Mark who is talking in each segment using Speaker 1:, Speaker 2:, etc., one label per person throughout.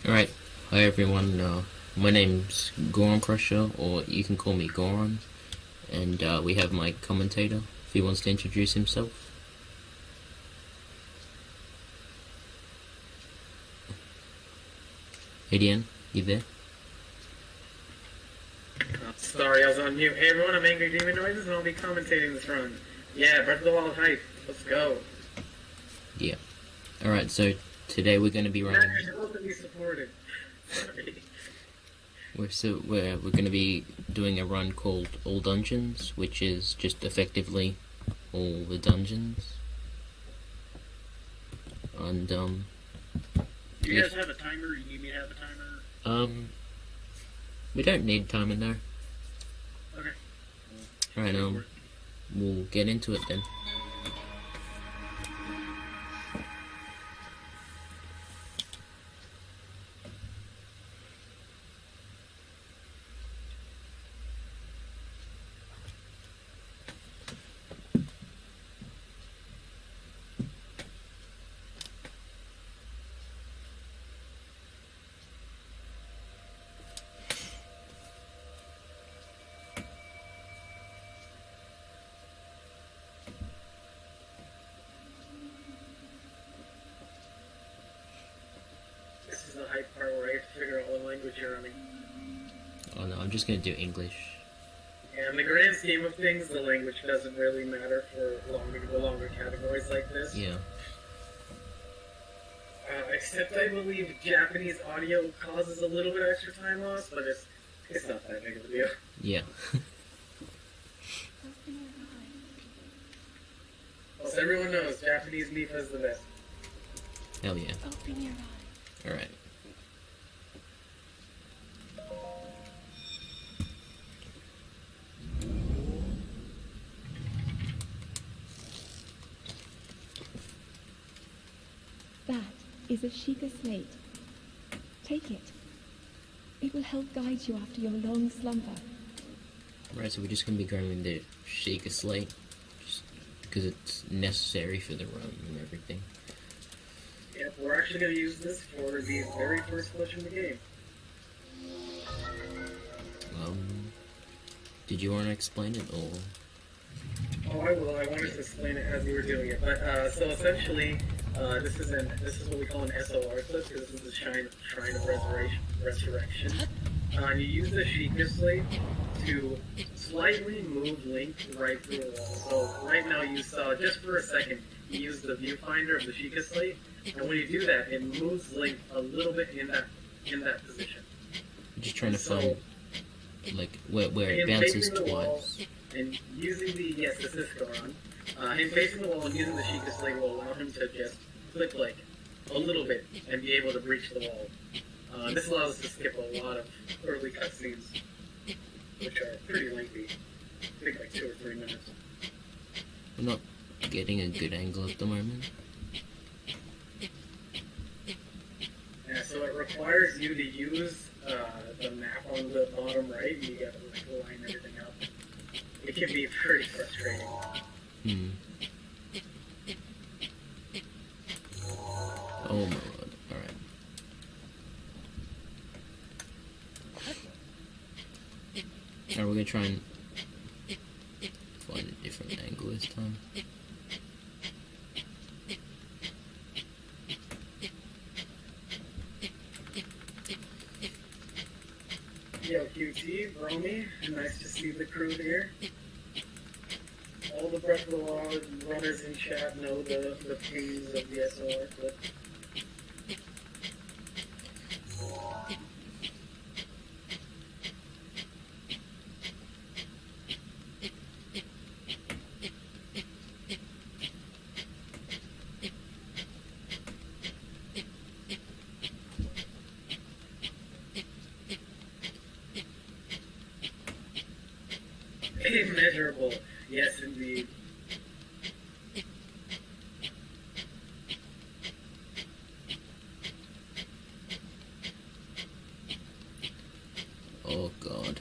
Speaker 1: Alright, hi everyone, my name's GoronCrusher, or you can call me Goron, and we have my commentator, if he wants to introduce himself. ADN, you there?
Speaker 2: Sorry, I was on mute. Hey everyone, I'm Angry Demon Noises, and I'll be commentating this run. Yeah, Breath of the Wild hype. Let's go.
Speaker 1: Yeah. Alright, so today we're going to be running...
Speaker 2: You're supposed to be supported. Sorry.
Speaker 1: We're going to be doing a run called All Dungeons, which is just effectively all the dungeons. And,
Speaker 3: Do you guys have a timer? You need me to have a timer?
Speaker 1: we don't need time in there.
Speaker 3: Okay.
Speaker 1: Alright, we'll get into it then.
Speaker 2: This is the hype part where I have to figure out what language you're running.
Speaker 1: Oh no, I'm just going to do English.
Speaker 2: Yeah, in the grand scheme of things, the language doesn't really matter for longer categories like this.
Speaker 1: Yeah.
Speaker 2: Except I believe Japanese audio causes a little bit extra time loss, but it's not that big of a deal.
Speaker 1: Yeah.
Speaker 2: Well, so everyone knows Japanese Mifa is the best.
Speaker 1: Hell yeah.
Speaker 4: Open your eyes.
Speaker 1: Alright.
Speaker 4: That is a Sheikah slate. Take it. It will help guide you after your long slumber.
Speaker 1: Right, so we're just going to be going with the Sheikah slate, just because it's necessary for the run and everything.
Speaker 2: Yep, we're actually going to use this for the very first glitch in the game.
Speaker 1: Did you want to explain it, or...?
Speaker 2: Oh, I will. I wanted to explain it as we were doing it. But, so essentially, this is what we call an SOR clip, because this is the Shrine of Resurrection. You use the Sheikah slate to slightly move Link right through the wall. So right now you saw, just for a second, you use the viewfinder of the Sheikah slate, and when you do that, it moves Link a little bit in that position.
Speaker 1: I'm just trying to find, like, where it bounces twice.
Speaker 2: And using this is Goron. Him facing the wall and using the Sheikah slate will allow him to just click like a little bit and be able to breach the wall. This allows us to skip a lot of early cutscenes, which are pretty lengthy. I think like 2 or 3 minutes.
Speaker 1: I'm not getting a good angle at the moment.
Speaker 2: Yeah, so it requires you to use the map on the bottom right. You gotta like line everything up. It can be pretty frustrating.
Speaker 1: Oh my god, alright. Alright, we're gonna try and find a different angle this time.
Speaker 2: Yo, QT, Romy, nice to see the crew here. All the Breath of the Wild runners in chat know the pains of the SOR clip. Immeasurable, yes indeed.
Speaker 1: Oh god.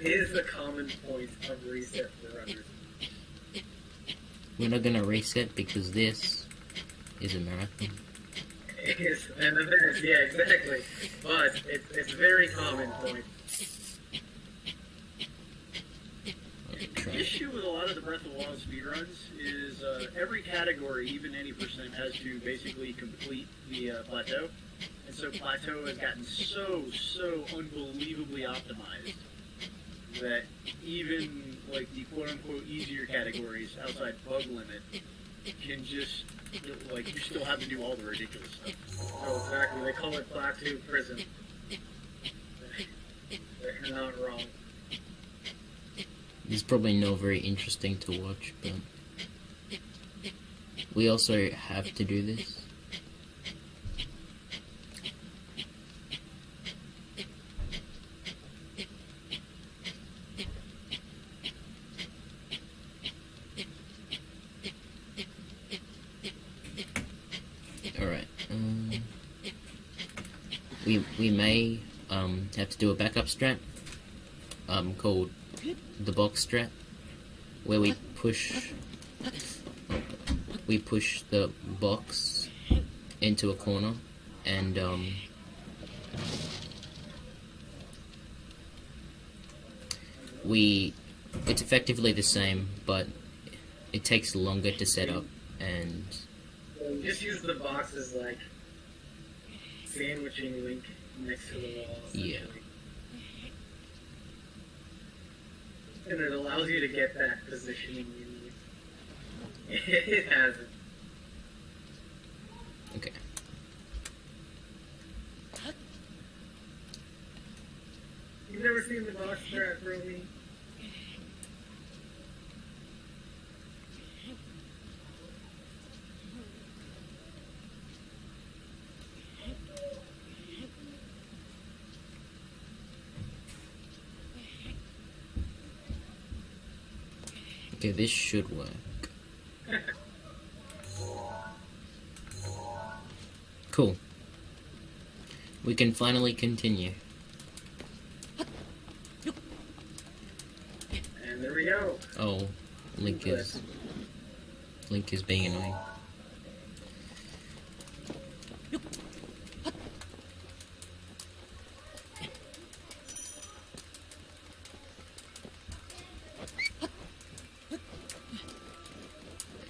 Speaker 2: is the common point of reset for runners.
Speaker 1: We're not gonna reset because this is a marathon.
Speaker 2: It's an event, yeah, exactly. But it's a very common point.
Speaker 3: The issue with a lot of the Breath of the Wild speedruns is every category, even any percent, has to basically complete the plateau. And so plateau has gotten so unbelievably optimized that even like the quote-unquote easier categories outside bug limit can just, like, you still have to do all the ridiculous stuff.
Speaker 2: Oh, exactly. They call it plateau prison. They're not wrong.
Speaker 1: It's probably not very interesting to watch, but we also have to do this. Alright, we may have to do a backup strat called the box strat, where we push the box into a corner, and it's effectively the same, but it takes longer to set up, and
Speaker 2: Just use the box as like sandwiching Link next to the wall.
Speaker 1: yeah.
Speaker 2: And it allows you to get that positioning you need. It hasn't.
Speaker 1: Okay.
Speaker 2: You've never seen the box strat, Romy?
Speaker 1: Okay, this should work. Cool. We can finally continue.
Speaker 2: And there we go.
Speaker 1: Oh, Link is being annoying.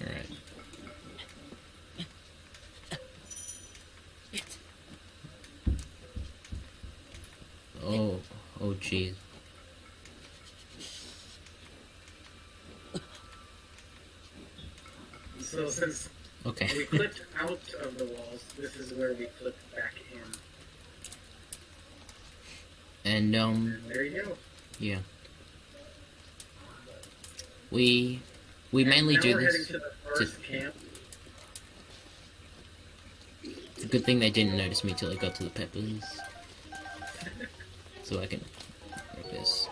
Speaker 1: Alright. Oh jeez.
Speaker 2: So since
Speaker 1: Okay.
Speaker 2: we clipped out of the walls, this is where we clip back in.
Speaker 1: And
Speaker 2: And there you go.
Speaker 1: yeah. We mainly
Speaker 2: Now
Speaker 1: do
Speaker 2: we're
Speaker 1: this.
Speaker 2: heading to the first camp.
Speaker 1: It's a good thing they didn't notice me till I got to the peppers. So I can grab this.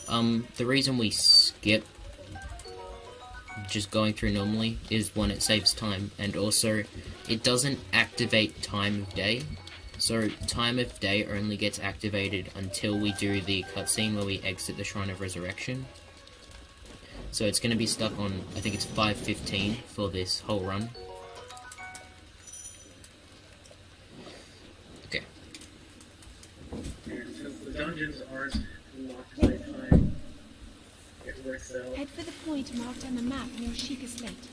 Speaker 1: The reason we skip just going through normally is one, it saves time, and also it doesn't activate time of day. So time of day only gets activated until we do the cutscene where we exit the Shrine of Resurrection. So it's going to be stuck on, I think it's 5:15 for this whole run. Okay.
Speaker 2: And since the dungeons aren't locked by time, it works out.
Speaker 4: Head for the point marked on the map near Sheikah Slate.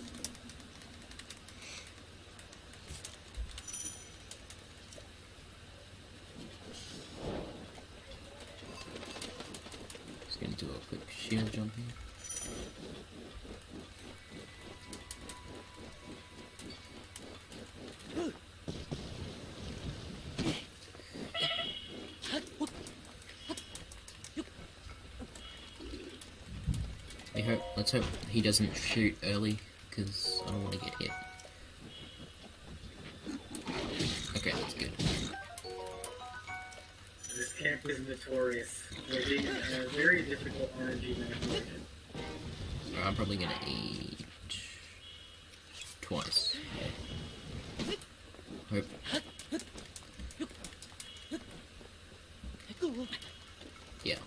Speaker 1: Just going to do a quick shield jump here. Let's hope he doesn't shoot early, because I don't want to get hit. Okay, that's good.
Speaker 2: This camp is notorious for being a very difficult RNG manipulation.
Speaker 1: I'm probably gonna eat twice. Hope. Yeah.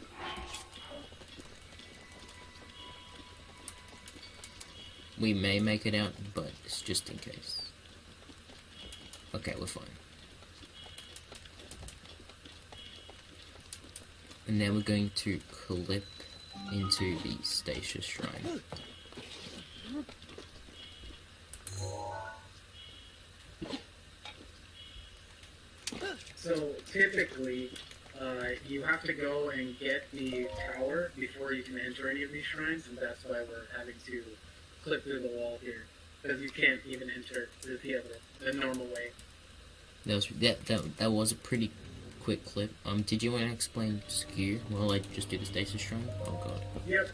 Speaker 1: we may make it out, but it's just in case. Okay, we're fine. And now we're going to clip into the Stasia Shrine.
Speaker 2: So typically, you have to go and get the tower before you can enter any of these shrines, and that's why we're having to clip through the wall here, because you can't even enter the normal way.
Speaker 1: That was a pretty quick clip. Did you want to explain skew while I just do the Stasis Shrine? Oh god.
Speaker 2: Yep.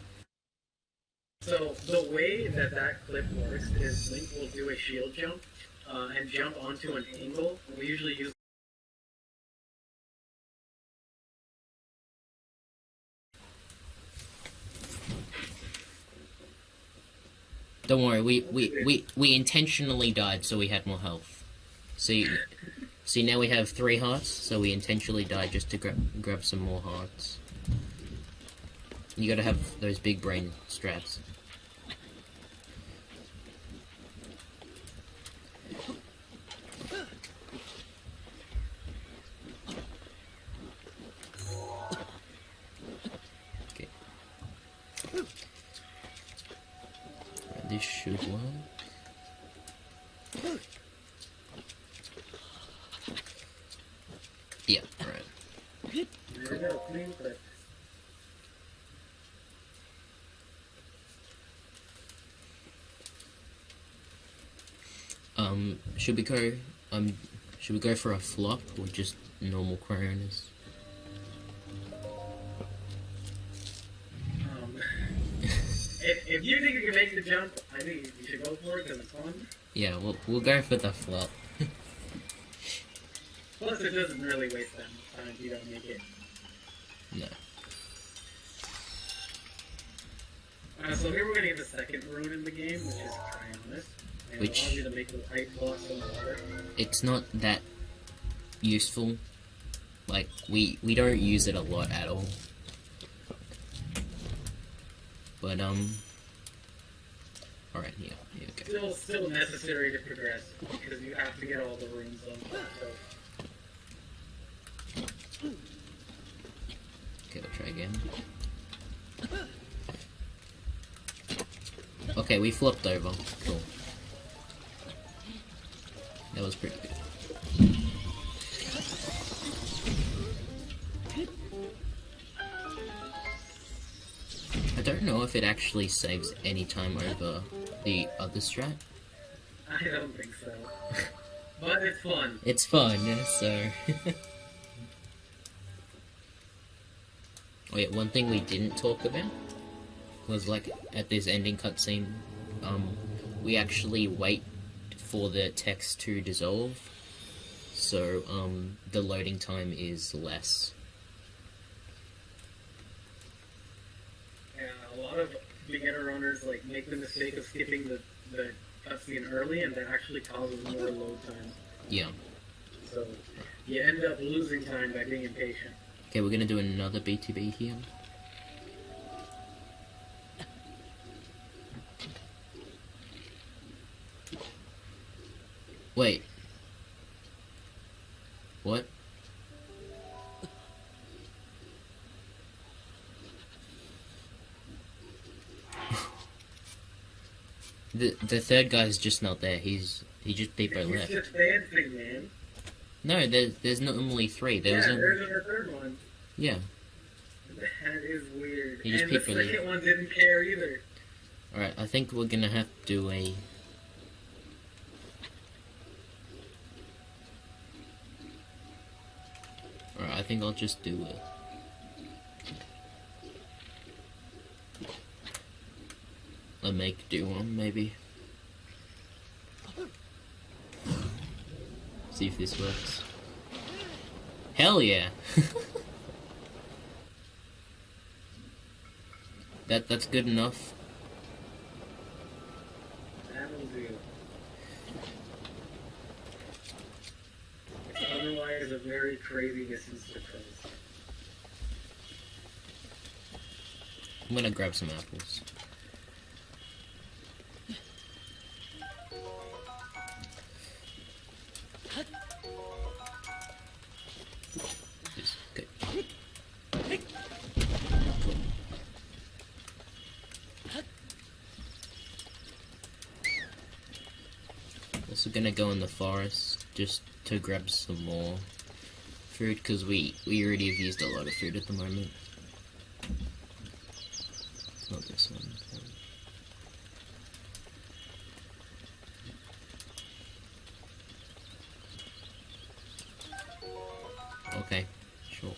Speaker 2: So the way that clip works is Link will do a shield jump and jump onto an angle. We usually use.
Speaker 1: Don't worry, we intentionally died so we had more health. See, now we have 3 hearts, so we intentionally died just to grab some more hearts. You gotta have those big brain strats. Okay. This should work. Yeah, right. Should we go for a flop or just normal Cryonis?
Speaker 2: If you think you can make the jump, I think you should go for it because it's fun.
Speaker 1: Yeah, we'll go for the flop.
Speaker 2: Plus, it doesn't really waste that much time if you don't make it.
Speaker 1: No.
Speaker 2: So here we're gonna get the second rune in the game, which is Cryonis. And
Speaker 1: Which-
Speaker 2: allows you to make the ice blocks in the water.
Speaker 1: It's not that useful. Like, we don't use it a lot at all. But, alright, yeah, okay.
Speaker 2: Still necessary to progress, because you have to get all the runes on plateau.
Speaker 1: Okay, we'll try again. Okay, we flipped over. Cool. That was pretty good. I don't know if it actually saves any time over the other strat.
Speaker 2: I don't think so. But it's fun.
Speaker 1: It's fun, so... Oh yeah, one thing we didn't talk about was, like, at this ending cutscene, we actually wait for the text to dissolve, so, the loading time is less.
Speaker 2: Yeah, a lot of beginner runners, like, make the mistake of skipping the cutscene early, and that actually causes more load time.
Speaker 1: Yeah.
Speaker 2: So, you end up losing time by being impatient.
Speaker 1: Okay, we're gonna do another BTB here. Wait. What? The third guy's just not there. He just people
Speaker 2: He's
Speaker 1: left.
Speaker 2: just dancing, man.
Speaker 1: No, there's normally 3. There's
Speaker 2: There's a third one.
Speaker 1: yeah.
Speaker 2: That is weird.
Speaker 1: He just
Speaker 2: And the
Speaker 1: people leave.
Speaker 2: second one didn't care either.
Speaker 1: Alright, I think we're gonna have to do a... Alright, I think I'll just do a make do one, maybe. See if this works. Hell yeah! That's good enough.
Speaker 2: That'll do. Otherwise, a very crazy distance to cross.
Speaker 1: I'm gonna grab some apples. gonna go in the forest just to grab some more food, because we already have used a lot of food at the moment. Not this one. Okay, sure.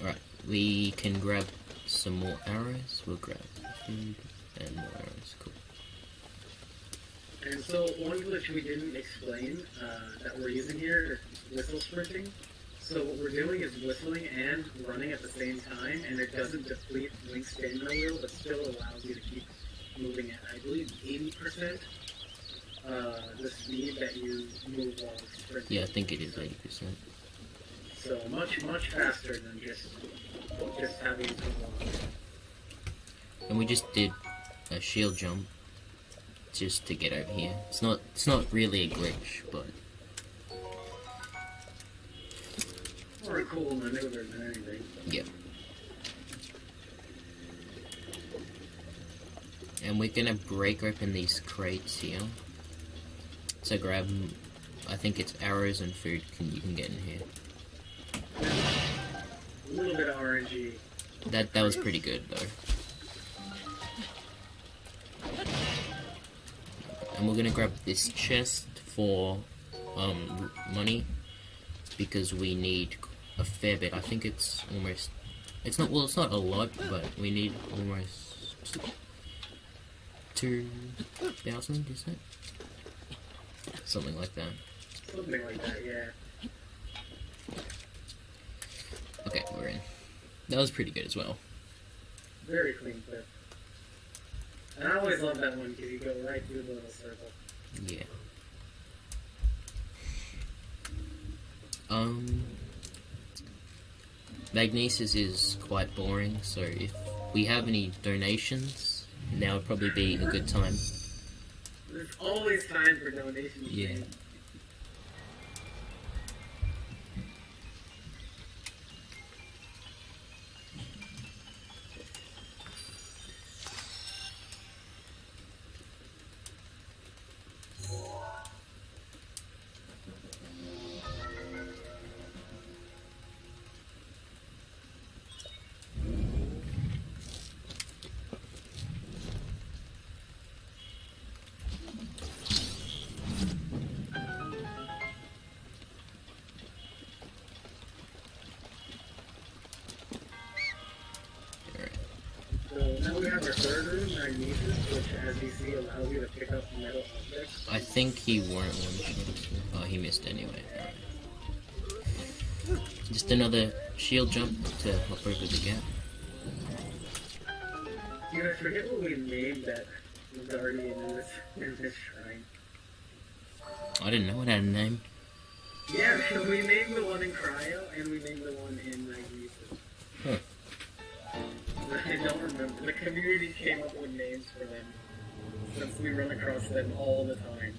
Speaker 1: Alright, we can grab some more arrows. We'll grab food and more arrows. Cool.
Speaker 2: And so one glitch we didn't explain that we're using here is whistle sprinting. So what we're doing is whistling and running at the same time, and it doesn't deplete Link's stamina wheel, but still allows you to keep moving at, I believe, 80% the speed that you move while sprinting.
Speaker 1: Yeah, I think it is 80%.
Speaker 2: So much faster than just having to walk.
Speaker 1: And we just did a shield jump just to get over here. It's not really a glitch, but
Speaker 2: More a cool maneuver than anything.
Speaker 1: yeah. And we're gonna break open these crates here. So grab, I think it's arrows and food you can get in here.
Speaker 2: A little bit of RNG.
Speaker 1: That was pretty good though. And we're gonna grab this chest for money, because we need a fair bit. I think it's almost, it's not a lot, but we need almost 2,000, is it? Something like that.
Speaker 2: Something like that, yeah.
Speaker 1: Okay, we're in. That was pretty good as well.
Speaker 2: Very clean clip. And I always love that one because you go right through the little circle.
Speaker 1: Yeah. Magnesis is quite boring, so if we have any donations, now would probably be a good time.
Speaker 2: There's always time for donations.
Speaker 1: Yeah.
Speaker 2: So now we have our third room, Magnesis, which as you see allows you to pick up metal objects.
Speaker 1: I think he won't one-shot. Oh, he missed anyway. Alright. Just another shield jump to hop over the gap.
Speaker 2: Dude, I forget what we named that guardian in this shrine.
Speaker 1: I didn't know it had a name.
Speaker 2: Yeah, we named the one in Cryo, and we named the one in Magnesis.
Speaker 1: Huh.
Speaker 2: I don't remember. The community came up with names for them, since we run across them all the time.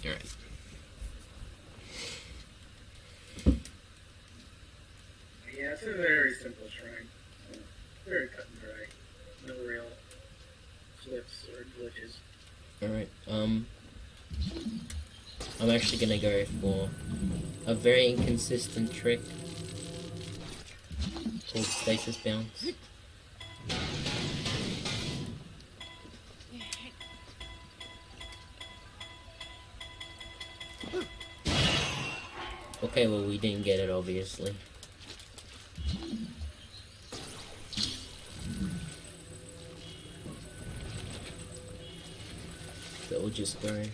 Speaker 1: Alright.
Speaker 2: Yeah, it's a very simple shrine. Very cut and dry. No real flips or glitches.
Speaker 1: Alright, I'm actually gonna go for a very inconsistent trick called stasis bounce. Okay, well we didn't get it obviously. So we'll just go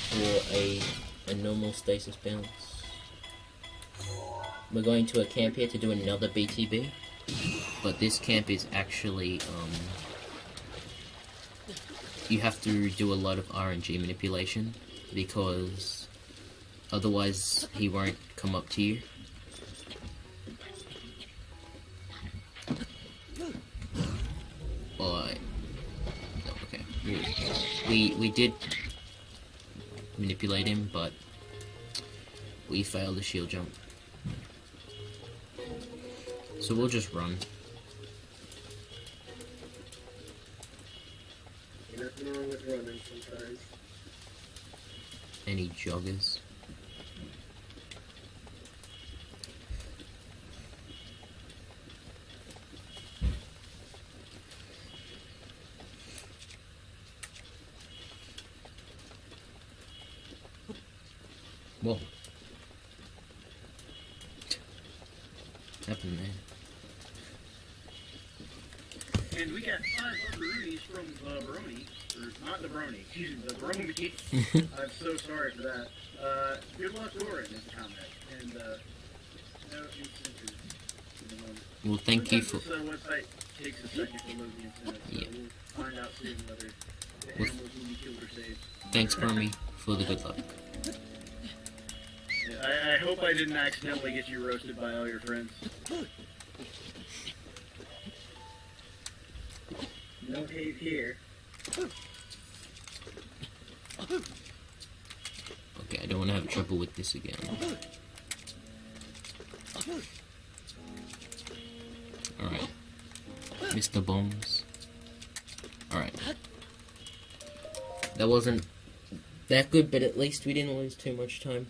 Speaker 1: for a normal stasis bounce. We're going to a camp here to do another BTB, but this camp is actually, you have to do a lot of RNG manipulation, because otherwise he won't come up to you. Okay. We did manipulate him, but we failed the shield jump. So we'll just run.
Speaker 2: Nothing wrong with running sometimes.
Speaker 1: Any joggers? Whoa. What happened there?
Speaker 3: And we got 5 Bronies from the Brony. Or not the Brony, excuse me, the Brony. I'm so sorry for that. Good luck, Goron, is the comment. And, no incentives in the moment.
Speaker 1: Well, thank you for...
Speaker 3: Sometimes this website takes a second to load the incentives, so
Speaker 1: Yeah.
Speaker 3: we'll find out soon whether the
Speaker 1: Well,
Speaker 3: animals will be killed or saved.
Speaker 1: Thanks, Brony, for the good luck.
Speaker 3: Yeah, I hope I didn't accidentally get you roasted by all your friends.
Speaker 2: No hate here.
Speaker 1: Okay, I don't want to have trouble with this again. Alright. Mr. Bombs. Alright. That wasn't that good, but at least we didn't lose too much time.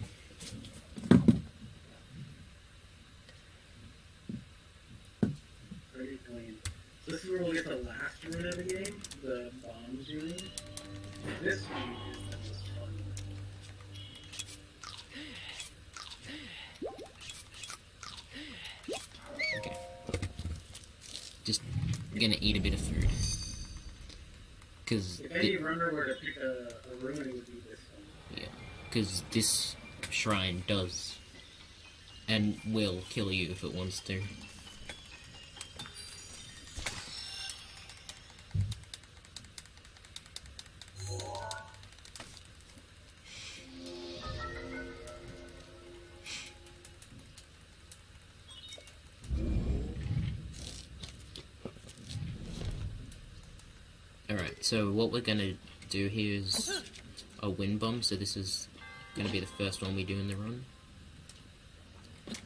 Speaker 2: Pretty clean. So this is where we'll get the last rune of the game, the bombs rune. This one is the most fun one.
Speaker 1: Okay. Just gonna eat a bit of food. Cause
Speaker 2: If any runner were to pick a rune, it would be this one.
Speaker 1: yeah, cause this shrine does and will kill you if it wants to. Alright, so what we're gonna do here is a wind bomb, so this is gonna be the first one we do in the run.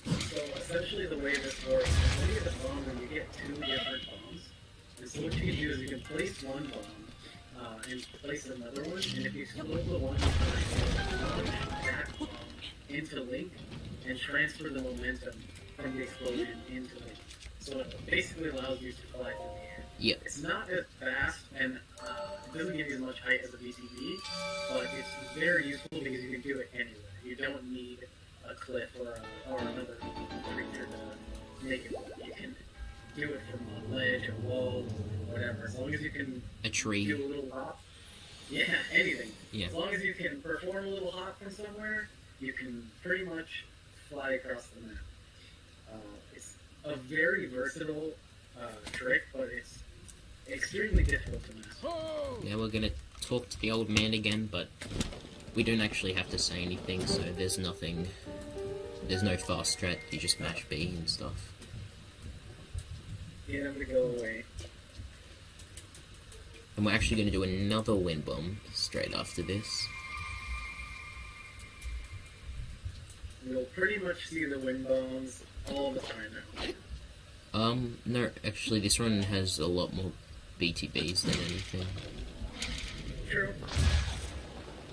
Speaker 2: So essentially the way this works is when you get a bomb, when you get 2 different bombs, and so what you can do is you can place one bomb, and place another one, and if you explode the one first, launch that bomb into Link, and transfer the momentum from the explosion into Link. So it basically allows you to fly through the air.
Speaker 1: Yep.
Speaker 2: It's not as fast, and it doesn't give you as much height as a BTV, but it's very useful because you can do it anywhere. You don't need a cliff or another creature to make it work. You can do it from a ledge, a wall, whatever. As long as you can
Speaker 1: A tree.
Speaker 2: do a little hop. Yeah, anything.
Speaker 1: Yeah.
Speaker 2: As long as you can perform a little hop from somewhere, you can pretty much fly across the map. It's a very versatile trick, but it's extremely difficult to master.
Speaker 1: Now we're gonna talk to the old man again, but we don't actually have to say anything, so there's no fast strat, you just mash B and stuff.
Speaker 2: Get him to go away.
Speaker 1: And we're actually gonna do another wind bomb straight after this.
Speaker 2: We'll pretty much see the wind bombs all the time now.
Speaker 1: No, actually this one has a lot more BTBs than anything.
Speaker 2: True.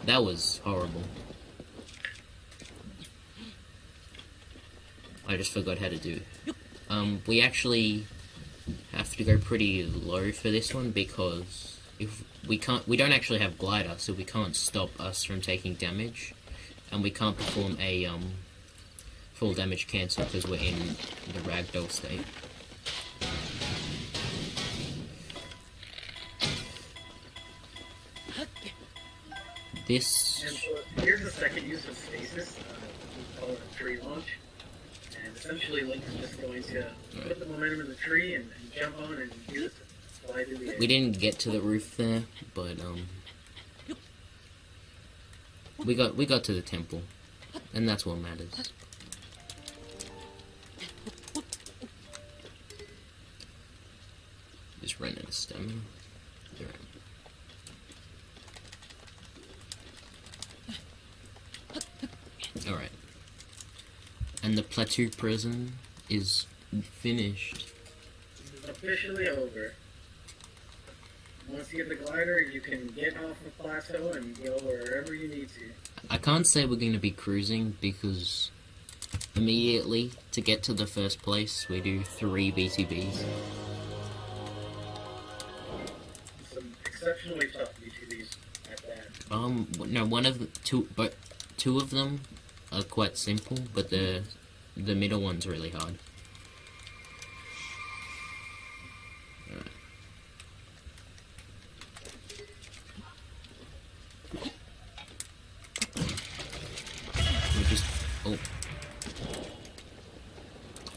Speaker 1: That was horrible. I just forgot how to do. We actually have to go pretty low for this one because if we don't actually have glider, so we can't stop us from taking damage, and we can't perform a full damage cancel because we're in the ragdoll state. This
Speaker 2: And so here's the second use of stasis. We call it a tree launch. And essentially Link is just going to put the momentum in the tree and jump on and use it to fly through the air.
Speaker 1: we didn't get to the roof there, but we got to the temple, and that's what matters. Just ran out of stamina. Alright. Alright. And the plateau prison is finished.
Speaker 2: Officially over. Once you get the glider, you can get off the plateau and go wherever you need to.
Speaker 1: I can't say we're going to be cruising because immediately to get to the first place we do 3 BTBs.
Speaker 2: Some exceptionally tough BTVs at that.
Speaker 1: No, one of the two of them are quite simple, but the middle one's really hard. Alright.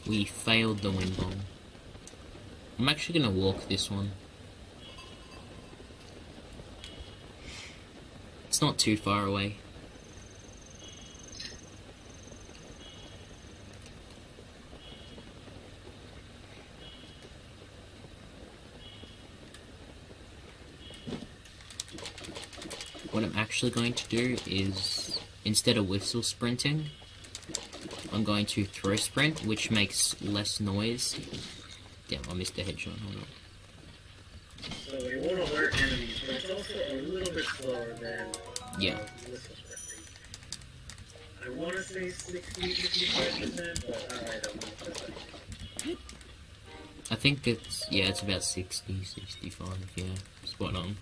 Speaker 1: We failed the wind bomb. I'm actually gonna walk this one. It's not too far away. What I'm actually going to do is, instead of whistle sprinting, I'm going to throw sprint, which makes less noise. Damn, I missed the headshot, hold on.
Speaker 2: So it won't alert enemies, but it's also a little bit slower than whistle sprinting. I want to say 60-65%, but I don't know if that's right.
Speaker 1: I think it's about 60, 65, yeah, spot on.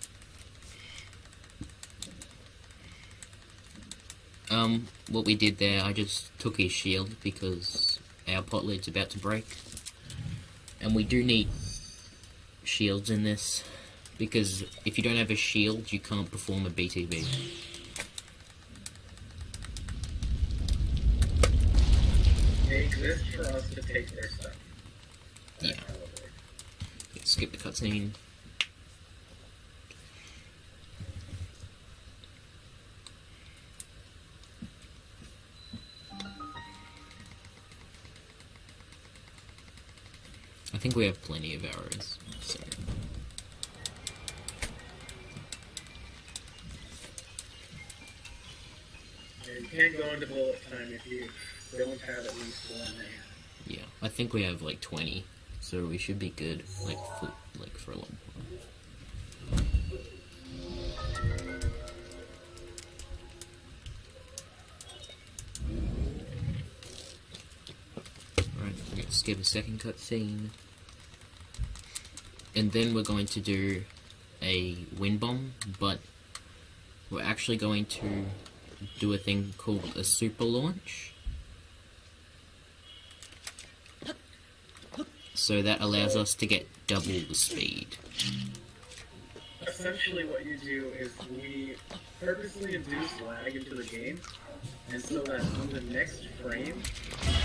Speaker 1: What we did there, I just took his shield because our pot lid's about to break. And we do need shields in this, because if you don't have a shield, you can't perform a BTB.
Speaker 2: They exist for us to take their stuff.
Speaker 1: Yeah. Skip the cutscene. I think we have plenty of arrows, so.
Speaker 2: Yeah, you can't go into bullet time if you don't have at least one there.
Speaker 1: Yeah, I think we have like 20, so we should be good, like for a long time. Alright, we're going to skip a second cutscene. And then we're going to do a wind bomb, but we're actually going to do a thing called a super launch. So that allows us to get double the speed.
Speaker 2: Essentially what you do is we purposely induce lag into the game, and so that on the next frame,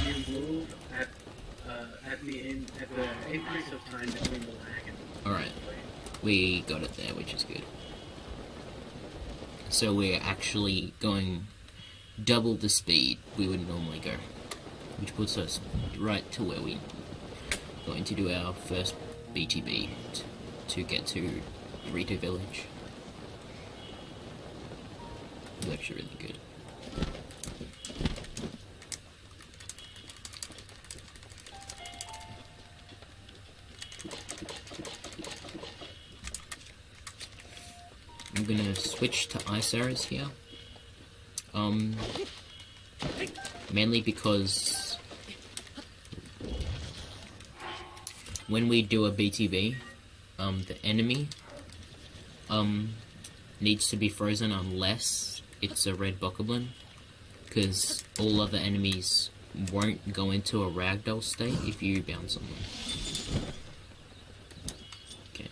Speaker 2: you move at the increase of time between the lag and the
Speaker 1: Alright,
Speaker 2: frame.
Speaker 1: we got it there, which is good. So we're actually going double the speed we would normally go, which puts us right to where we're going to do our first BTB to get to Rita Village. It's actually really good. I'm gonna switch to ice arrows here. Mainly because when we do a BTB, the enemy needs to be frozen unless it's a red bokoblin, because all other enemies won't go into a ragdoll state if you bounce on them. Okay.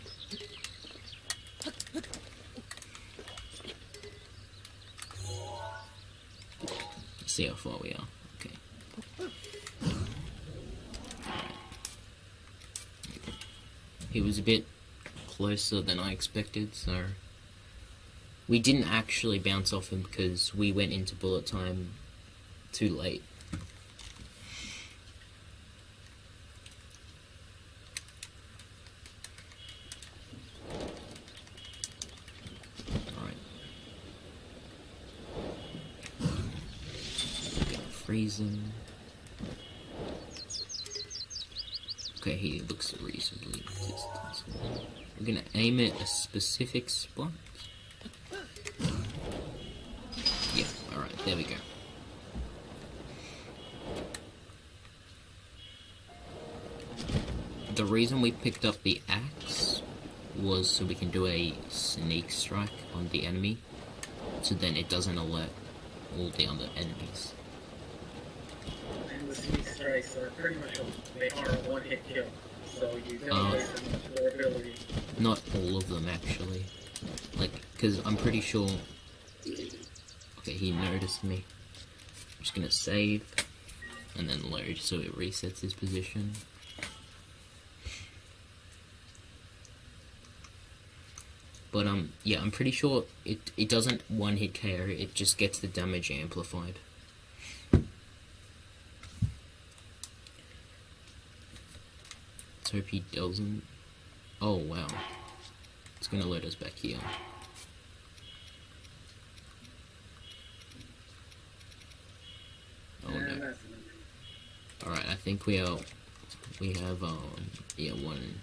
Speaker 1: Let's see how far we are. Okay. He was a bit closer than I expected, so we didn't actually bounce off him because we went into bullet time too late. Alright. Freeze him. Okay, he looks reasonably distant. We're gonna aim at a specific spot. Yeah, alright, there we go. The reason we picked up the axe was so we can do a sneak strike on the enemy, so then it doesn't alert all the other enemies.
Speaker 2: And the sneak strikes are pretty much they are a one-hit kill, so you don't waste as much durability.
Speaker 1: Not all of them, actually. Like, because I'm pretty sure... Okay, he noticed me. I'm just gonna save, and then load, so it resets his position. But, yeah, I'm pretty sure it doesn't one-hit KO, it just gets the damage amplified. Let's hope he doesn't... Oh, wow. It's gonna load us back here. Oh, no. Alright, I think we have, yeah, one...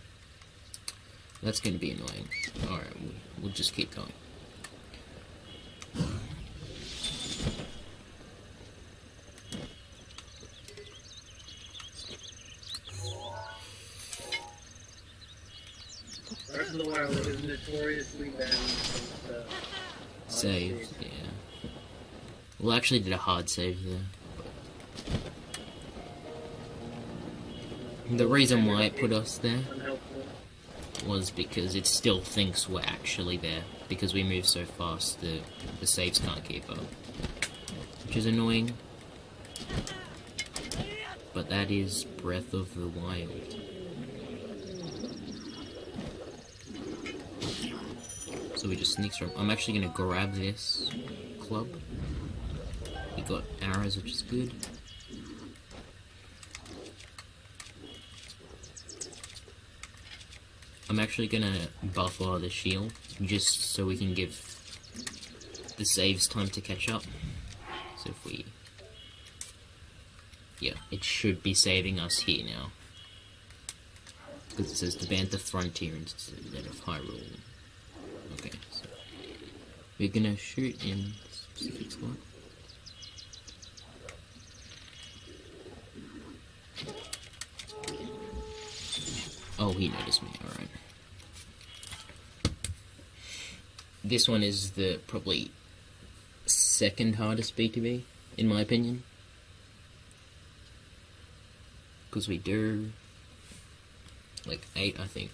Speaker 1: That's gonna be annoying. Alright, we'll just keep going.
Speaker 2: Breath of the Wild is notoriously bad with
Speaker 1: Saves, yeah. Well, actually did a hard save there. The reason why it put us there
Speaker 2: unhelpful.
Speaker 1: was because it still thinks we're actually there. Because we move so fast, the saves can't keep up. Which is annoying. But that is Breath of the Wild. So we just sneak from. I'm actually gonna grab this club. We got arrows, which is good. I'm actually gonna buffer the shield, just so we can give the saves time to catch up. So if we... Yeah, it should be saving us here now. Because it says to ban the frontier instead of Hyrule. Okay, so... We're gonna shoot in a specific spot. Oh, he noticed me, alright. This one is the probably second hardest BTB, in my opinion. Because we do like 8, I think.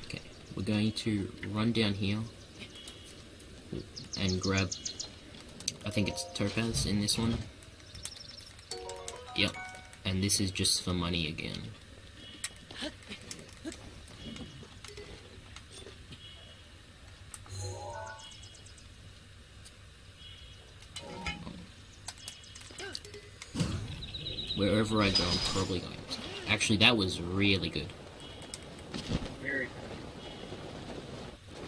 Speaker 1: Okay, we're going to run down here and grab, I think it's Topaz in this one. Yep, and this is just for money again. Wherever I go, I'm probably going to. Actually, that was really good.
Speaker 2: Very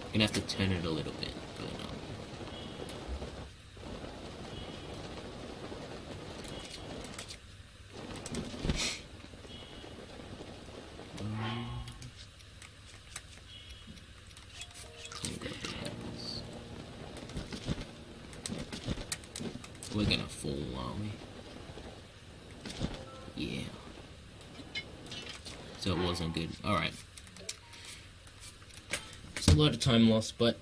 Speaker 1: I'm gonna have to turn it a little bit, but we're gonna fall, aren't we? Yeah. So it wasn't good. Alright. It's a lot of time lost, but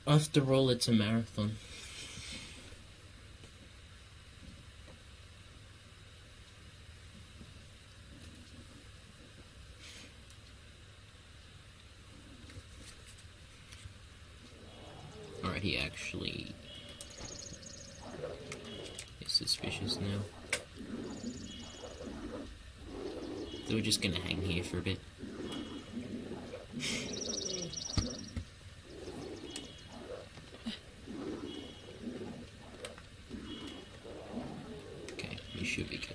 Speaker 1: after all, it's a marathon. Alright, he actually is suspicious now. So we're just gonna hang here for a bit. Okay, we should be good.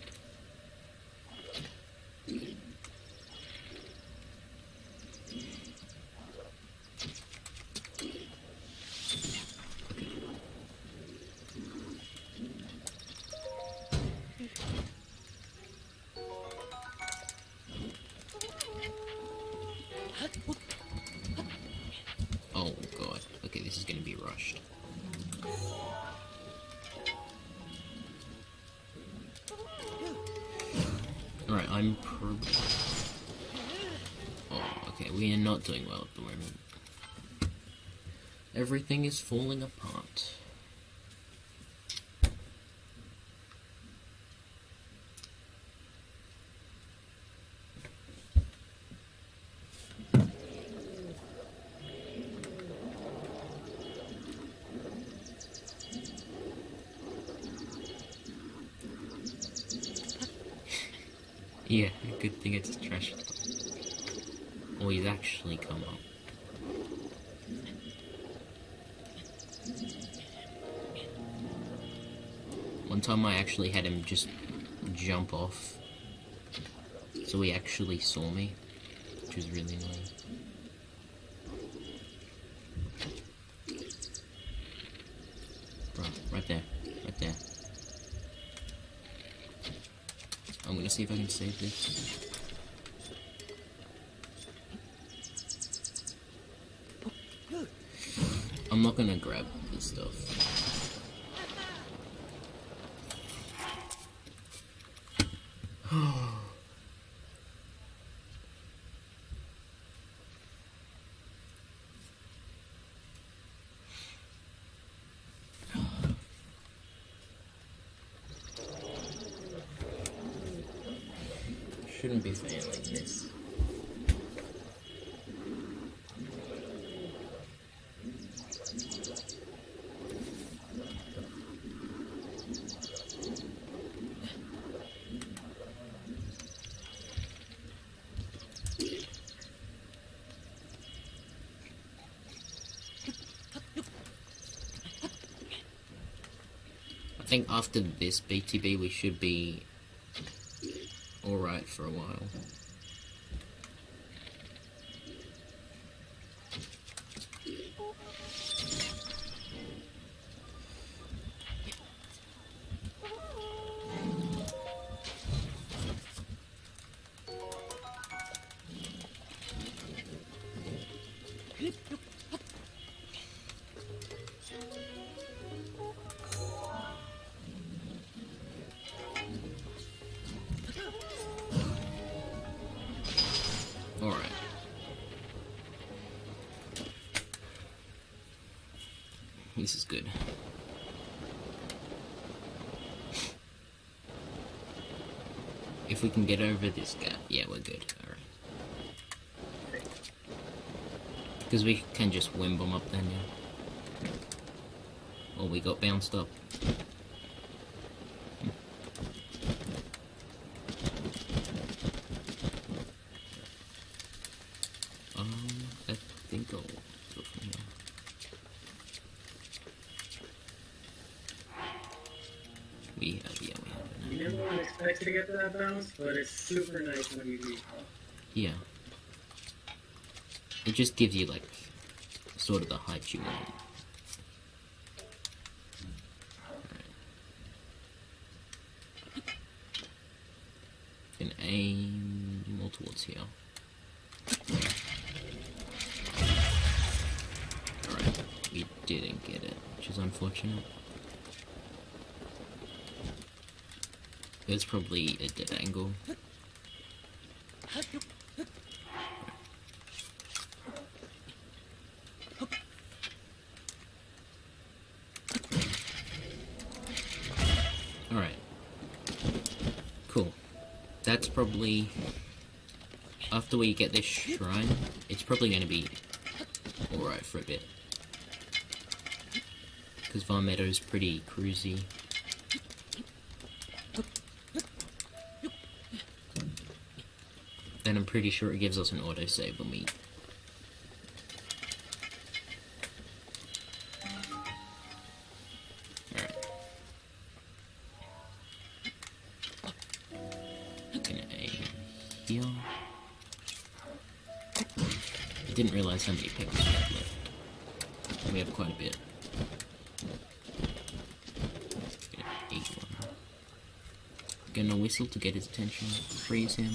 Speaker 1: gonna be rushed. Alright, I'm oh, okay, we are not doing well at the moment. Everything is falling apart. Yeah, good thing it's Trashathon. Oh, he's actually come up. One time I actually had him just jump off, so he actually saw me, which was really annoying. Right there, right there. I'm gonna see if I can save this. I'm not gonna grab this stuff. Shouldn't be failing this. I think after this BTB we should be alright for a while. Alright. This is good. If we can get over this gap, yeah, we're good. Alright. Because we can just wimp them up then, yeah. Oh, we got bounced up. I think I'll go from here. We have it now.
Speaker 2: You never would expect to get that bounce, but it's super nice when you do.
Speaker 1: Yeah. It just gives you, like, sort of the height you want. Right. Can aim more towards here. Alright, we didn't get it, which is unfortunate. It's probably a dead angle. Alright. Cool. That's probably... After we get this shrine, it's probably going to be alright for a bit. Because Var Meadow's pretty cruisy. And I'm pretty sure it gives us an autosave when we... Alright. Gonna aim here. I didn't realize how many pickles we had left. We have quite a bit. Gonna eat one. Gonna whistle to get his attention. Freeze him.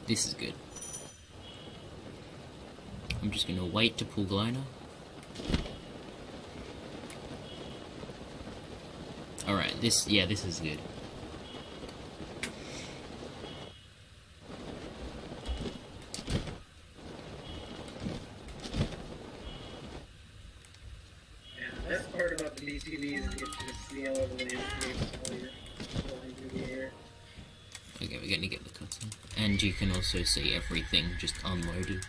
Speaker 1: This is good. I'm just gonna wait to pull glider. Alright, this is good.
Speaker 2: Best part about the BTV is you get to see all of the landscapes while you're flying through the air.
Speaker 1: Okay, we're gonna get the cutscene. And you can also see everything just unloaded.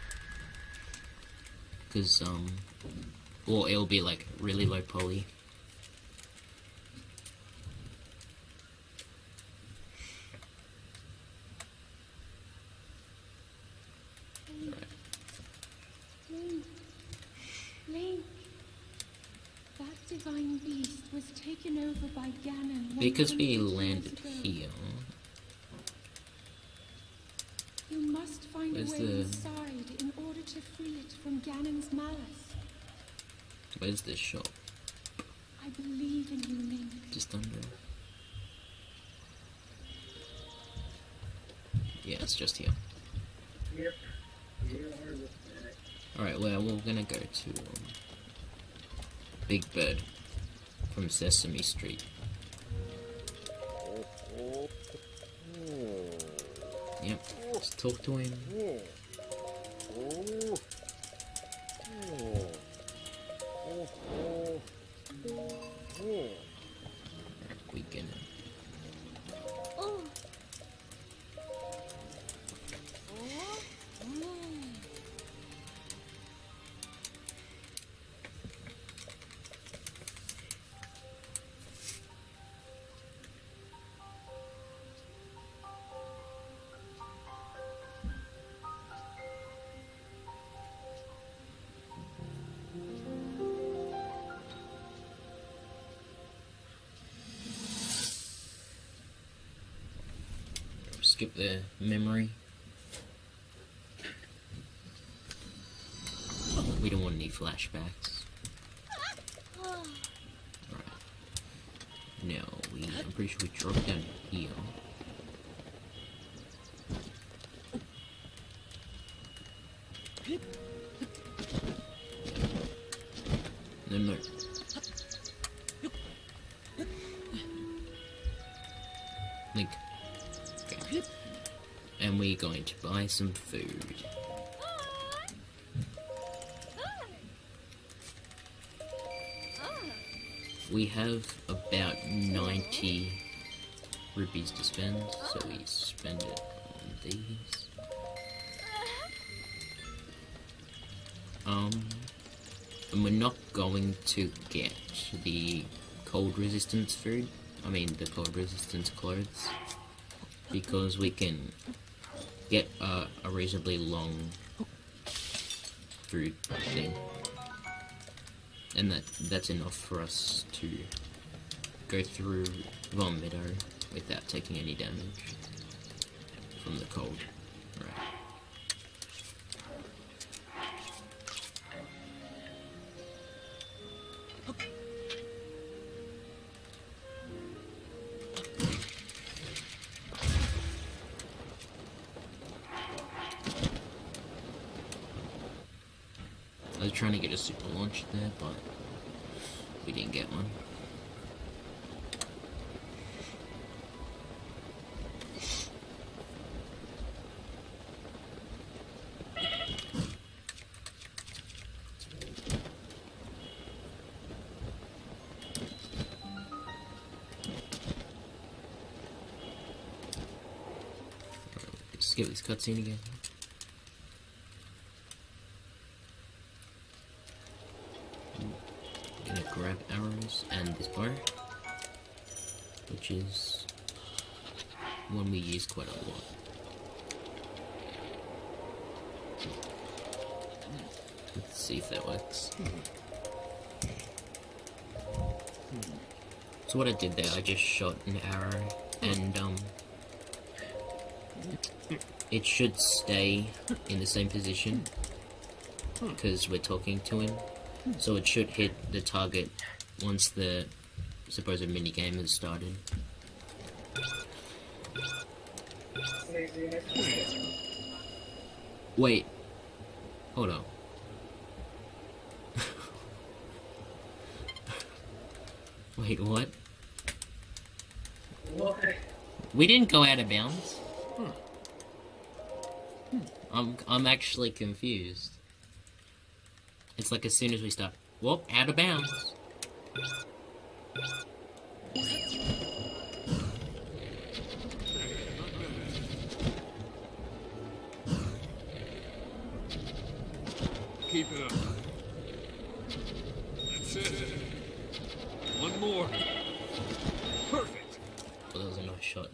Speaker 1: Because, or it'll be like really low poly.
Speaker 4: Link, that divine beast was taken over by Ganon.
Speaker 1: Because we
Speaker 4: 100 years
Speaker 1: landed
Speaker 4: ago.
Speaker 1: here.
Speaker 4: You must find
Speaker 1: Where's
Speaker 4: a way
Speaker 1: the-
Speaker 4: inside in order to free it from Ganon's malice.
Speaker 1: Where's the shop?
Speaker 4: I believe in you, Link.
Speaker 1: Just under. Yeah, it's just here.
Speaker 2: Yep. You are looking at it.
Speaker 1: Alright, well, we're gonna go to Big Bird from Sesame Street. Yep, let's talk to him. We can. Skip the memory. We don't want any flashbacks. Alright. Now, I'm pretty sure we dropped down here. No. Link. Okay. And we're going to buy some food. We have about 90 rupees to spend, so we spend it on these. And we're not going to get the cold resistance food. I mean the cold resistance clothes, because we can get a reasonably long food thing, and that's enough for us to go through Von Meadow without taking any damage from the cold. Right. I was trying to get a super launch there, but we didn't get one. Let's skip this cutscene again. Gonna grab arrows and this bow, which is one we use quite a lot. Let's see if that works. So what I did there, I just shot an arrow, and it should stay in the same position because we're talking to him. So it should hit the target once the supposed minigame has started. Wait. Hold on. Wait, what?
Speaker 2: Why?
Speaker 1: We didn't go out of bounds. I'm actually confused. It's like as soon as we start, whoop, out of bounds.
Speaker 5: Keep it up. That's it. One more. Perfect.
Speaker 1: Oh, that was a nice shot.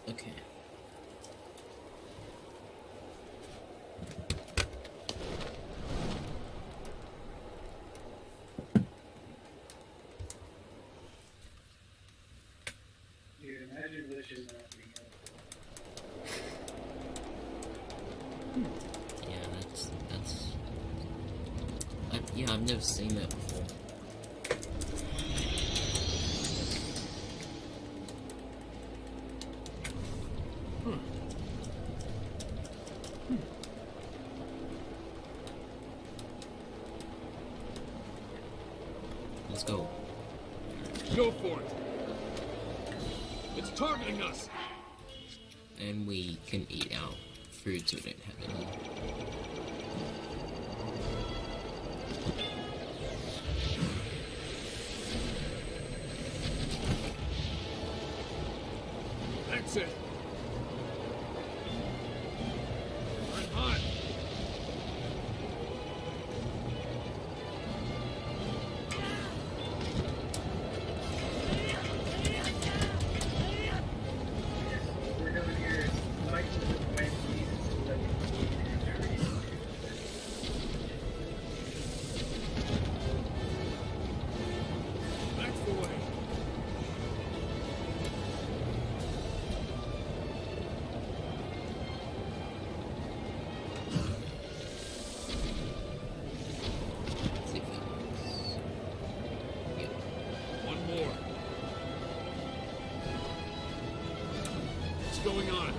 Speaker 1: Okay.
Speaker 2: Dude, imagine glitches not being
Speaker 1: Yeah, yeah, I've never seen that before. Let's go.
Speaker 5: Go for it. It's targeting us.
Speaker 1: And we can eat our food so we don't have any.
Speaker 5: That's it. Run hot.
Speaker 2: what we're doing here is fighting with the Wendy's so that we can eat injuries.
Speaker 5: That's the way.
Speaker 1: See if that works. Yep.
Speaker 5: One more. What's going on?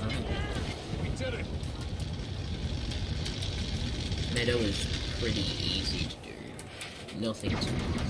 Speaker 1: Alright.
Speaker 5: We did it.
Speaker 1: Meadow is pretty easy to do. Nothing too hard.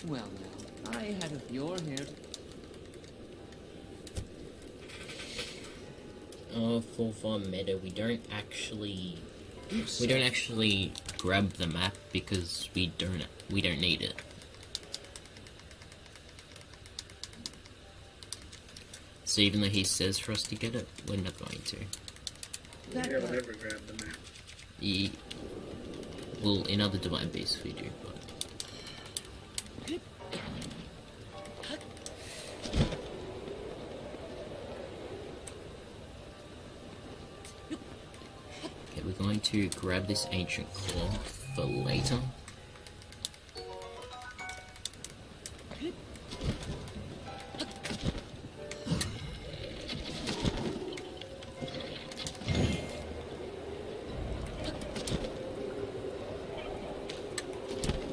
Speaker 6: Well, now, I had a you're here.
Speaker 1: For Farm Meadow, we don't actually grab the map because we don't need it. So even though he says for us to get it, we're not going to.
Speaker 2: We don't ever grab the map.
Speaker 1: Well, in other Divine Beasts we do, but okay, we're going to grab this ancient claw for later.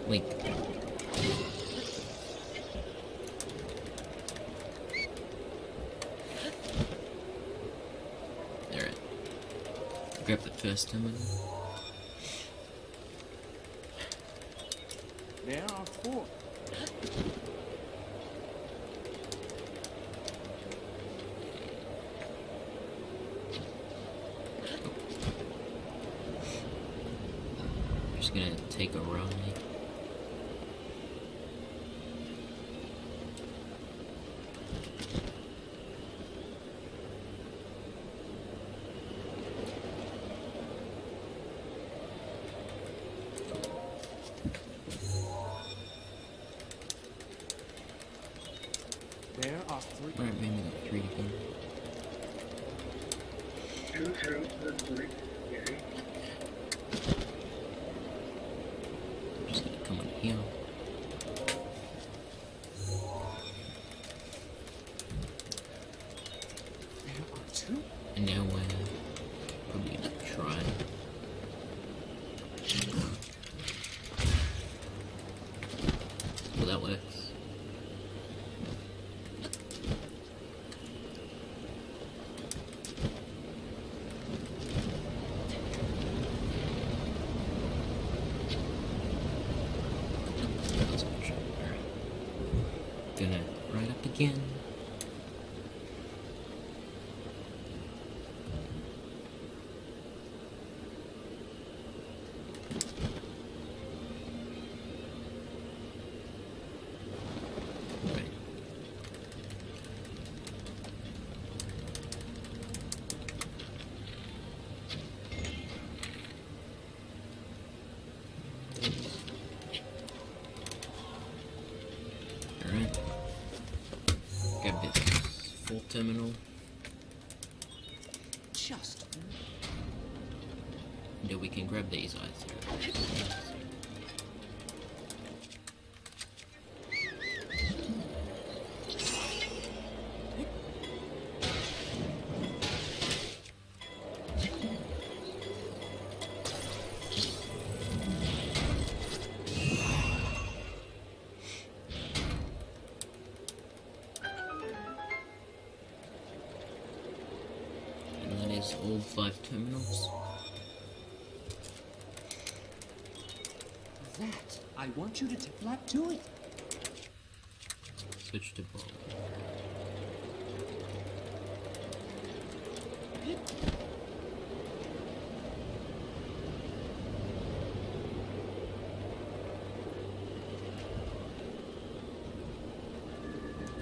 Speaker 1: Wait. Grab the first terminal.
Speaker 6: There are 4.
Speaker 1: Just gonna take a ride.
Speaker 6: There are 3.
Speaker 1: Alright, maybe not 3 again.
Speaker 2: 2, 2, 3. Okay.
Speaker 1: I'm just gonna come on here.
Speaker 6: There are 2.
Speaker 1: And now we're probably gonna try. Well, that works. That's good. Alright. Gonna ride up again. Right. Alright. Grab this full terminal.
Speaker 6: Just.
Speaker 1: And then we can grab these eyes. And that is all 5 terminals.
Speaker 6: That. I want you to tip lap to it.
Speaker 1: Switch to ball.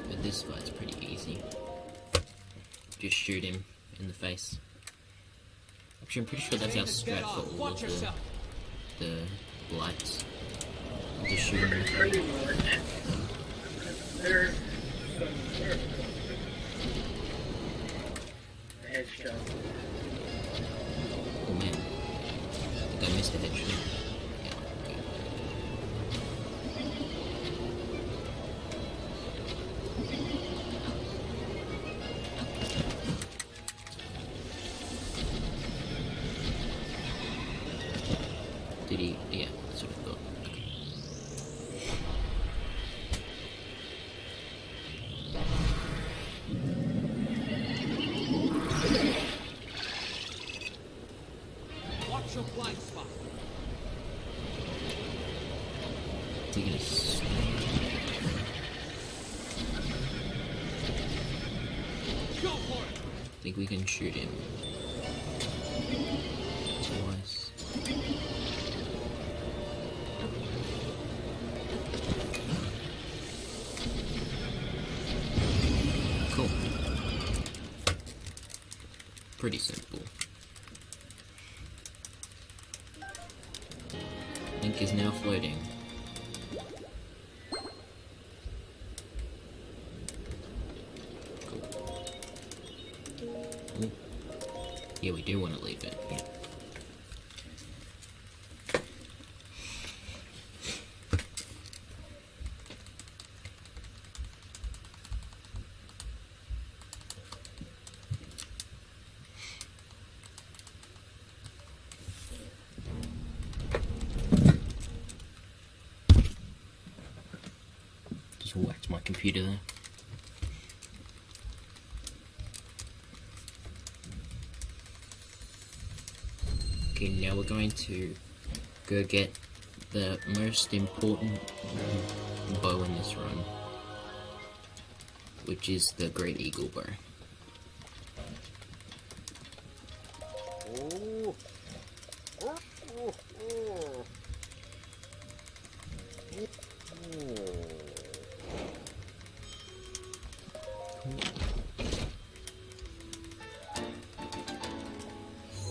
Speaker 1: But this fight's pretty easy. Just shoot him in the face. Actually, I'm pretty sure that's our strat for all of the blights. Just shoot him in the face.
Speaker 2: Pretty much. There's some sort of headshot.
Speaker 1: Oh man. I think I missed a headshot. Yeah, okay. Did he? Yeah, that's what I thought. Okay.
Speaker 5: Watch your blind spot.
Speaker 1: Taking a
Speaker 5: Go for it.
Speaker 1: I think we can shoot him twice. Cool. Pretty simple. Link is now floating. Cool. Ooh. Yeah, we do want to leave it. Yeah. Just whacked my computer there. Okay, now we're going to go get the most important bow in this run, which is the Great Eagle Bow.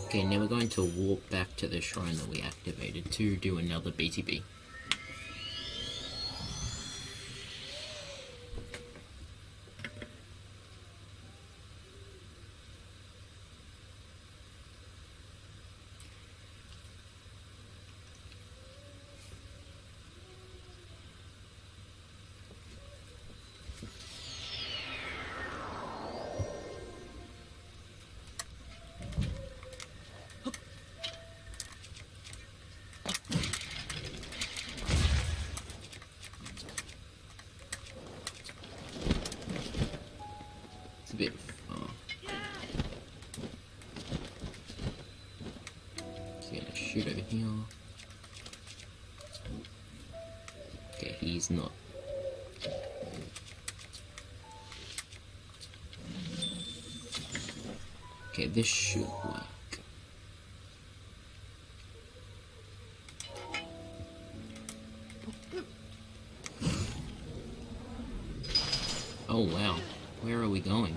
Speaker 1: Okay, now we're going to walk back to the shrine that we activated to do another BTB. It's a bit far. So gonna shoot over here. Okay, he's not. Okay, this should work. Oh wow, where are we going?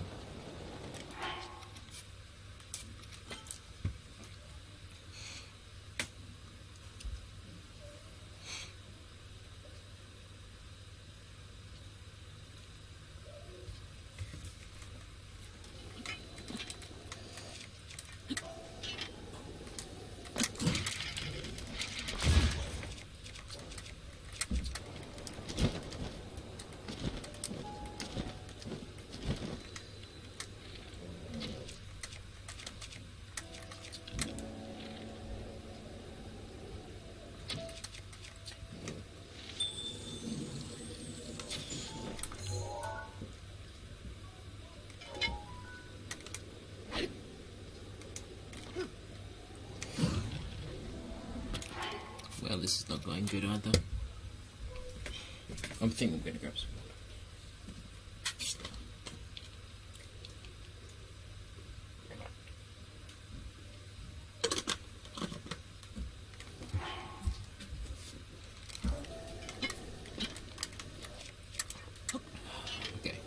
Speaker 1: Well, this is not going good either. I think I'm gonna grab some water. Okay.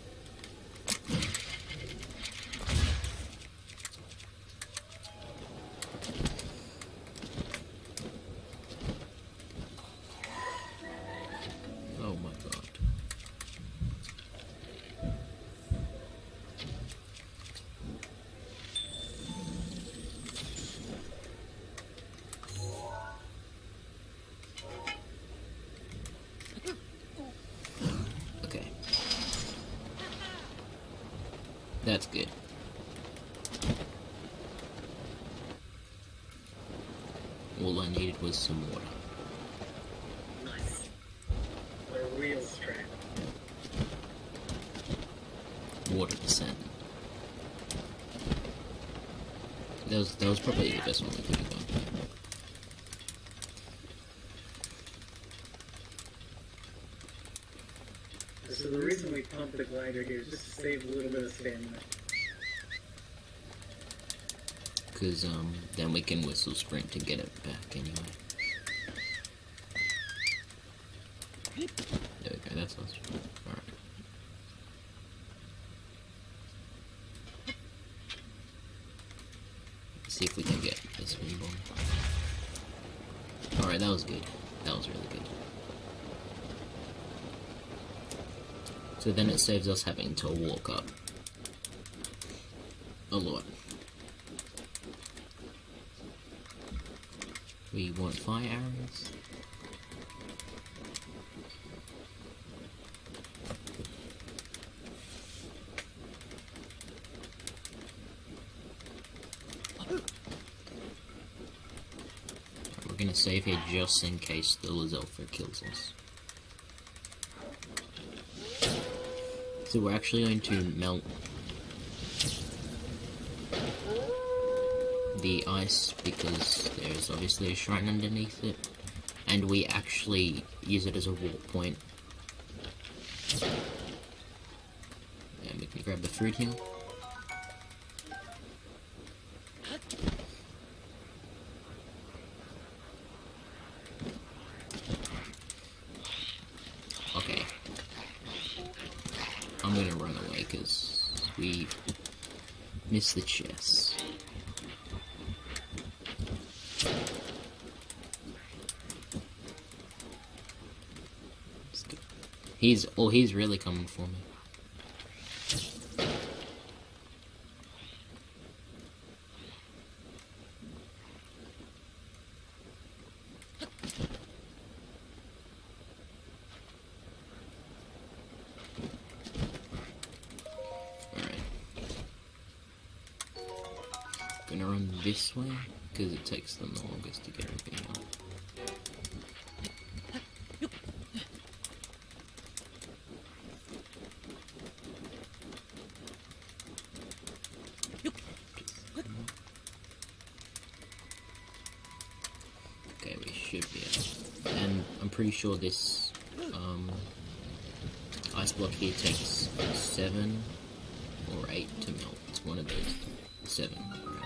Speaker 1: Oh my god. Okay. That's good. All I needed was some water.
Speaker 2: Nice. A real strength.
Speaker 1: Water descent. That was probably the best one we could have done.
Speaker 2: So the reason we pump the glider here is just to save a little bit of stamina.
Speaker 1: Cause then we can whistle sprint to get it back anyway. There we go, that's awesome. Alright. Let's see if we can get this one bomb. Alright, that was good. That was really good. So then it saves us having to walk up a lot. We want fire arrows. We're gonna save here just in case the Zelda kills us. So we're actually going to melt the ice because there's obviously a shrine underneath it, and we actually use it as a warp point. And we can grab the fruit here. Okay. I'm gonna run away because we missed the chest. He's really coming for me. Alright. Gonna run this way, because it takes them the longest to get everything out. Okay, we should be able. And I'm pretty sure this ice block here takes 7 or 8 to melt. It's one of those. 7. Right.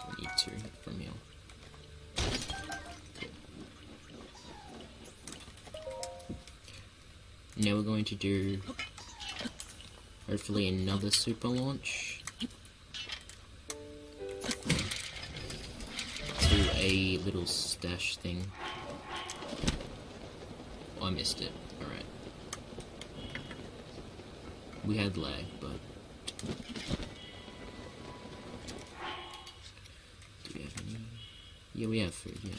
Speaker 1: We need 2 from here. Cool. Now we're going to do hopefully another super launch to a little stash thing. Oh, I missed it. Alright. We had lag, but do we have any? Yeah, we have food, yeah.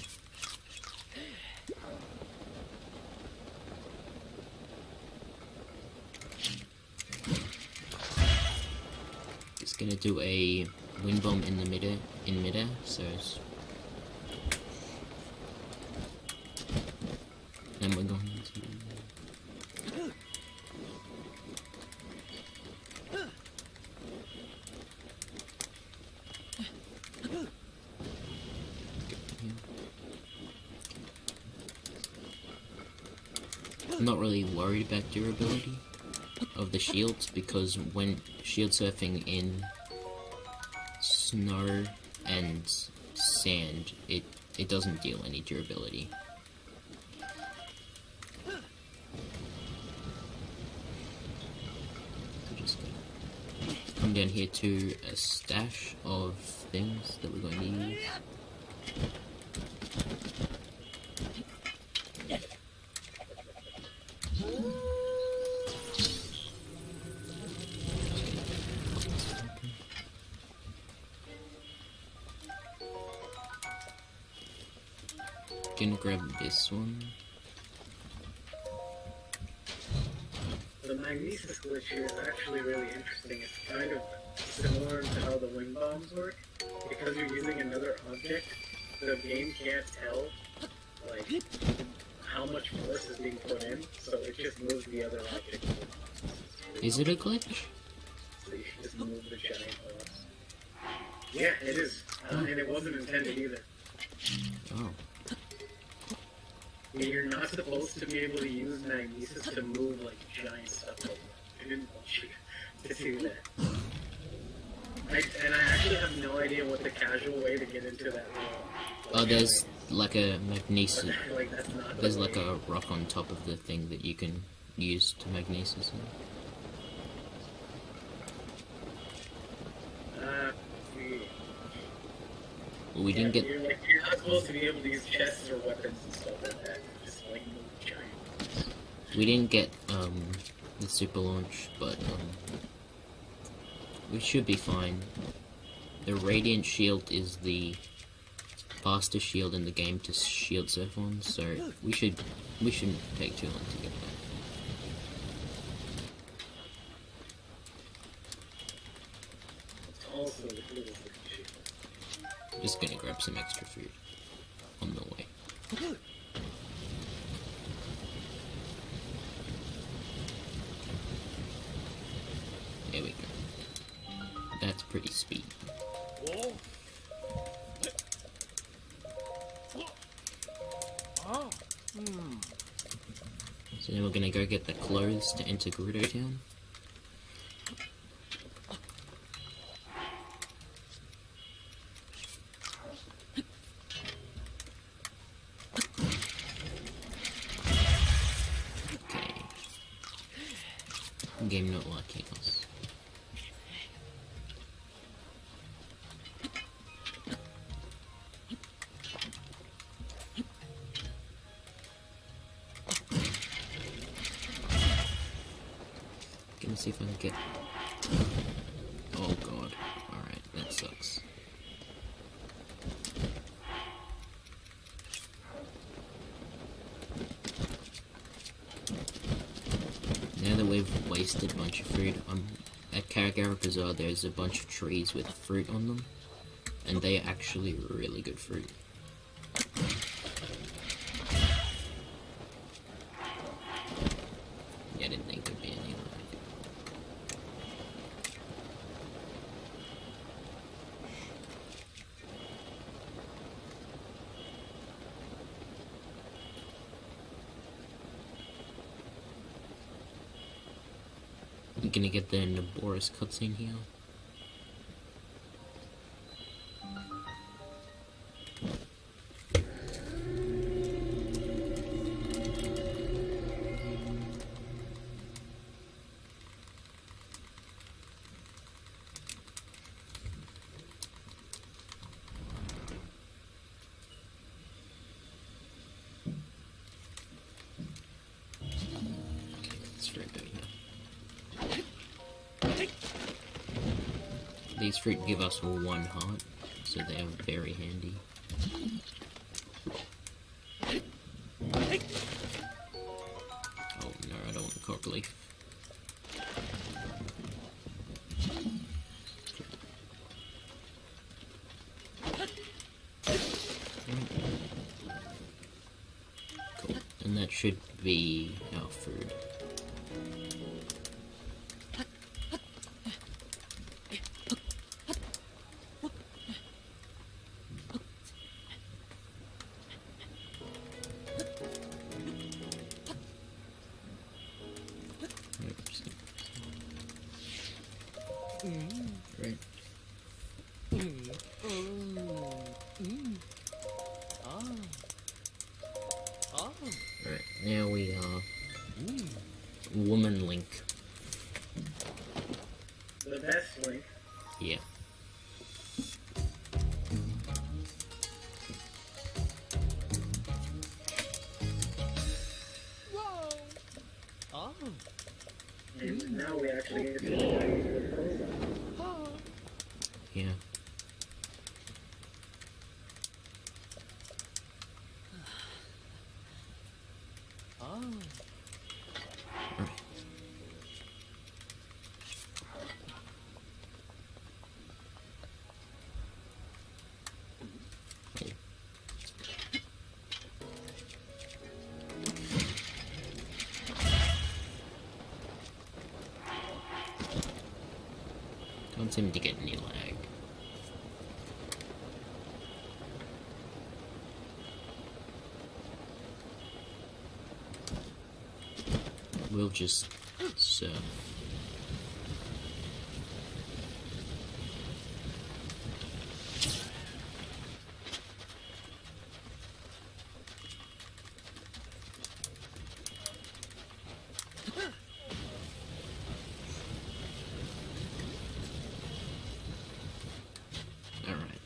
Speaker 1: Just gonna do a wind bomb in the midair, so and we're going to I'm not really worried about durability of the shields because when shield surfing in snow and sand, it doesn't deal any durability. So just come down here to a stash of things that we're going to use. Gonna grab this one.
Speaker 2: The magnesis glitch here is actually really interesting. It's kind of similar to how the wind bombs work. Because you're using another object, the game can't tell, like, how much force is being put in, so it just moves the other object.
Speaker 1: Is it a glitch?
Speaker 2: So you should just move the giant boss. Yeah, it is. And it wasn't intended either.
Speaker 1: Oh.
Speaker 2: You're not supposed to be able to use magnesis to move like giant stuff like that. I didn't want you to do that. And I actually have no idea what the casual way to get into that wall.
Speaker 1: Oh, there's like a magnesis.
Speaker 2: Like, that's not
Speaker 1: There's like a rock on top of the thing that you can use to magnesis. Well, we didn't get.
Speaker 2: You're not supposed to be able to use chests or weapons and stuff like that. Just like move giant.
Speaker 1: We didn't get the super launch, but we should be fine. The radiant shield is the fastest shield in the game to shield surf on, so we shouldn't take too long to get that.
Speaker 2: It's also the coolest shield.
Speaker 1: Just gonna grab some extra food on the way. There we go. That's pretty speedy. So then we're gonna go get the clothes to enter Gerudo Town. Okay. Game not liking us. Gonna see if I can get... Oh god. Alright, that sucks. Now that we've wasted a bunch of food, at Karagara Bazaar there's a bunch of trees with fruit on them, and they are actually really good fruit. Yeah, I didn't think there'd be any lag. You're gonna get the Naboris cutscene here. Let's right there, yeah. These fruit give us 1 heart, so they are very handy. Oh no, I don't want the cork leaf. Cool, and that should be our food. Right. Alright, now we are Woman Link.
Speaker 2: The best Link.
Speaker 1: Yeah.
Speaker 2: And now we actually get to the Chinese with Koza.
Speaker 1: Yeah. Right. Okay. Don't seem to get any lag. We'll just surf. Alright.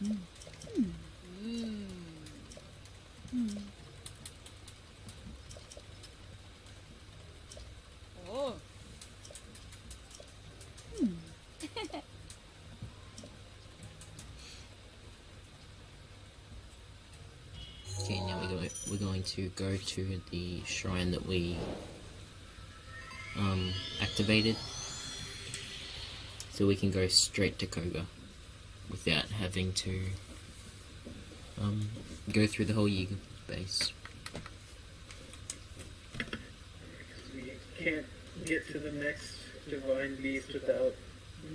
Speaker 7: Oh.
Speaker 1: Okay, now we're going to go to the shrine that we activated, so we can go straight to Koga without having to go through the whole Yiga base.
Speaker 2: We can't get to the next divine beast without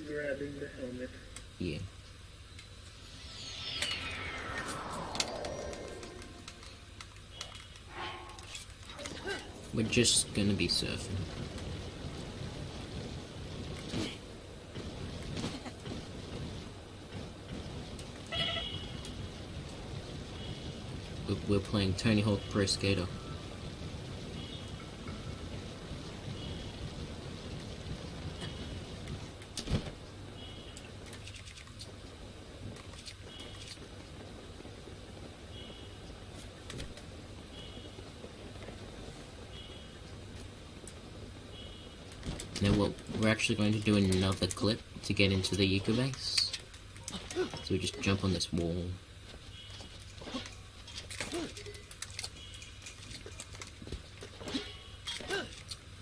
Speaker 2: grabbing the helmet.
Speaker 1: Yeah. We're just gonna be surfing. We're playing Tony Hawk Pro Skater. Now we're actually going to do another clip to get into the Yuka base. So we just jump on this wall.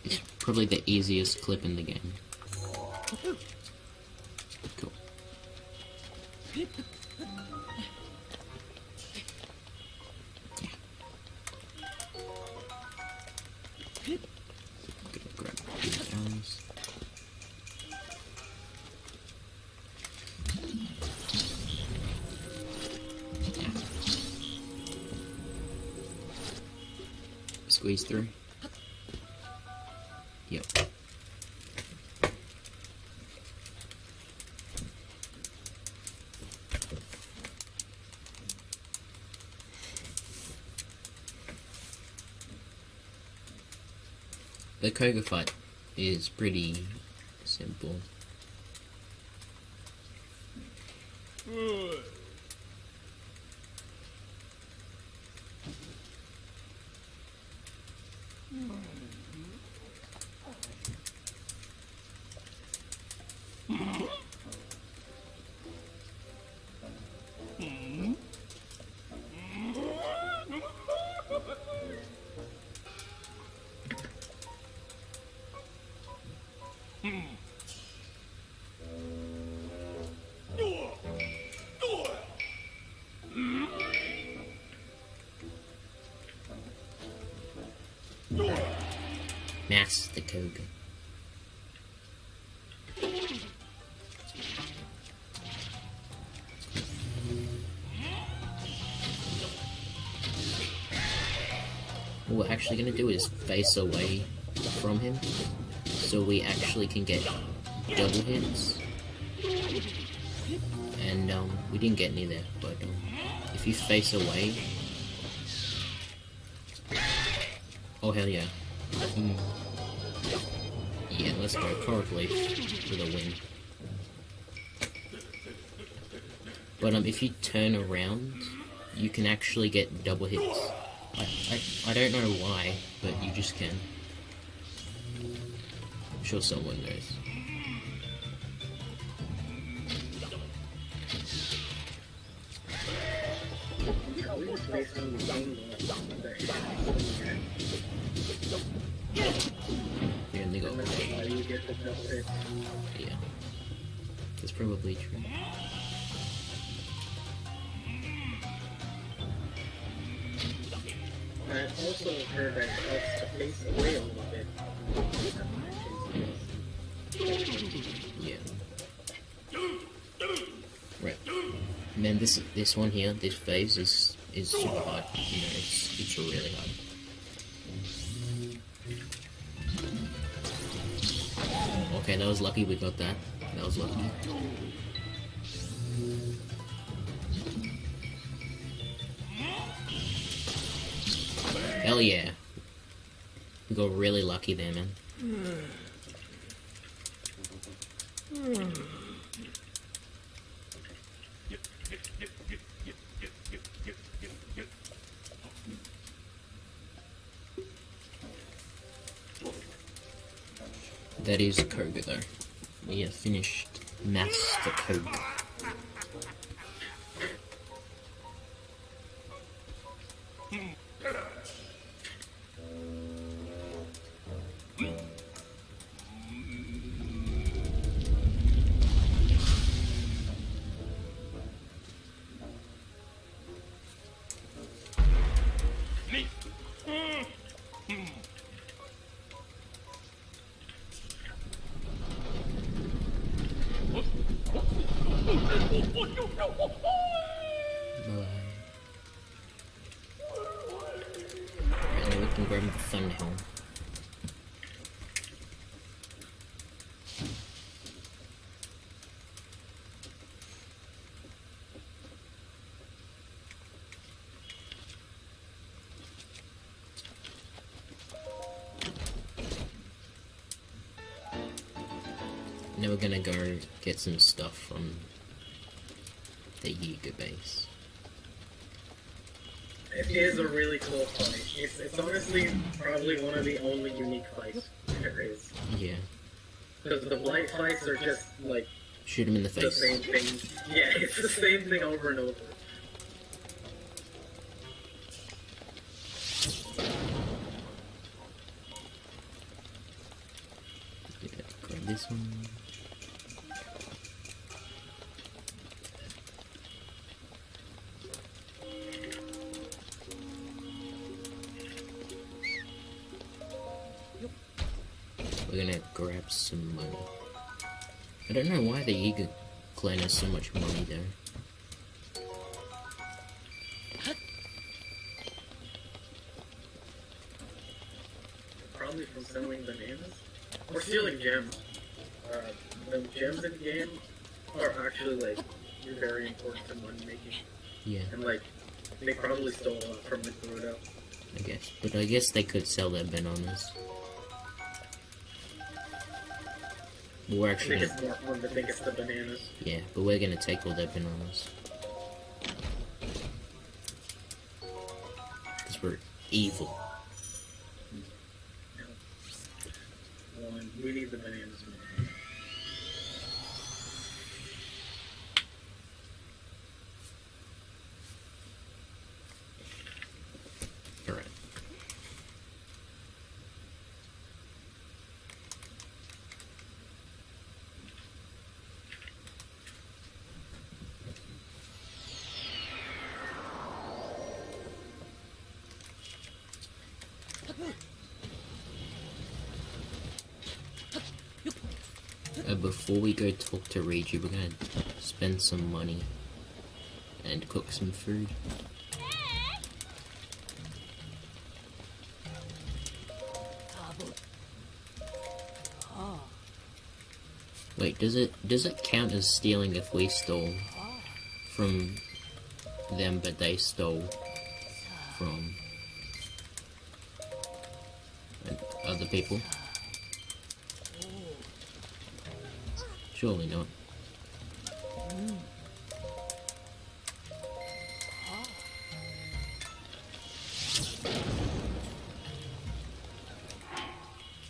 Speaker 1: It's probably the easiest clip in the game. Cool. Grab these arrows. Squeeze through. Yep. The Koga fight is pretty simple. Mass the Koga. What we're actually going to do is face away from him, so we actually can get double hits. And we didn't get any there, but if you face away, oh hell yeah. Yeah, let's go. Coral Leaf for the win. But if you turn around, you can actually get double hits. I don't know why, but you just can. I'm sure someone knows.
Speaker 2: Based on the angle
Speaker 1: You only got one.
Speaker 2: why you get the double hit.
Speaker 1: Yeah. That's probably true.
Speaker 2: I also heard that it helps to face away a little bit.
Speaker 1: Yeah. Right. And then this one here, this phase is super hard. You know, it's really hard. Okay, that was lucky we got that. That was lucky. Hell yeah. We got really lucky there, man. That is Koga though. We have finished Master Koga. Right, now we can grab the Thunder Helm. Now we're gonna go get some stuff from the Yiga base.
Speaker 2: It is a really cool fight. It's honestly probably one of the only unique fights there is.
Speaker 1: Yeah.
Speaker 2: Because the blight fights are just like
Speaker 1: Shoot him in the
Speaker 2: the
Speaker 1: face.
Speaker 2: same thing. Yeah, it's the same thing over and over.
Speaker 1: Yeah, grab this one. We're gonna grab some money. I don't know why the Yiga clan has so much money there.
Speaker 2: Probably from selling bananas or stealing gems. The gems in the game are actually like very important to money making,
Speaker 1: Yeah,
Speaker 2: and like they probably stole a lot from the Gerudo.
Speaker 1: I guess. But I guess they could sell their bananas. We're
Speaker 2: I
Speaker 1: actually
Speaker 2: think it's more fun to think it's the bananas.
Speaker 1: yeah, but we're gonna take all their bananas. Because we're evil.
Speaker 2: One, we need the bananas.
Speaker 1: Alright. Before we go talk to Riju, we're gonna spend some money and cook some food. Wait, does it count as stealing if we stole from them but they stole from other people? Surely not.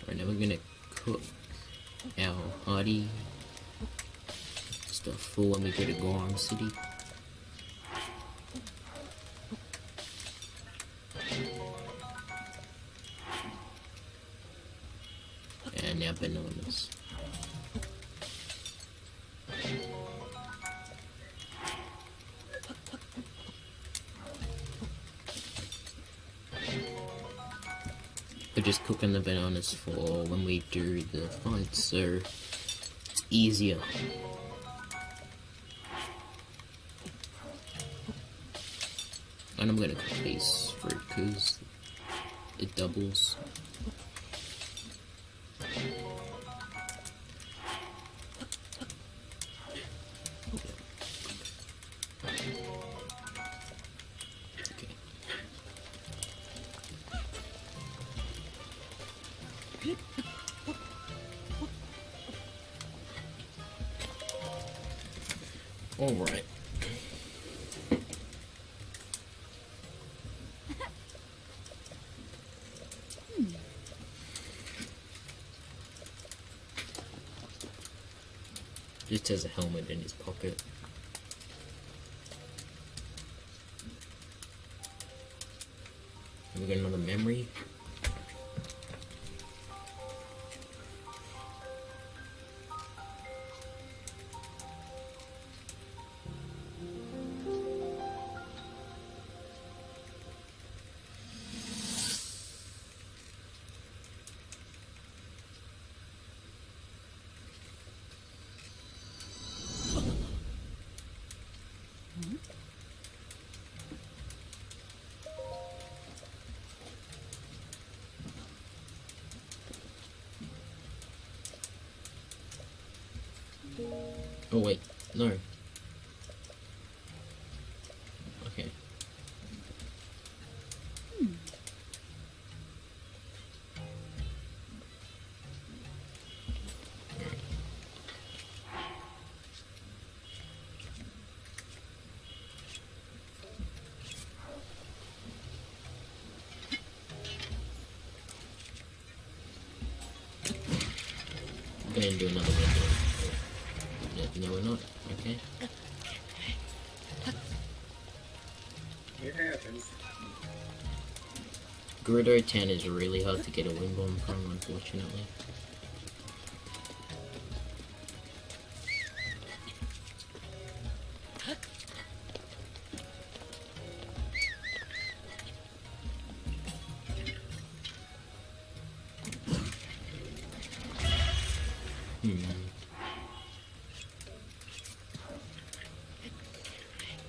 Speaker 1: Right, now we're gonna cook our hearty stuff for when we go to Goron City. And now bananas. We're just cooking the bananas for when we do the fight, so it's easier. And I'm gonna cook these fruit because it doubles. Okay. All right. just has a helmet in his pocket. We got another memory. Oh wait, no. Okay. I'm going to do another window. No, we're not. Okay.
Speaker 2: It happens.
Speaker 1: Gerudo 10 is really hard to get a wing bomb from, unfortunately.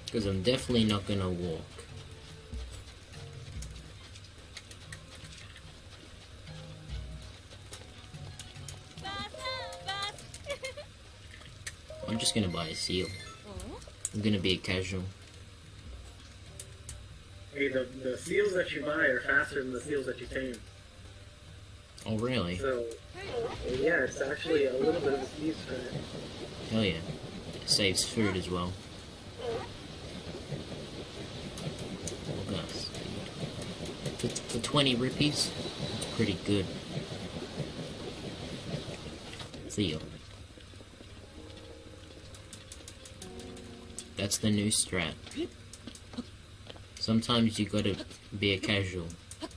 Speaker 1: Because I'm definitely not gonna walk. I'm just gonna buy a seal. I'm gonna be a casual.
Speaker 2: Hey, the seals that you buy are faster than the seals that you tame.
Speaker 1: Oh really?
Speaker 2: So, yeah, it's actually a little bit of a speed sprint.
Speaker 1: Hell yeah. It saves food as well. Look at us. For 20 rupees, it's pretty good. Seal. That's the new strat. Sometimes you gotta be a casual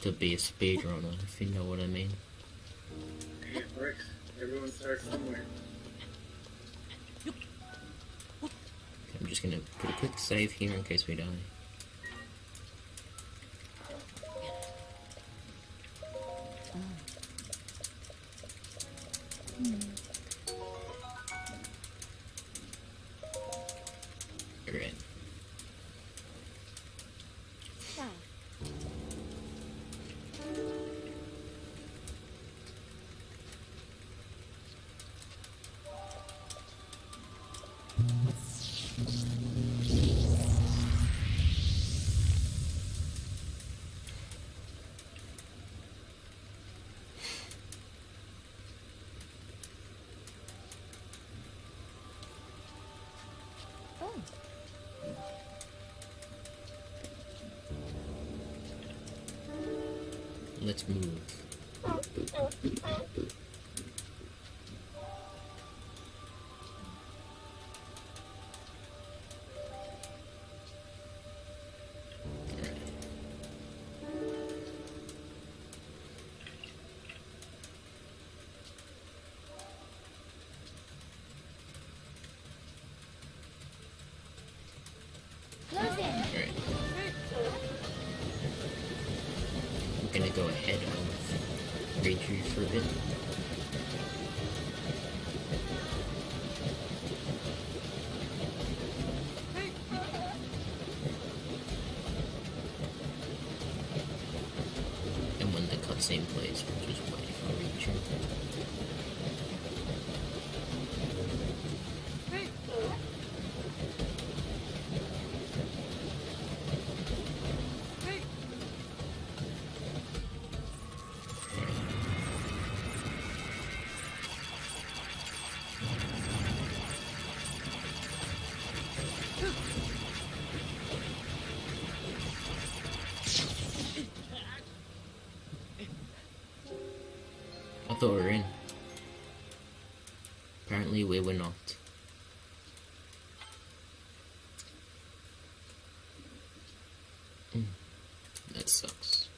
Speaker 1: to be a speedrunner, if you know what I mean.
Speaker 2: It works. Everyone starts somewhere.
Speaker 1: I'm just gonna put a quick save here in case we die. Great. Let's move. Alright. I'm gonna go ahead of read you for a bit. And when the cutscene plays, we'll just wait for Reacher. I thought we were in. Apparently we were not. That sucks.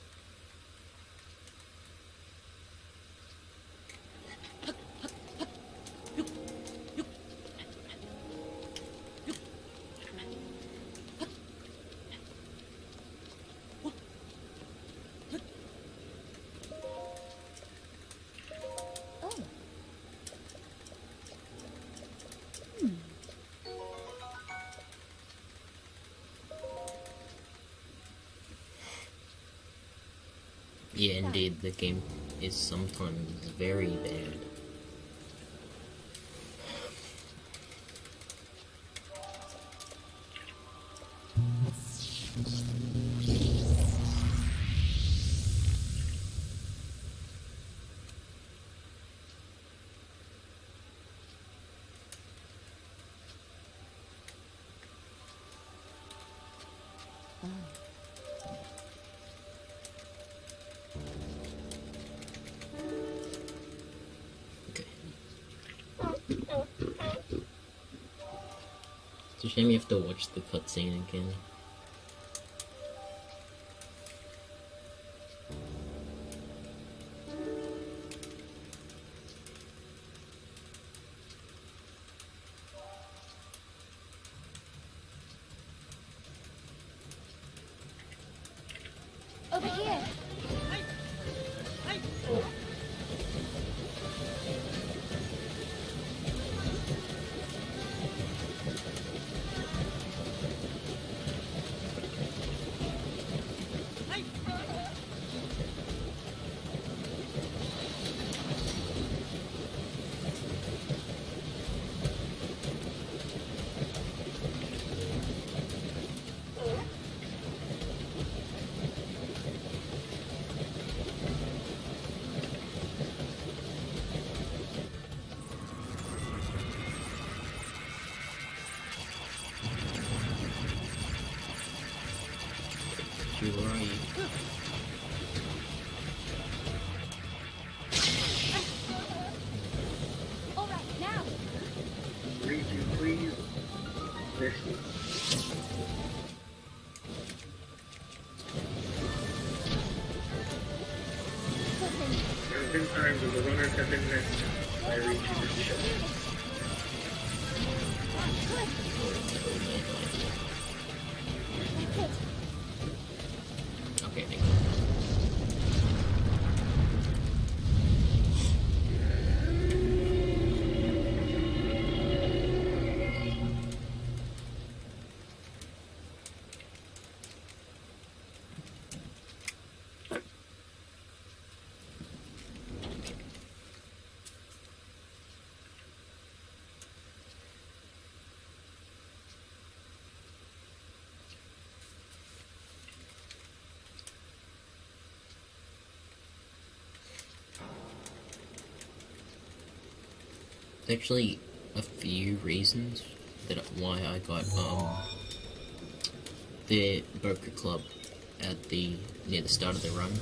Speaker 1: Yeah, indeed, the game is sometimes very bad. Okay. It's a shame you have to watch the cutscene again.
Speaker 4: Over here.
Speaker 1: Where are you?
Speaker 4: All right, now.
Speaker 2: Read you, please. There she is. There have been times when the runners have been missed by reaching the ship.
Speaker 1: Okay, thank you. There's actually a few reasons that why I got the Burger Club at near the start of the run,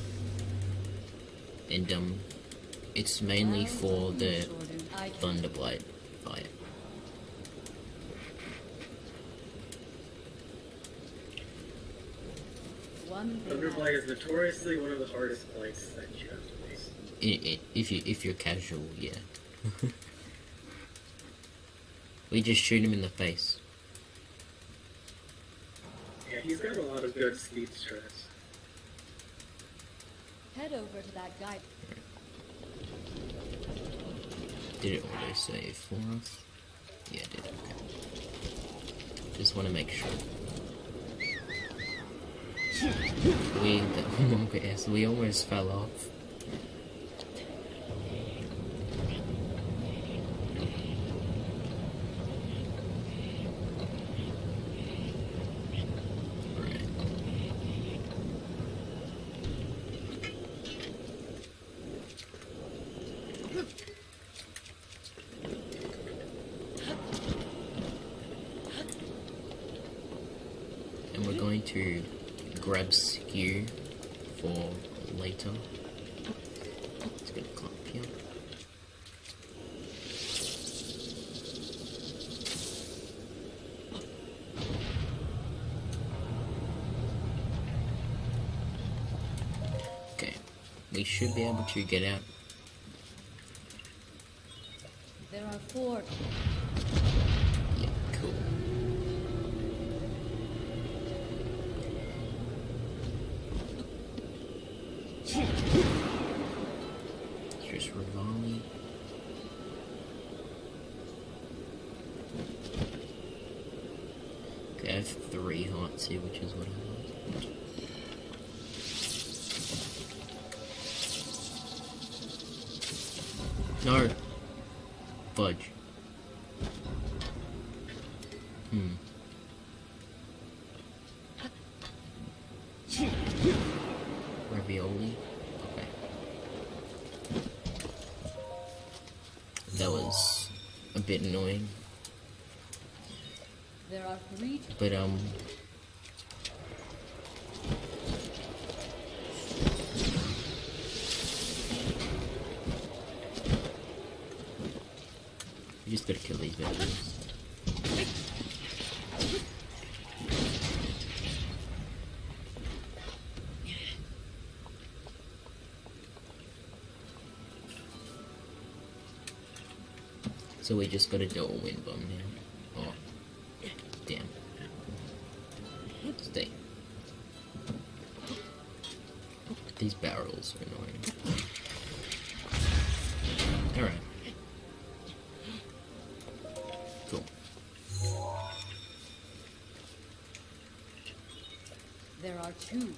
Speaker 1: and it's mainly for the Thunderblight fight.
Speaker 2: Thunderblight is notoriously one of the hardest fights that you have to face.
Speaker 1: If you're casual, yeah. We just shoot him in the face.
Speaker 2: Yeah, he's got a lot of good speed strats.
Speaker 7: Head over to that guy.
Speaker 1: Did it auto save for us? Yeah, it did. Okay. Just want to make sure. We almost fell off. And we're going to grab skew for later. It's gonna climb up here. we should be able to get out.
Speaker 7: There are 4.
Speaker 1: Yeah, cool. It's just Rivali. Okay, I have 3 hearts here, which is what I want. No. Fudge. Ravioli? Okay. That was a bit annoying.
Speaker 7: There are 3.
Speaker 1: But, you just gotta kill these villagers. So we just gotta do a wind bomb now. Oh. Damn. Stay. These barrels are annoying. Alright. Cool.
Speaker 7: There are 2.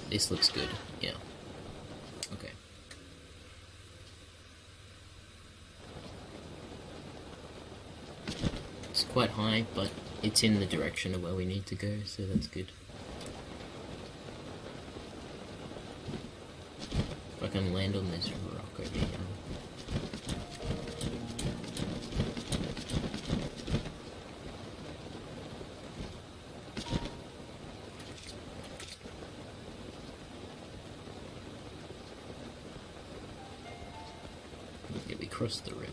Speaker 1: This looks good, yeah. Okay. It's quite high, but it's in the direction of where we need to go, so that's good. If I can land on this rock over here. Yeah, we crossed the river.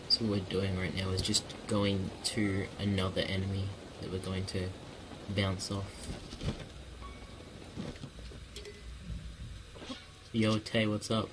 Speaker 1: So what we're doing right now is just going to another enemy that we're going to bounce off. Yo, Tay, what's up?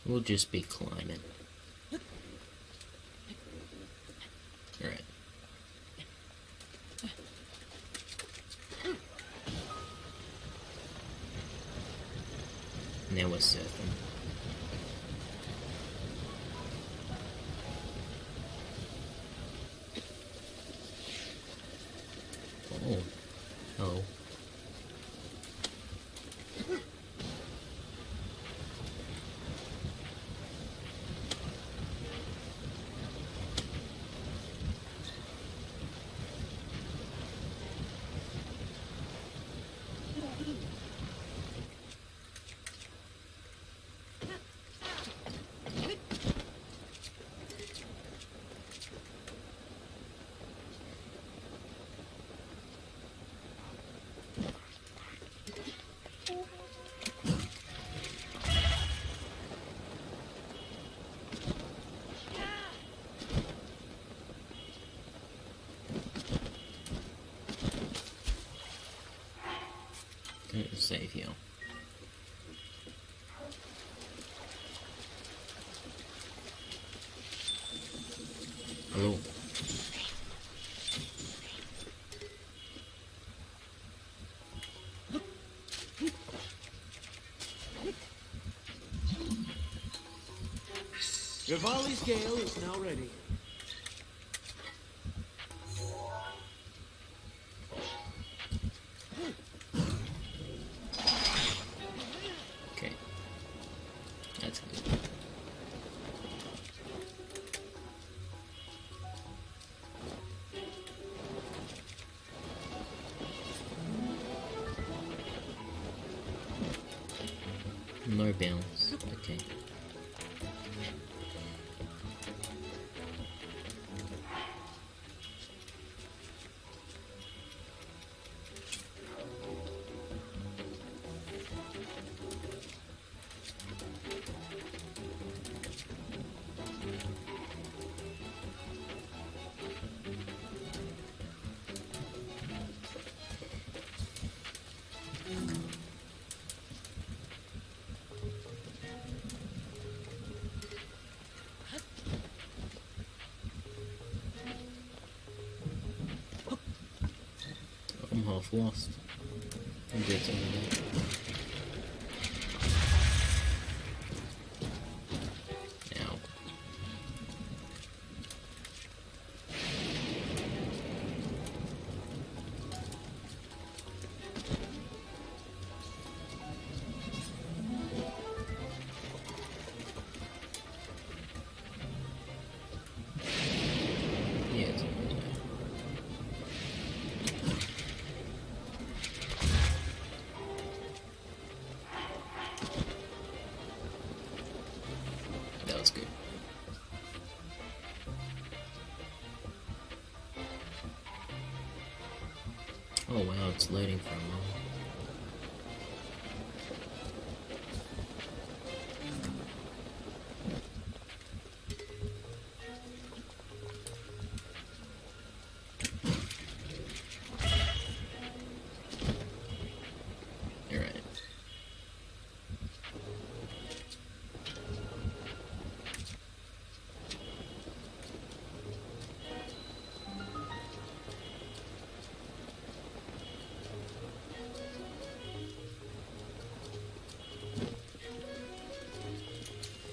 Speaker 1: We'll just be climbing. Alright. Now we're surfing. Oh. Hello. save here. Hello.
Speaker 5: Rivali's Gale is now ready.
Speaker 1: Okay. That's good. No bounce. Okay. I'm half lost. I'm dead over there. Ow. Yeah, it's over there. That was good. Oh wow, it's loading for a while. You're right.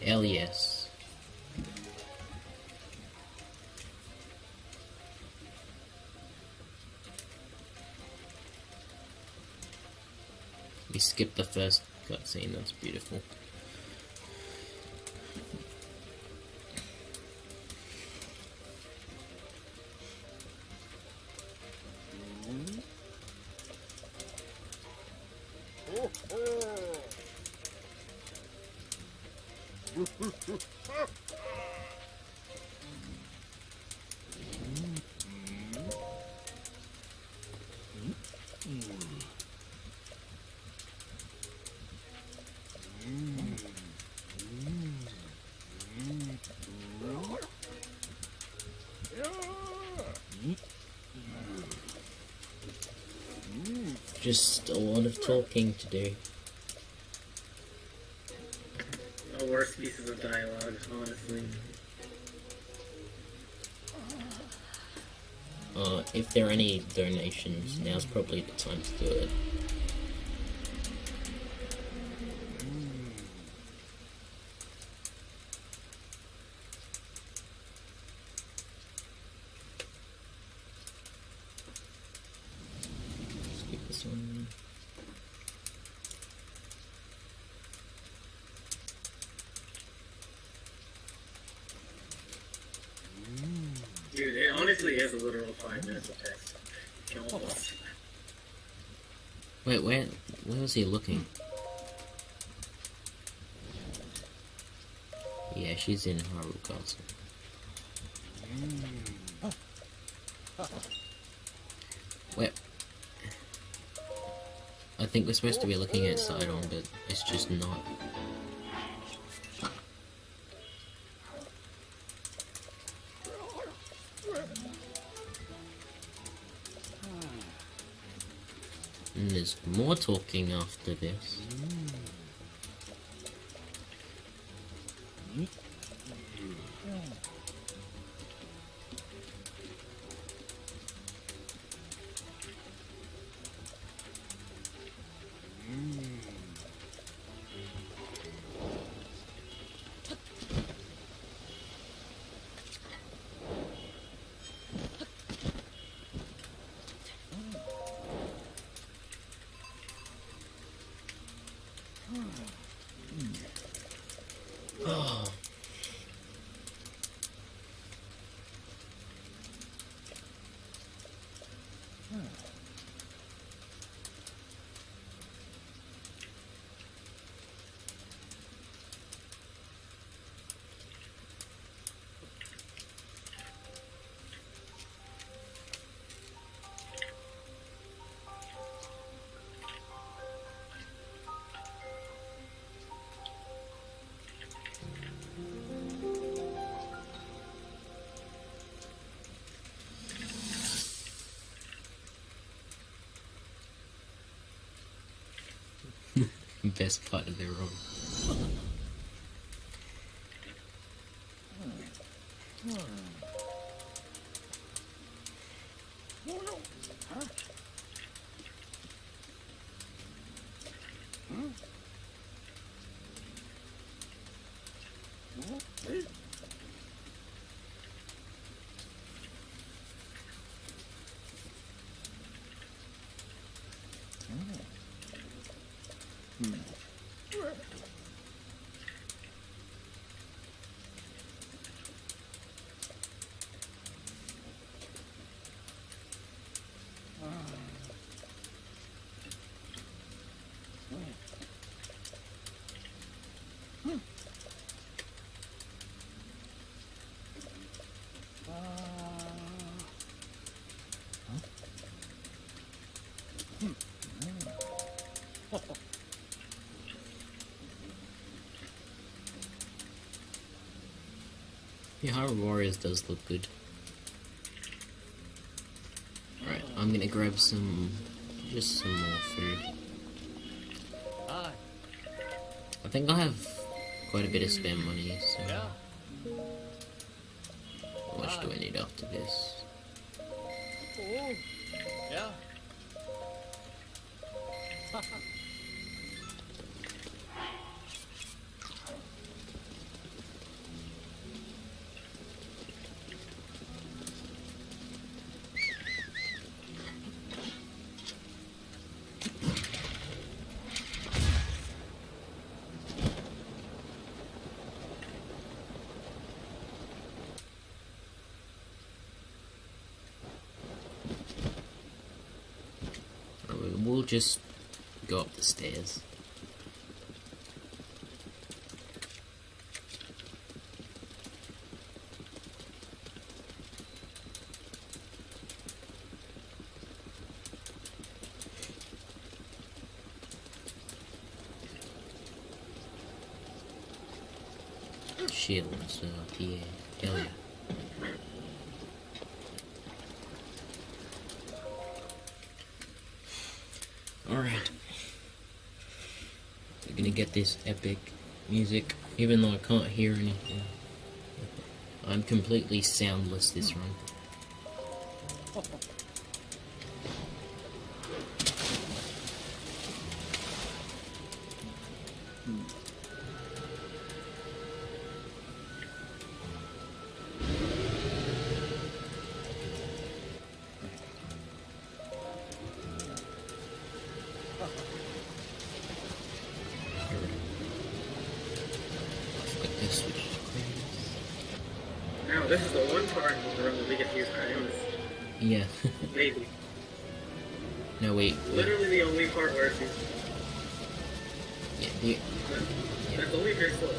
Speaker 1: Hell yes. We skipped the first cutscene, that's beautiful. Just a lot of talking to do.
Speaker 2: The worst pieces of dialogue, honestly.
Speaker 1: If there are any donations, now's probably the time to do it. Skip this one.
Speaker 2: Dude, it honestly is a literal 5 minutes of text. Almost.
Speaker 1: Wait, where was he looking? Yeah, she's in Hyrule Castle. Where? I think we're supposed to be looking at Sidon, but it's just not. And there's more talking after this. Best part of their role. Yeah, Hyrule Warriors does look good. Alright, I'm gonna grab just some more food. I think I have quite a bit of spare money, so... How much do I need after this? We'll just go up the stairs. Shields up here. Hell yeah. Alright. We're gonna get this epic music, even though I can't hear anything. I'm completely soundless this run.
Speaker 2: Now, this is the one part of the run that we get to use crayons.
Speaker 1: Yeah.
Speaker 2: Maybe.
Speaker 1: No, wait.
Speaker 2: Literally the only part where it's used.
Speaker 1: Yeah,
Speaker 2: That's only very slow.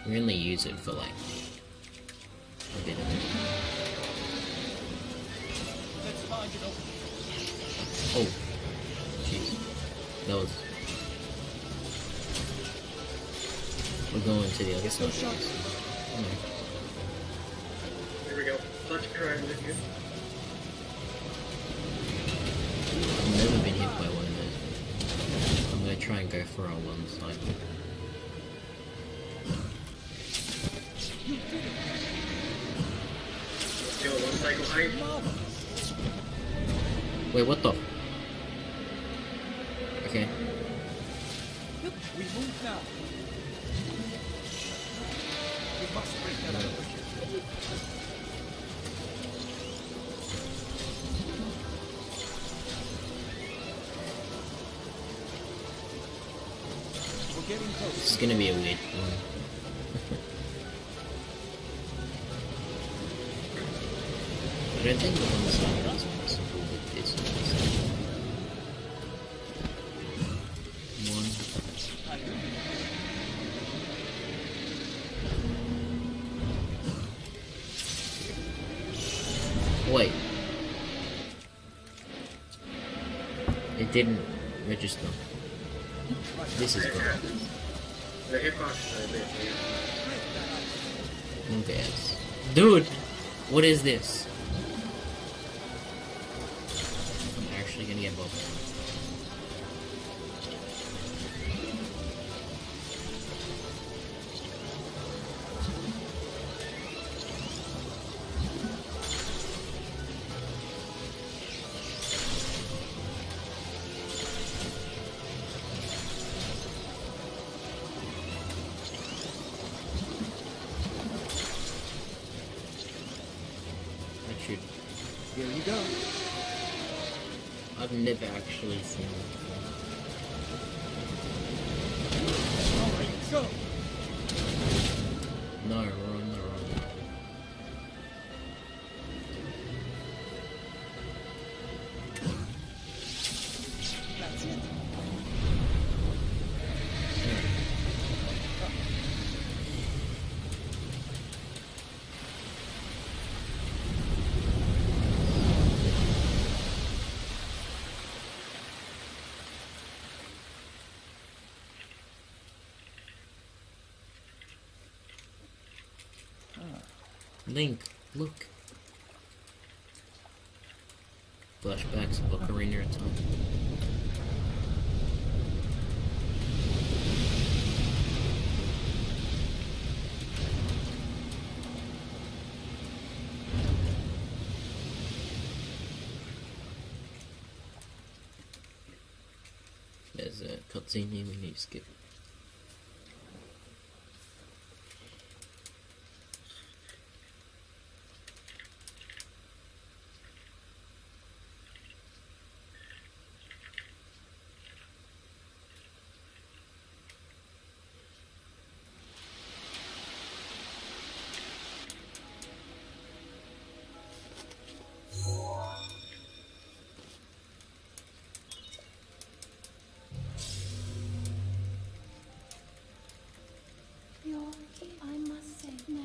Speaker 1: we only use it for like a bit of it. Oh, jeez, that was. We're going to the other side.
Speaker 2: Here we go. Let's try with you.
Speaker 1: I've never been hit by one of those. I'm gonna try and go for our one cycle.
Speaker 2: Let's go, one cycle height.
Speaker 1: Wait, what the? Okay.
Speaker 5: We move now. We must break that up. We're getting close.
Speaker 1: This is gonna be a weird one. I don't think the one cycle is possible with this one. Wait. It didn't register. This is good.
Speaker 2: The hitbox are basically.
Speaker 1: Who cares? Dude! What is this? I'm actually gonna get both. Shoot.
Speaker 5: Here you go.
Speaker 1: I've never actually seen it before.
Speaker 5: All right, go.
Speaker 1: No, we're on the wrong.
Speaker 5: That's it.
Speaker 1: Link, look. Flashbacks of Ocarina of Time. There's a cutscene here we need to skip.
Speaker 4: I must say now.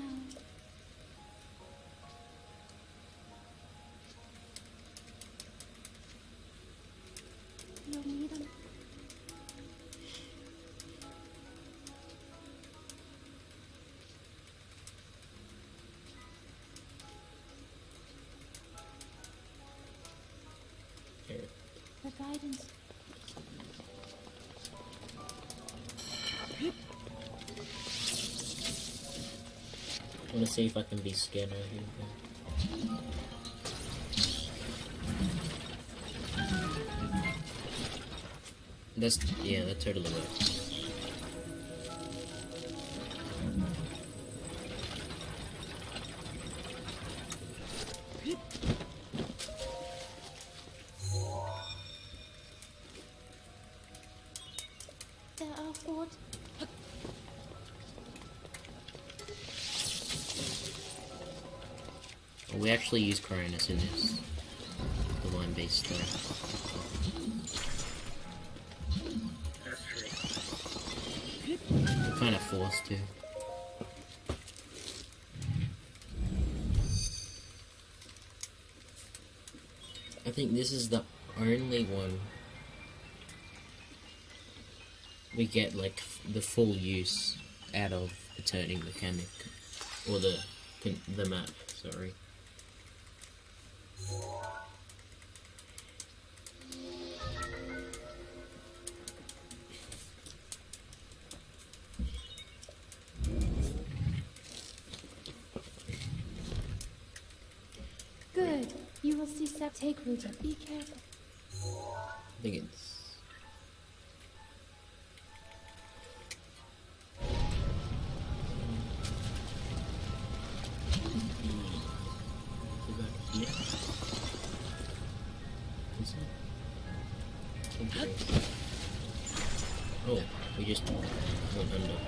Speaker 4: You'll need them. The guidance.
Speaker 1: I want to see if I can be scared out here. Yeah, that totally works.
Speaker 4: There are 4.
Speaker 1: We actually use Cronus in this. The line-based stuff.
Speaker 2: That's true.
Speaker 1: We're kind of forced to. I think this is the only one we get like the full use out of the turning mechanic. Or the map, sorry.
Speaker 4: Good. You will see Sep take root. Be careful.
Speaker 1: I think it's... Yeah. Is it? Oh, we just went under.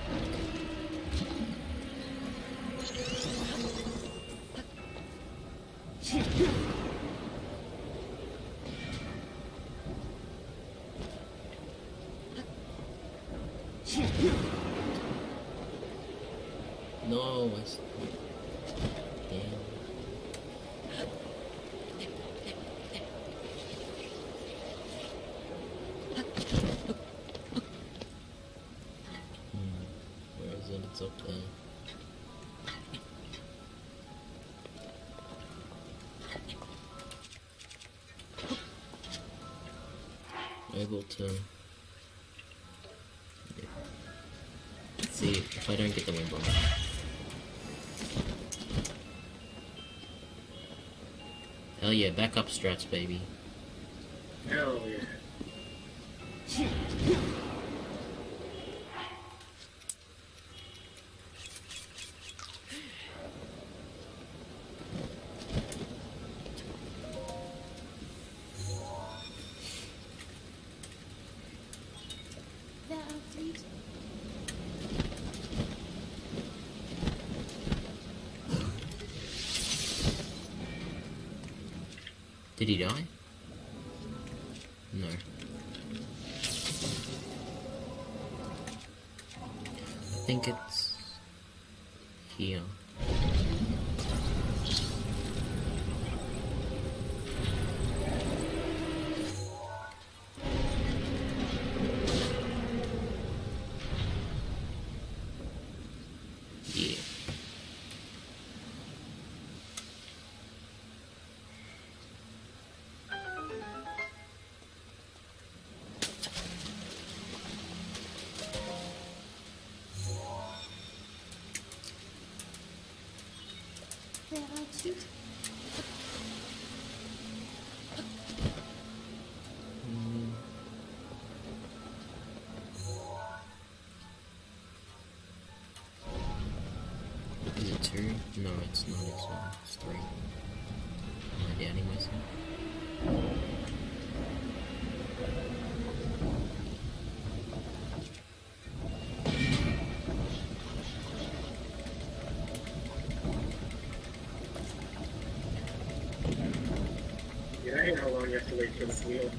Speaker 1: No, it's... Damn. Where is it? It's up there. Able to... Let's see if I don't get the wind bomb. Hell yeah, backup strats, baby.
Speaker 2: Hell yeah.
Speaker 4: There are 3.
Speaker 1: Did he die? No. I think it's here. Yeah.
Speaker 4: There are 2.
Speaker 1: Is it 2? No, it's not. It's 3. Am I doubting myself?
Speaker 2: Yeah, I hate how long you have to wait for this wheel.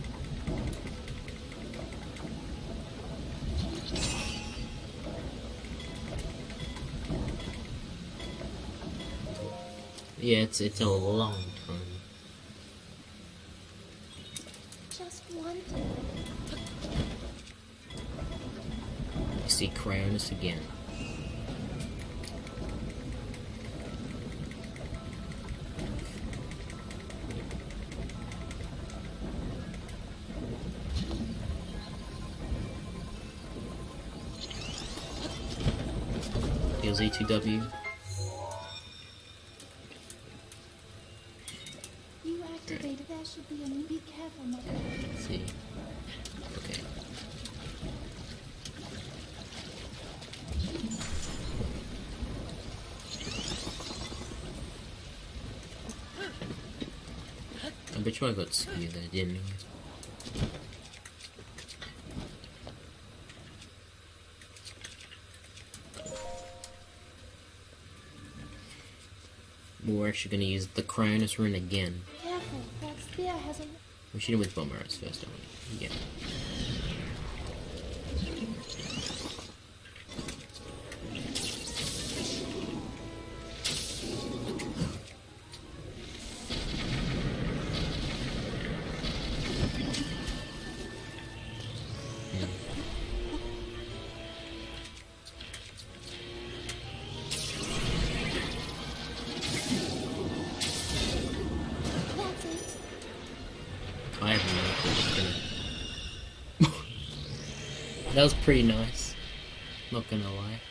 Speaker 1: Yeah, it's a long time.
Speaker 4: Just one.
Speaker 1: You see Cryonis again. Heals E2W.
Speaker 4: You activated. There should be a new. Be careful, Mother.
Speaker 1: Let's see. Okay. I bet you I got skew there, didn't I? We're actually gonna use the Cryonis rune again.
Speaker 4: Careful. That spear has a.
Speaker 1: We should do it with bomb arrows first, don't we? Yeah. That was pretty nice. Not gonna lie.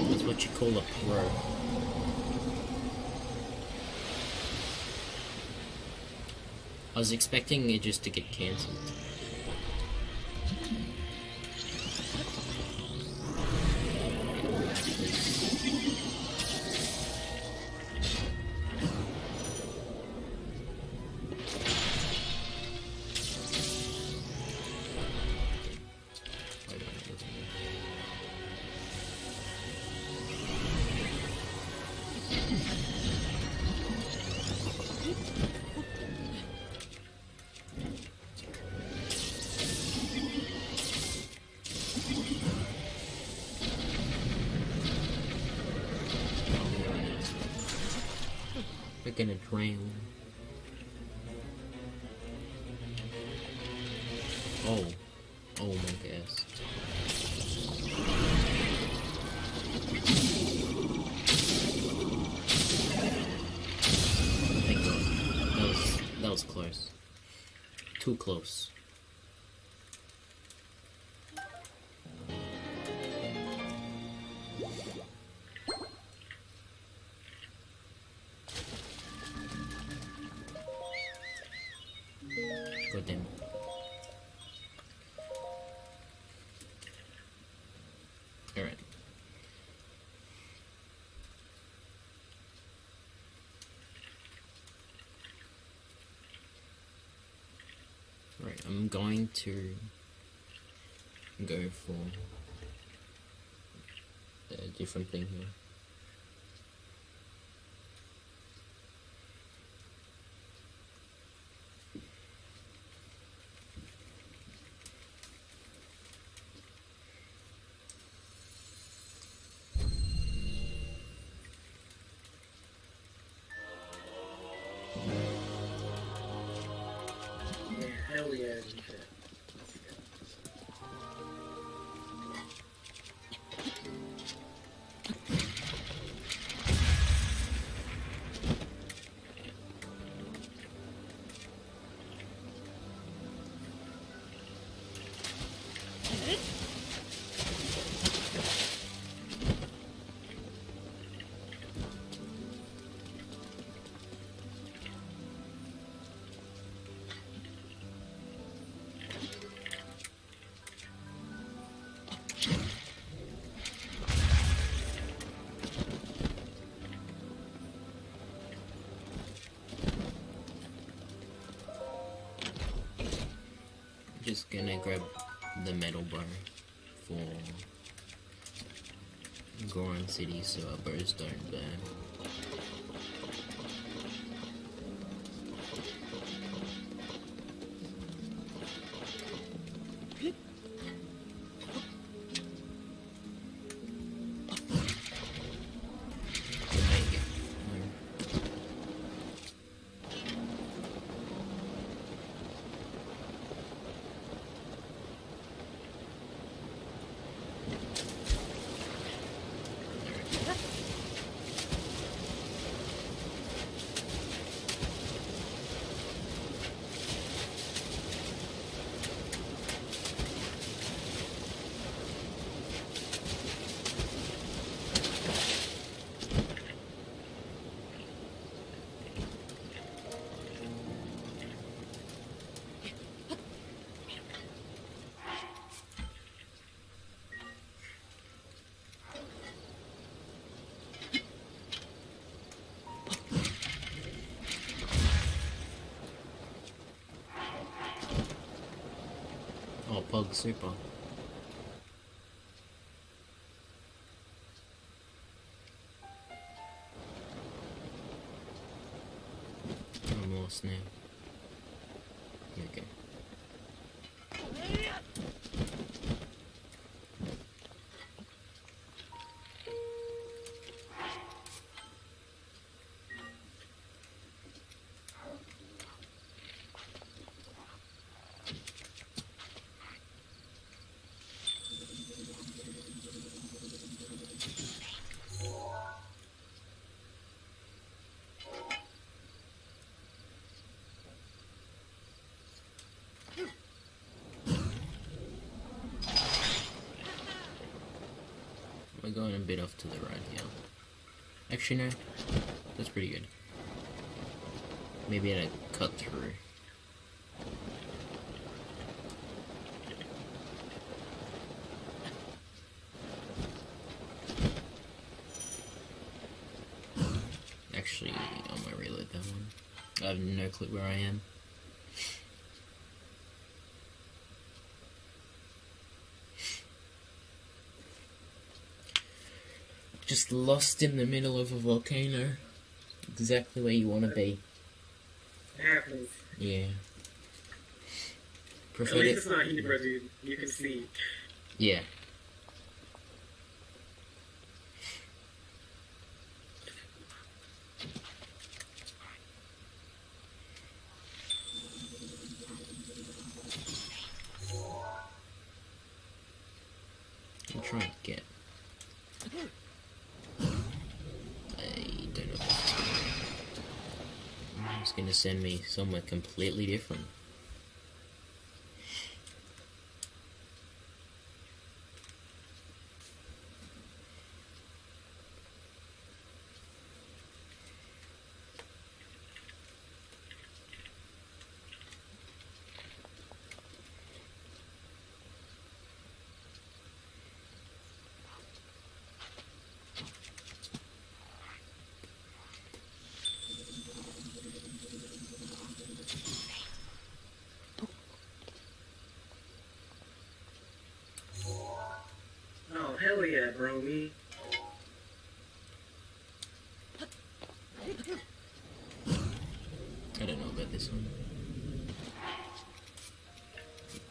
Speaker 1: That's what you call a pro. I was expecting it just to get cancelled. We're gonna drown. Oh. Oh my gosh. Thank God. That was close. Too close. God damn it. Alright. Right, I'm going to go for a different thing here.
Speaker 2: Yeah, hell yeah, and shit. Let's go.
Speaker 1: Just gonna grab the metal bar for Goron City so our bows don't burn. Oh, Pug Super. I'm lost now. Okay. We're going a bit off to the right here. Actually, no. That's pretty good. Maybe I cut through. Actually, I might reload that one. I have no clue where I am. Just lost in the middle of a volcano. Exactly where you want to be.
Speaker 2: It happens.
Speaker 1: Yeah.
Speaker 2: At
Speaker 1: Prefer
Speaker 2: least
Speaker 1: it.
Speaker 2: it's not Hebrew, dude. You can see.
Speaker 1: Yeah. I'm trying to get. I don't know. It's gonna send me somewhere completely different.
Speaker 2: Oh, hell yeah, bro, me.
Speaker 1: I don't know about this one.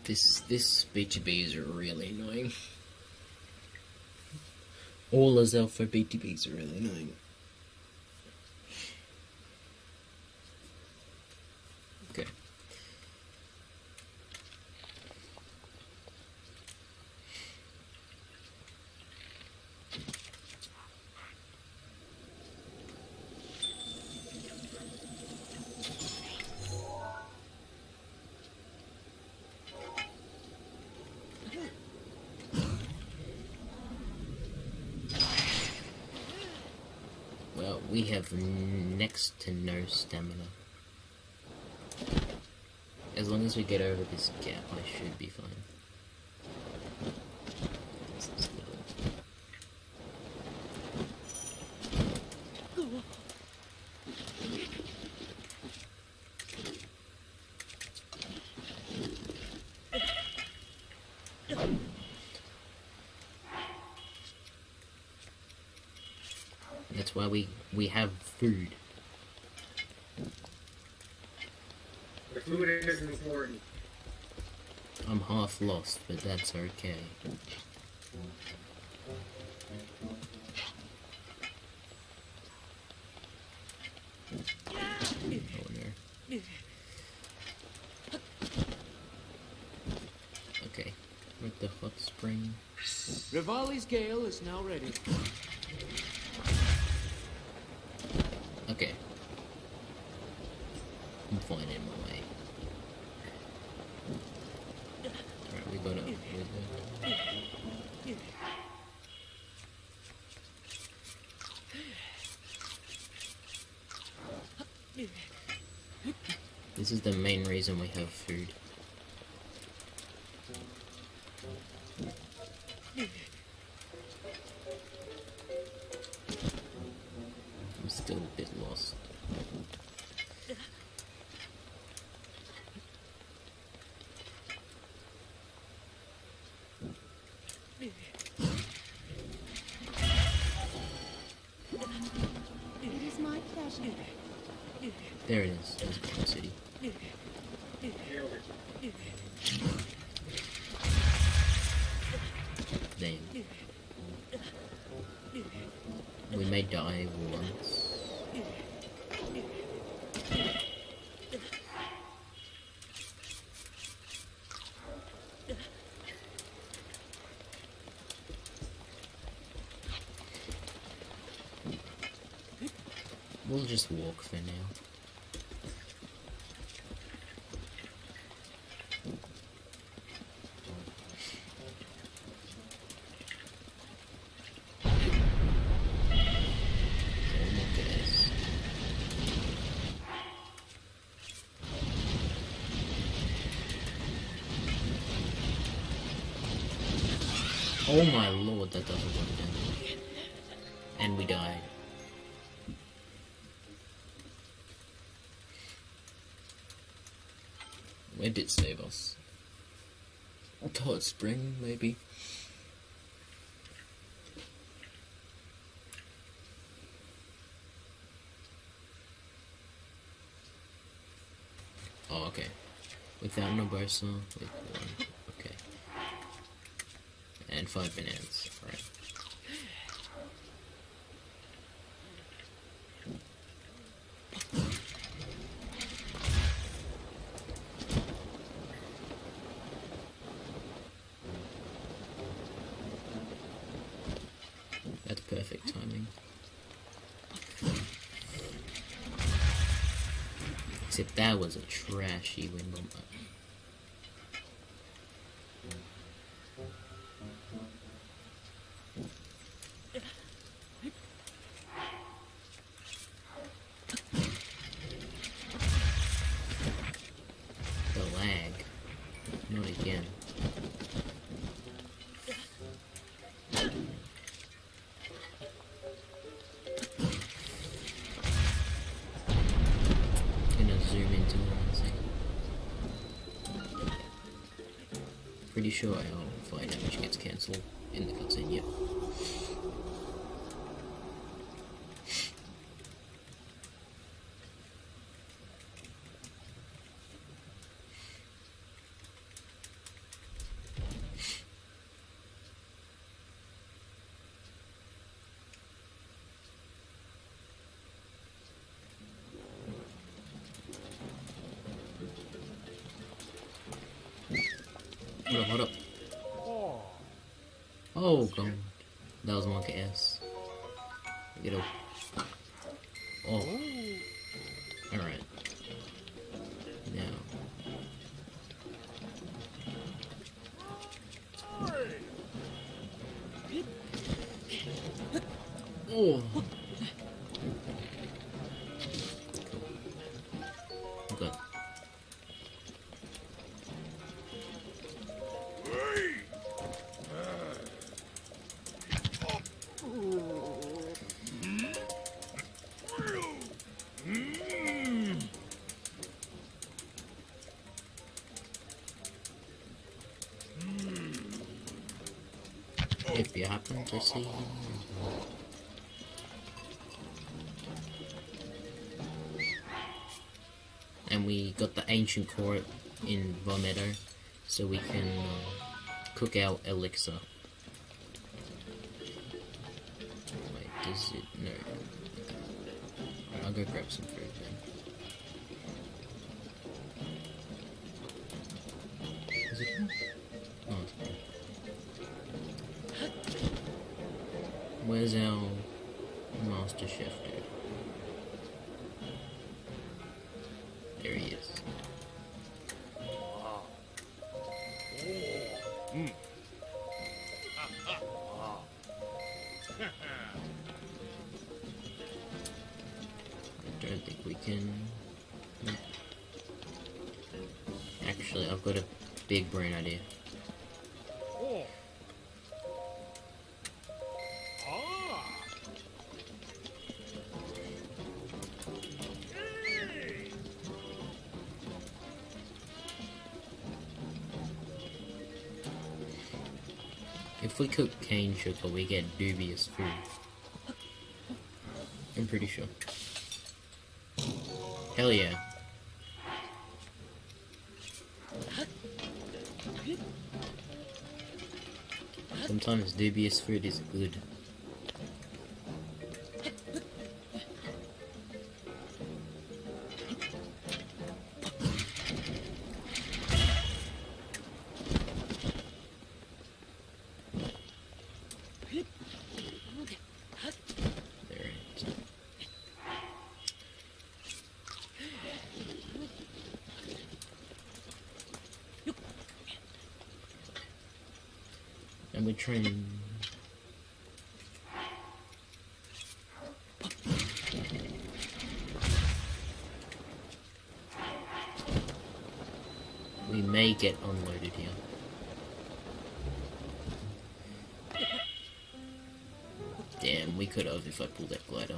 Speaker 1: This BTBs are really annoying. All those alpha BTBs are really annoying. Okay. Well, we have next to no stamina. As long as we get over this gap, I should be fine. That's why we have food.
Speaker 2: The food is important.
Speaker 1: I'm half lost, but that's okay. Oh no. Okay, we're at the hot spring.
Speaker 6: Rivali's gale is now ready.
Speaker 1: Okay. I'm finding my way. Alright, we gotta. This is the main reason we have food. I'm still a bit lost.
Speaker 4: It is my pleasure.
Speaker 1: There it is. There's Golden City.
Speaker 2: Nailed it.
Speaker 1: Damn. We may die once. We'll just walk for now. Oh my lord, that does a lot of damage. And we died. Where did it save us? Hot Spring, maybe? Oh, okay. Without Nobosa, with one. Okay. And 5 bananas. Alright. That's perfect timing. Except that was a trashy wind bomb. The lag. Not again. Gonna zoom into one second. Pretty sure our fire damage gets cancelled in the cutscene, yep. Hold up. Oh, God. That was Monkey S. Get up. Oh. Alright. Now. Oh. Good. If you happen to see him. And we got the ancient court in Vomedo, so we can cook our elixir. Wait, does it? No. Alright, I'll go grab some food then. Is it? Oh, it's fine. Where's our master chef dude? There he is. I don't think we can. Actually, I've got a big brain idea. If we cook cane sugar, we get dubious food. I'm pretty sure. Hell yeah. Sometimes dubious food is good. And we're training. We may get unloaded here. We could have if I pulled that glider.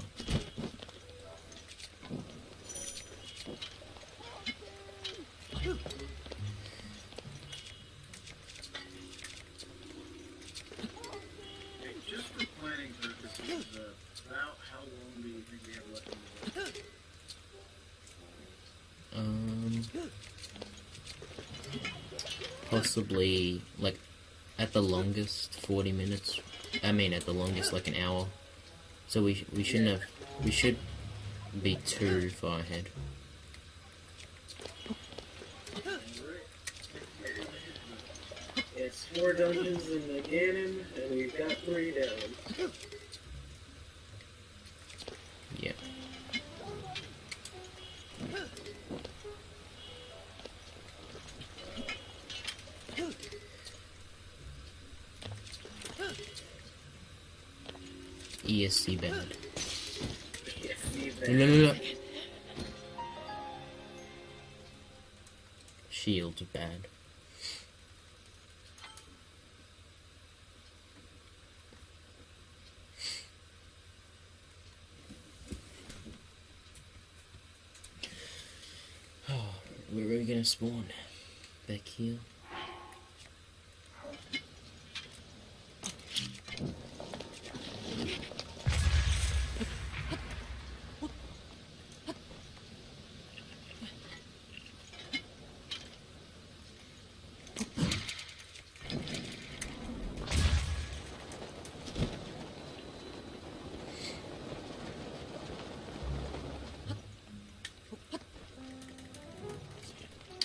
Speaker 3: Hey, just for planning purposes, about how long do you think we have left in the world?
Speaker 1: Possibly, like, at the longest, 40 minutes. I mean, at the longest, like an hour. So we shouldn't have, we should be too far ahead.
Speaker 2: It's 4 dungeons in the Ganon, and we've got 3 down.
Speaker 1: Yeah. ESC bad.
Speaker 2: Yes, see that.
Speaker 1: No. Shield bad. Oh, where are we gonna spawn? Back here?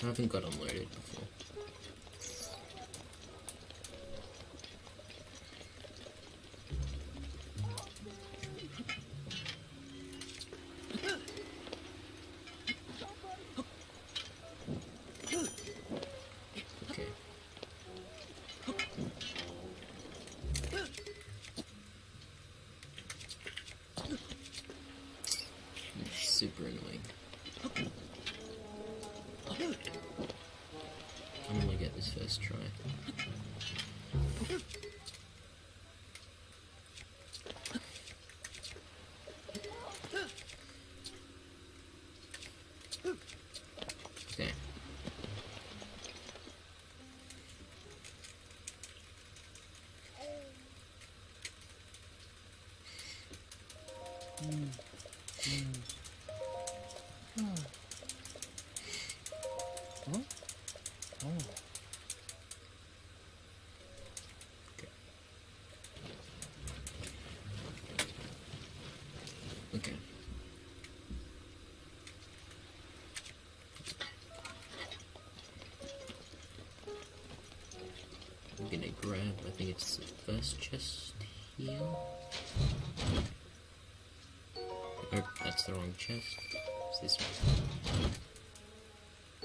Speaker 1: I haven't got unloaded before. Okay. It's super annoying. I'm gonna get this first try. Okay. Okay. I'm gonna grab, I think it's the first chest here. Oh, that's the wrong chest. It's this one.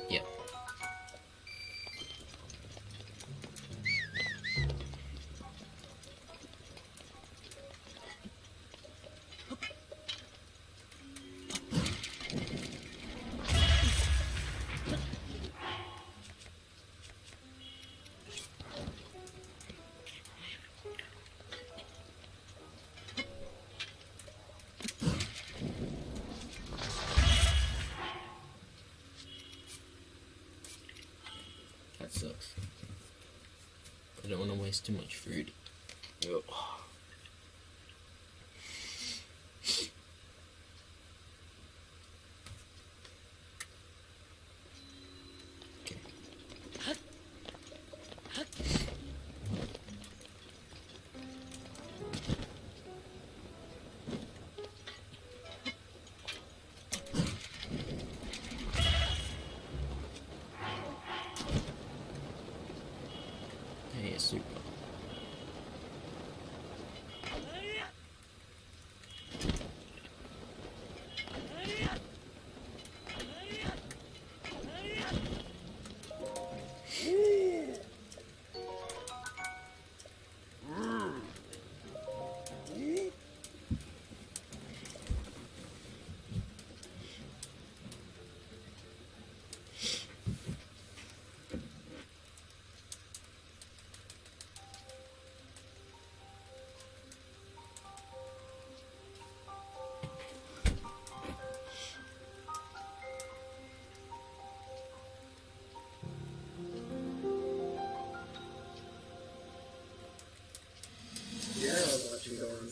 Speaker 1: Yep. That sucks. I don't want to waste too much food. Ugh. Okay. Hey, super.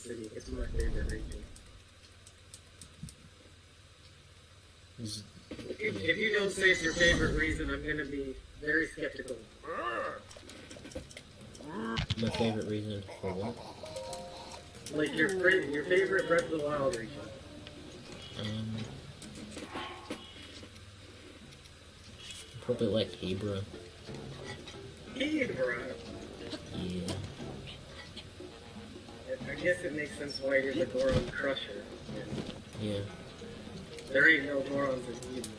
Speaker 2: City. It's my favorite region. If you don't say it's your favorite reason, I'm gonna be very skeptical.
Speaker 1: My favorite reason for what?
Speaker 2: Like your favorite Breath of the Wild region.
Speaker 1: Probably like Hebra.
Speaker 2: Hebra.
Speaker 1: Yeah.
Speaker 2: I guess it makes sense why you're the GoronCrusher.
Speaker 1: Yeah.
Speaker 2: There ain't no Gorons in Eden.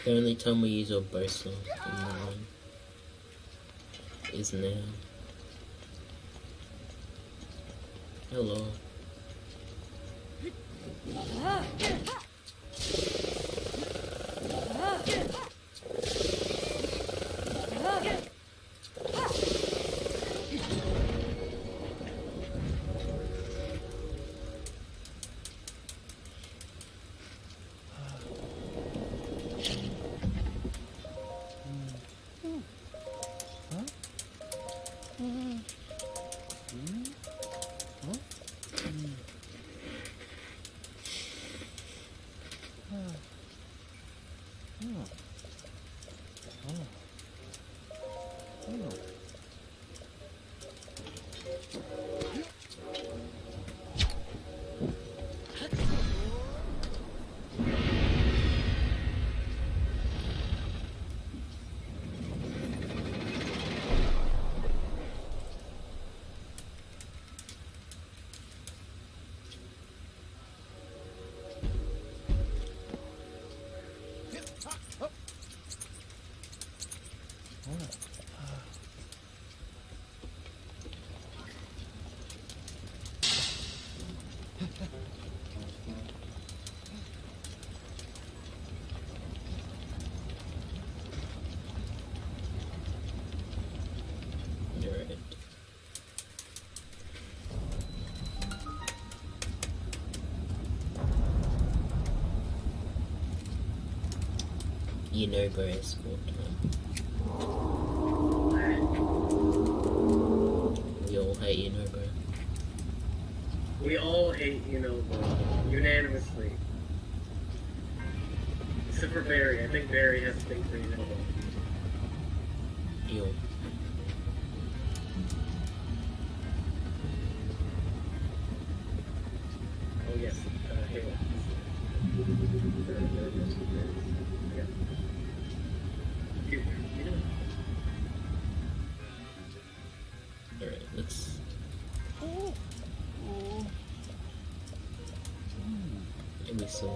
Speaker 1: The only time we use our bow sword in the line is now. Hello. Alright. You know, bro, school time. We all hate you know, bro.
Speaker 2: We all hate unanimously. Except for Barry. I think Barry has a thing for you.
Speaker 1: Yo.
Speaker 2: Oh yes, Halo.
Speaker 1: Alright, let's... And we saw...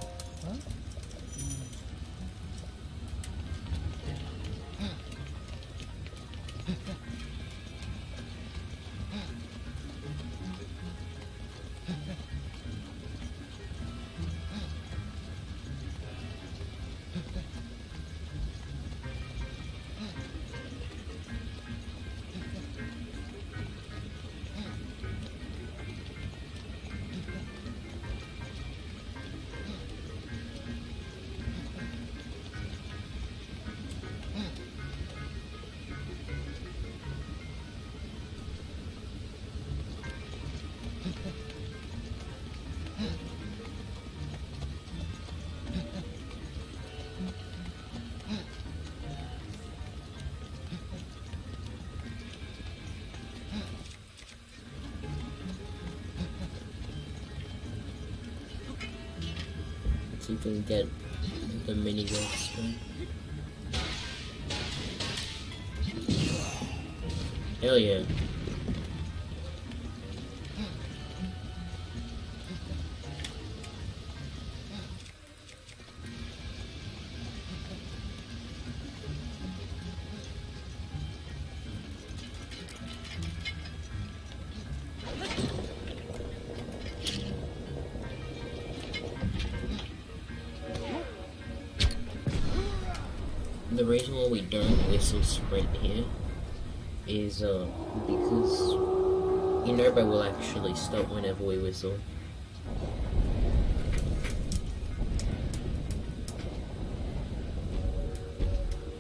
Speaker 1: so you can get the mini ghost one. Hell yeah. The reason why we don't whistle sprint here is because Inobo will actually stop whenever we whistle.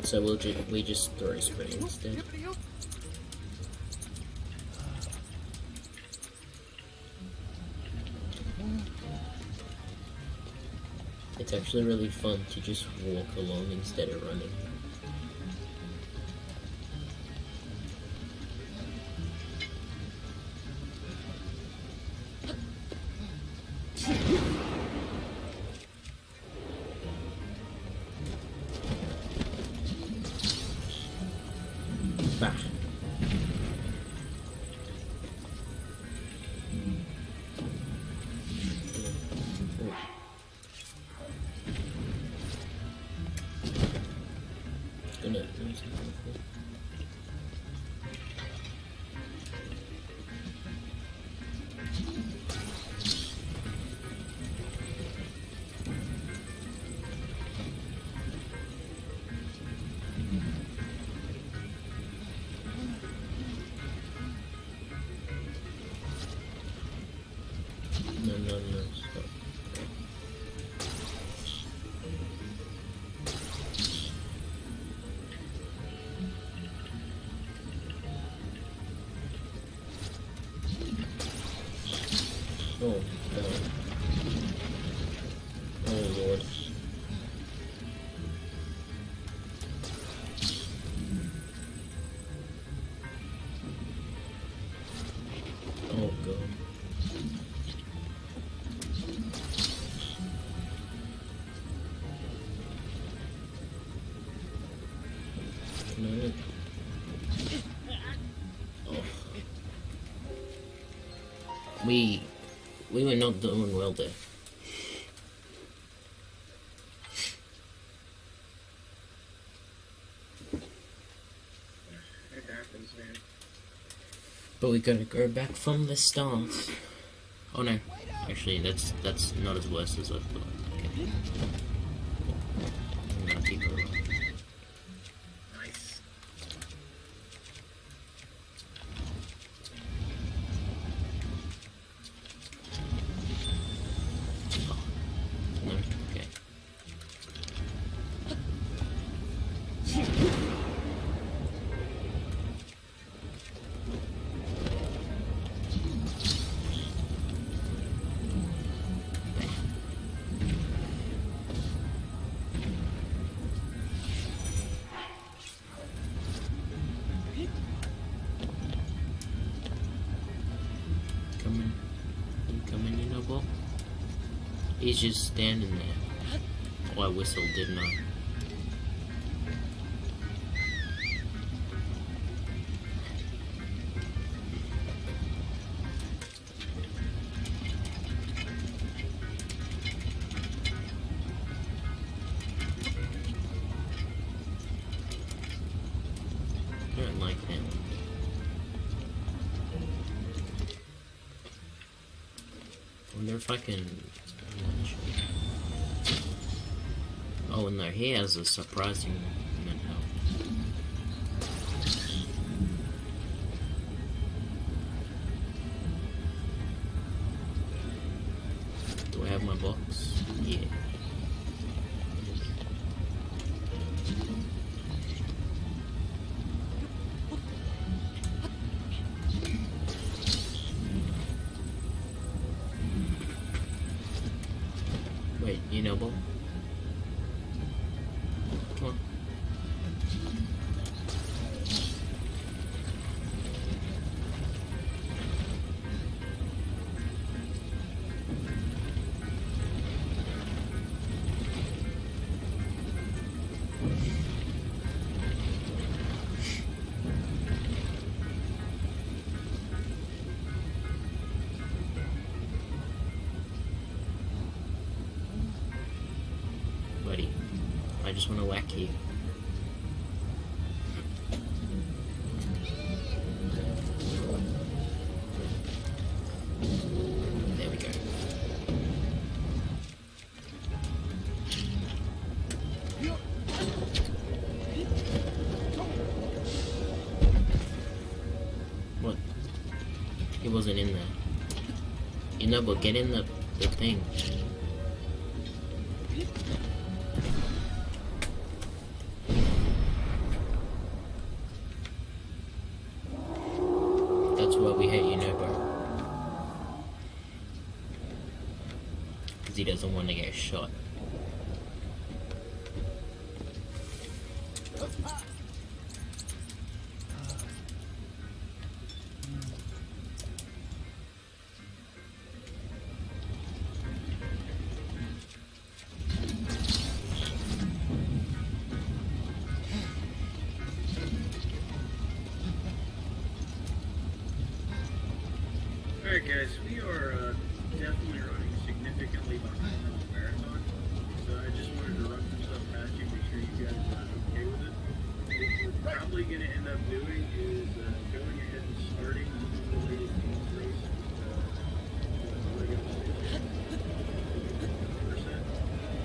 Speaker 1: So we just throw sprint instead. It's actually really fun to just walk along instead of running. Bah. Gonna do something cool. No, stop. Oh, God. Oh, Lord. Oh, God. No. Oh. We were not doing well there.
Speaker 2: It happens, man.
Speaker 1: But we gotta go back from the start. Oh no. Actually, that's not as worse as I thought. Okay. I'm gonna keep going.
Speaker 2: Nice.
Speaker 1: No? Okay. You know, Bob? He's just standing there. Oh, I whistled, didn't I? I don't like that. I wonder if I can... Oh no, he has a surprising amount of health. Do I have my box? Yeah. Wait, you know, Bob? Come on. just want to whack you. There we go. What? He wasn't in there. You know, but get in the thing. That's why we hate you, know, bro. Because he doesn't want to get shot.
Speaker 3: Alright guys, we are definitely running significantly behind on the marathon, so I just wanted to run some stuff past you, make sure you guys are okay with it. What we're probably going to end up doing is going ahead and starting the latest games race with Lego percent.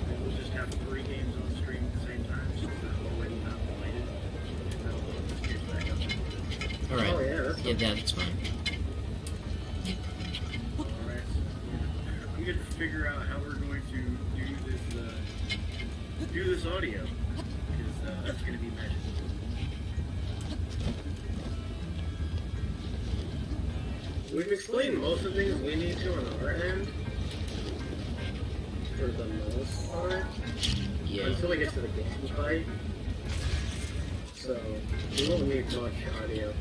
Speaker 3: And we'll just have 3 games on stream at the same time, so they're already not related. And that'll load this case back up.
Speaker 1: Alright.
Speaker 2: Oh, yeah, that's
Speaker 1: That's fine.
Speaker 3: Alright, so we get to figure out how we're going to do this audio, because that's going to be magic.
Speaker 2: We've explained most of the things we need to on our end. For the most part.
Speaker 1: Yeah.
Speaker 2: Until we get to the game fight. So, we won't need much audio.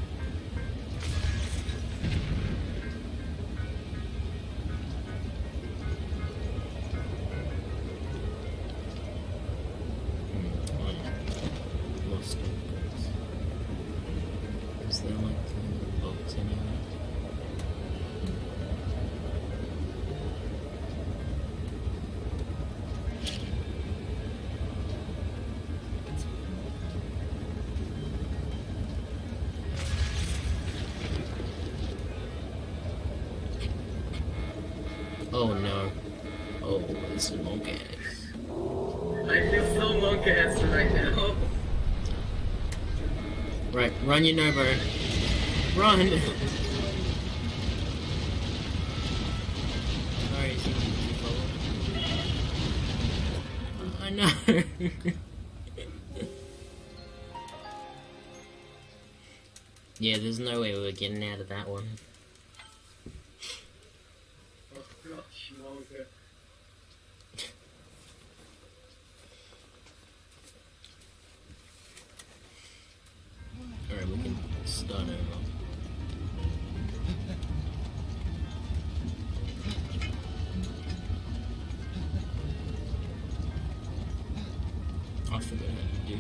Speaker 1: Lost goods. Is there like boats anywhere? Oh no. Oh, it's a monk ass.
Speaker 2: I feel so monk-ass right now.
Speaker 1: Right, run, you know, bro. Run! Sorry, is he following? I know. Yeah, there's no way we're getting out of that one.
Speaker 2: Oh gosh, Monka.
Speaker 1: Alright, we can start over. I forgot how to do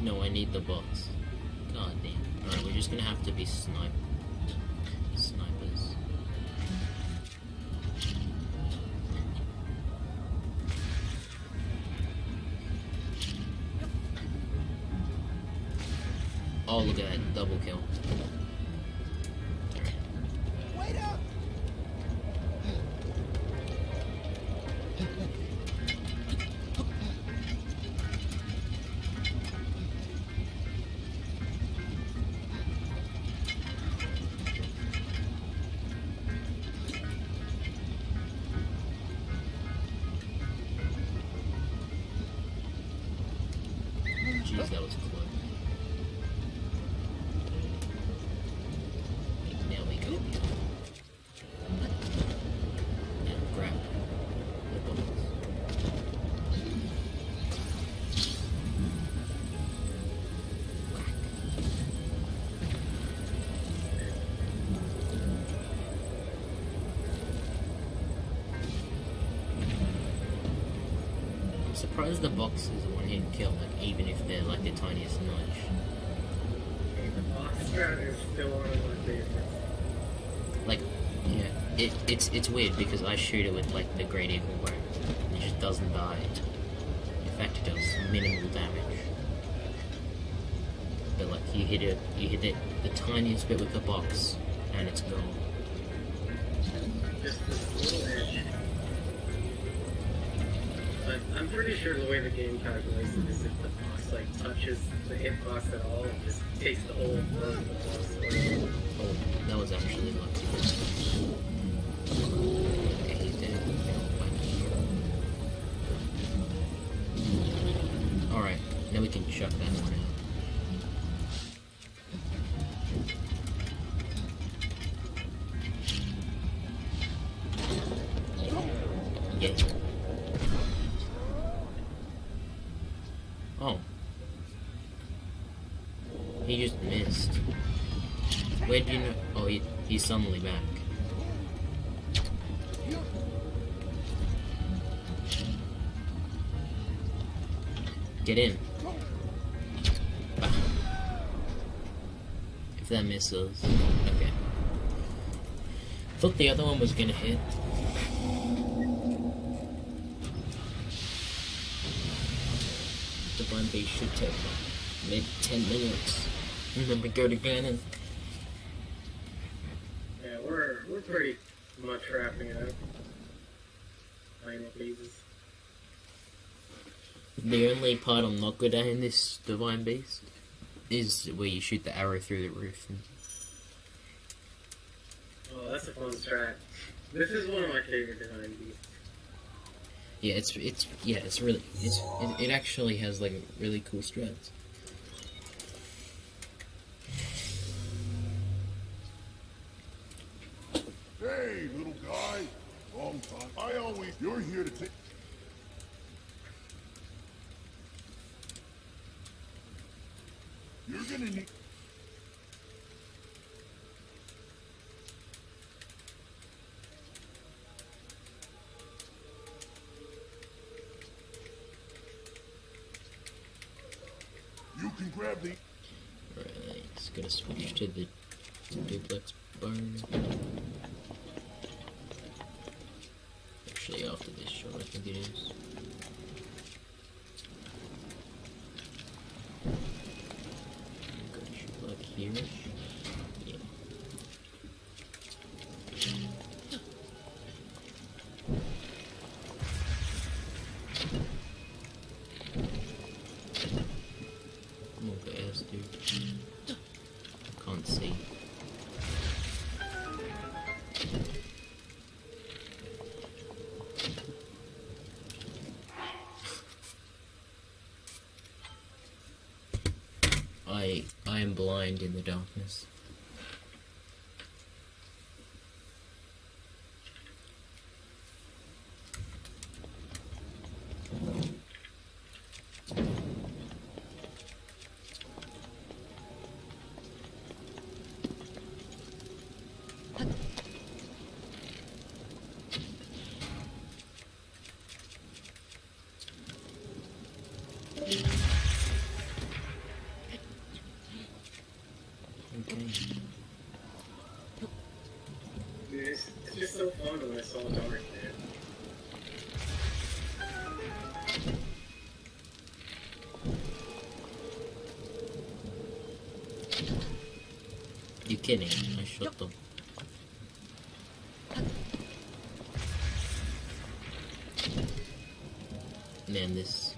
Speaker 1: No, I need the box. God damn. Alright, we're just gonna have to be snipers. Oh, look at that. Double kill.
Speaker 5: Wait up!
Speaker 1: Jeez, that was close. Now we go. Now grab the bullets. Whack. I'm surprised the box is a one-hit kill, like even if they're like the tiniest nudge.
Speaker 2: The box strat is still one of my favorites.
Speaker 1: Like, yeah, it's weird because I shoot it with like the Great Eagle Bow. It just doesn't die. In fact, it does minimal damage. But like you hit it the tiniest bit with the box, and it's gone.
Speaker 2: Just this little edge. But I'm pretty sure the way the game calculates it is if the box like touches the hitbox at all, it just takes the whole blow of the box.
Speaker 1: Oh, that was actually lucky. Okay, he's dead. Alright, now we can chuck that one out. Yeah. Oh. He just missed. Where do you know? Oh, he's suddenly back. Get in. Ah. If that misses. Okay. Thought the other one was gonna hit. Divine Beast should take maybe 10 minutes. And then we go to Ganon.
Speaker 2: Yeah, we're pretty much wrapping it up. Final phases.
Speaker 1: The only part I'm not good at in this Divine Beast is where you shoot the arrow through the roof.
Speaker 2: Oh, that's a fun strat. This is one of my favorite Divine Beasts.
Speaker 1: Yeah, it actually has like really cool strats.
Speaker 8: Hey, little guy. Long time. You're here to take... You're gonna need... You can grab the...
Speaker 1: Right, just gotta switch to the duplex bar. Actually, after this shot, I think it is. I'm gonna shoot like here. Yeah. I'm gonna go ass, dude. I can't see. I am blind in the darkness.
Speaker 2: Dude, it's just so fun when it's all dark, man.
Speaker 1: You kidding? I shot them. Man, this.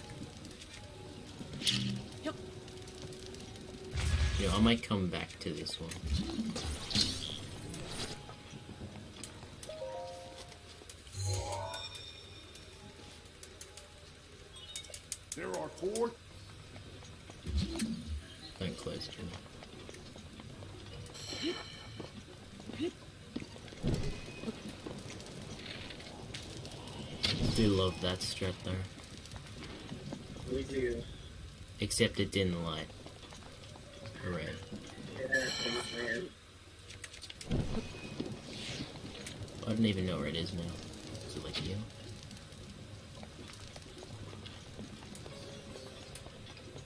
Speaker 1: You know, I might come back to this one.
Speaker 8: There are 4...
Speaker 1: Don't close to me. I do love that strat though.
Speaker 2: We do.
Speaker 1: Except it didn't light. Hooray.
Speaker 2: It happens, man.
Speaker 1: I don't even know where it is now. Is it like here?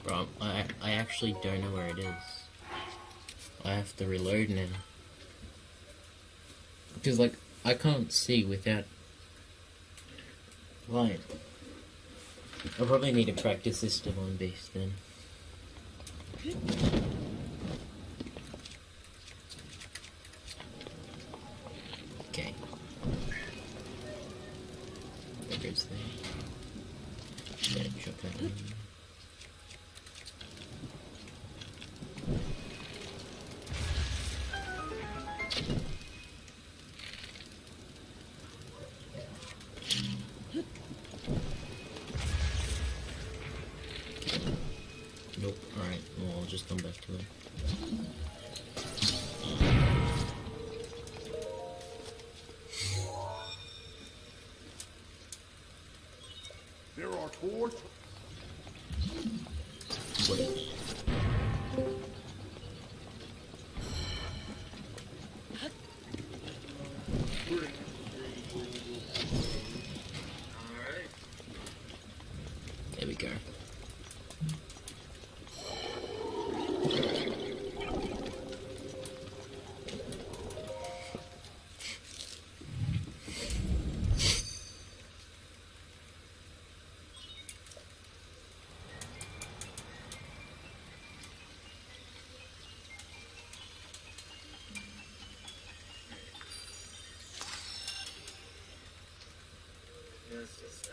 Speaker 1: Bro, I actually don't know where it is. I have to reload now. Because, like, I can't see without light. I'll probably need to practice this still on Beast then. Okay. There goes there. Yeah, chop that in. Nope, alright, well I'll just come back to it.
Speaker 8: There are 4.
Speaker 1: Wait.
Speaker 2: Alright.
Speaker 1: There we go.
Speaker 2: Just a sec.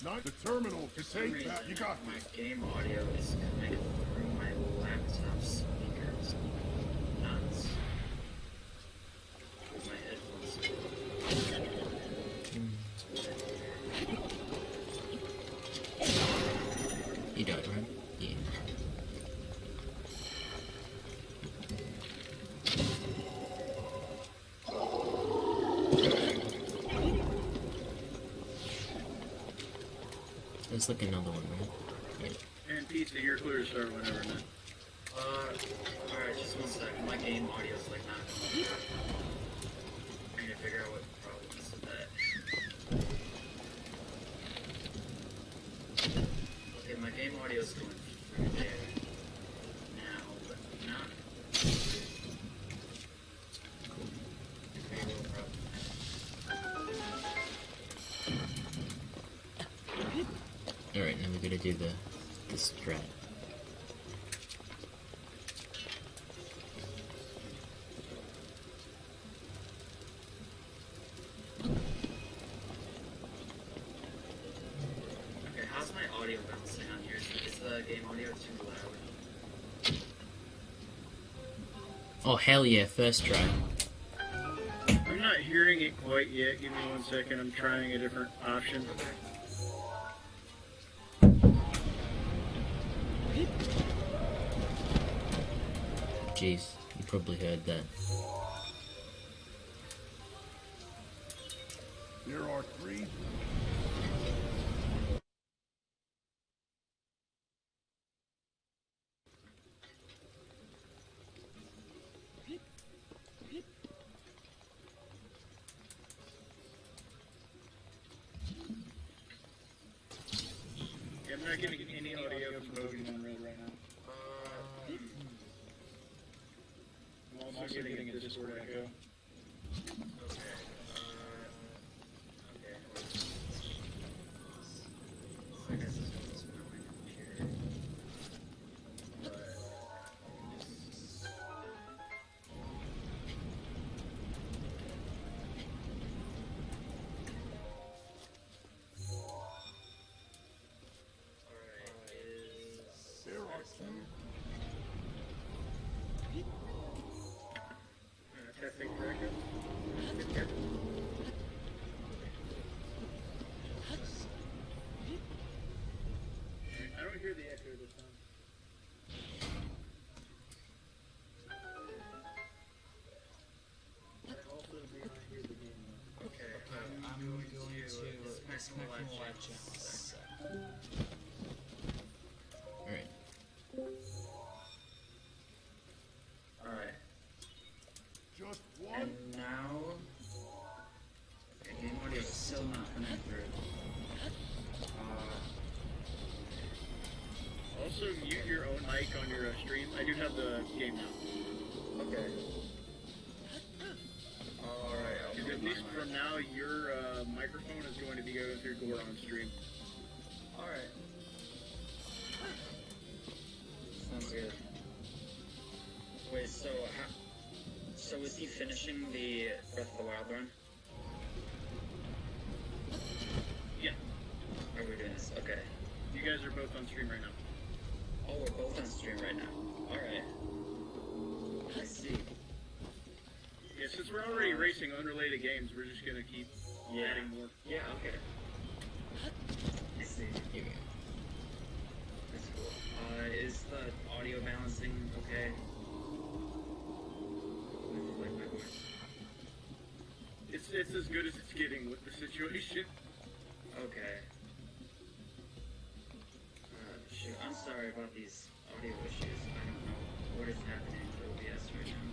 Speaker 8: Not the terminal to take that. You got
Speaker 2: My
Speaker 8: this.
Speaker 2: game audio is coming through my laptop speakers. Nuts. My headphones.
Speaker 1: You died, right? Yeah. There's like another one, right? Yeah.
Speaker 3: And pizza, you're clear to start whenever, man.
Speaker 2: Alright, just one second. My game audio is like not coming back. I need to figure out what the problem is with that. Okay, my game audio is going through there now, but not. Maybe a little problem.
Speaker 1: Alright, now we gotta do the strat.
Speaker 2: Okay, how's my audio bouncing on here? Is the game audio too loud?
Speaker 1: Oh hell yeah, first try.
Speaker 3: I'm not hearing it quite yet. Give me 1 second. I'm trying a different option.
Speaker 1: Jeez, you probably heard that.
Speaker 8: There are 3.
Speaker 3: Yeah, I'm not getting any audio from Pokemon Red right now. I'm also getting a Discord echo.
Speaker 2: Okay. So I guess this one's not my computer.
Speaker 8: There are 2.
Speaker 2: Testing for echo.
Speaker 3: I don't hear the echo this time. I also do not hear the game though.
Speaker 2: Okay, I'm going to dismiss my live chat.
Speaker 1: Alright.
Speaker 2: Alright,
Speaker 8: Just one.
Speaker 9: And now... Okay, game audio is still not coming through.
Speaker 3: Also, mute your own mic on your stream. I do have the game now.
Speaker 9: Okay. Alright, I'll
Speaker 3: Because
Speaker 9: mute
Speaker 3: at
Speaker 9: my
Speaker 3: least
Speaker 9: mic.
Speaker 3: from now, your microphone is going to be going through Goron stream.
Speaker 9: Alright. Sounds good. Wait, so is he finishing the Breath of the Wild run?
Speaker 3: Yeah.
Speaker 9: Are we doing this? Okay.
Speaker 3: You guys are both on stream right now.
Speaker 9: Oh, we're both on stream right now. Alright. I see.
Speaker 3: Yeah, since we're already racing unrelated games, we're just going to keep adding more.
Speaker 9: Yeah, okay. I see.
Speaker 1: Here we go.
Speaker 9: That's cool. Is the audio balancing okay? With, like, my voice?
Speaker 3: It's as good as it's getting with the situation.
Speaker 9: Okay. Shoot, I'm sorry about these audio issues. I don't know what is happening with OBS right now.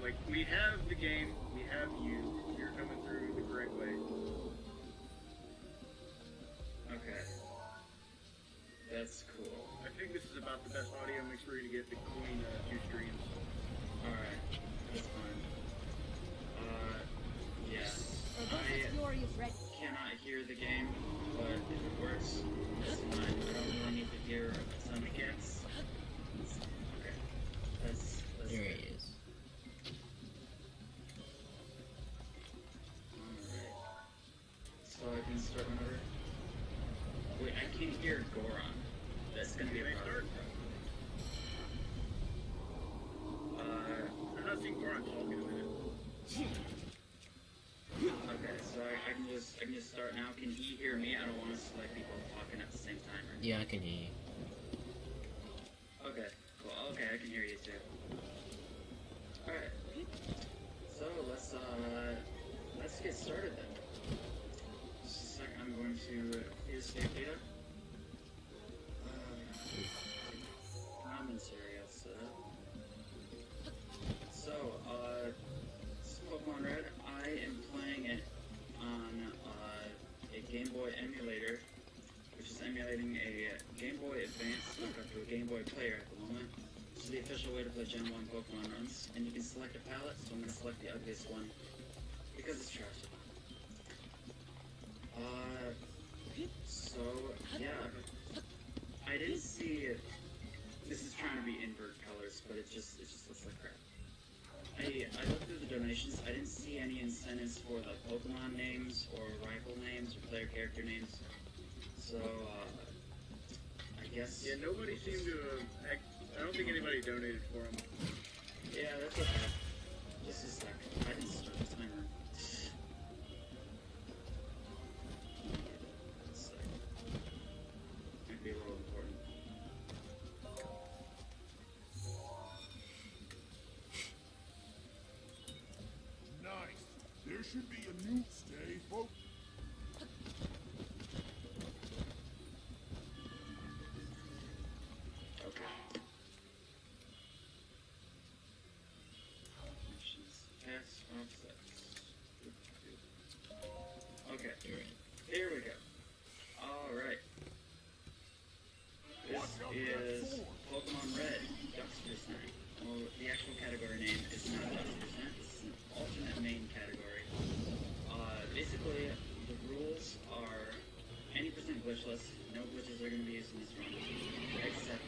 Speaker 3: Like, we have the game, we have you, you're coming through the correct way.
Speaker 9: Okay. That's cool.
Speaker 3: I think this is about the best audio mix for you to get between two streams.
Speaker 9: Alright. That's fine. Yeah. I
Speaker 7: Glorious red.
Speaker 9: cannot hear the game, but if it works, that's fine. I don't really need to hear a ton of games. Okay. That's
Speaker 1: Here
Speaker 9: good.
Speaker 1: he is.
Speaker 9: Alright. So I can start whenever. Wait, I can't hear Goron. That's gonna be a
Speaker 3: Can I
Speaker 9: problem.
Speaker 3: I'm not seeing Goron talking in a minute.
Speaker 9: Okay, so I can just start now. Can he hear me? I don't want to select people talking at the same time. Right?
Speaker 1: Yeah, I can hear you.
Speaker 9: Okay, cool. Okay, I can hear you too. Alright. So let's get started then. Just a second, I'm going to escape data. Commentary I'll set up. So, Pokemon Red, I am playing it on a Game Boy emulator, which is emulating a Game Boy Advance hooked up to a Game Boy player at the moment. This is the official way to play Gen 1 Pokemon runs, and you can select a palette, so I'm going to select the ugliest one, because it's Trashathon. So, yeah, I didn't see, this is trying to be invert colors, but it just looks like crap. I looked through the donations. I didn't see any incentives for like Pokemon names or rifle names or player character names. So I guess.
Speaker 3: Yeah, nobody seemed to. I don't think anybody donated for him.
Speaker 9: Yeah, that's okay. Just a sec. I didn't start the timer. One sec. Might be a little important.
Speaker 8: Nice. There should be a new stay, folks.
Speaker 9: Okay. Missions, pass, offsets. Okay,
Speaker 1: You're in.
Speaker 9: here we go. Alright. This is Pokemon Red, Ghostbusters. Well, the actual category name is not Ghostbusters, this is an alternate main category. Basically, the rules are any percent glitchless, no glitches are going to be used in this run, except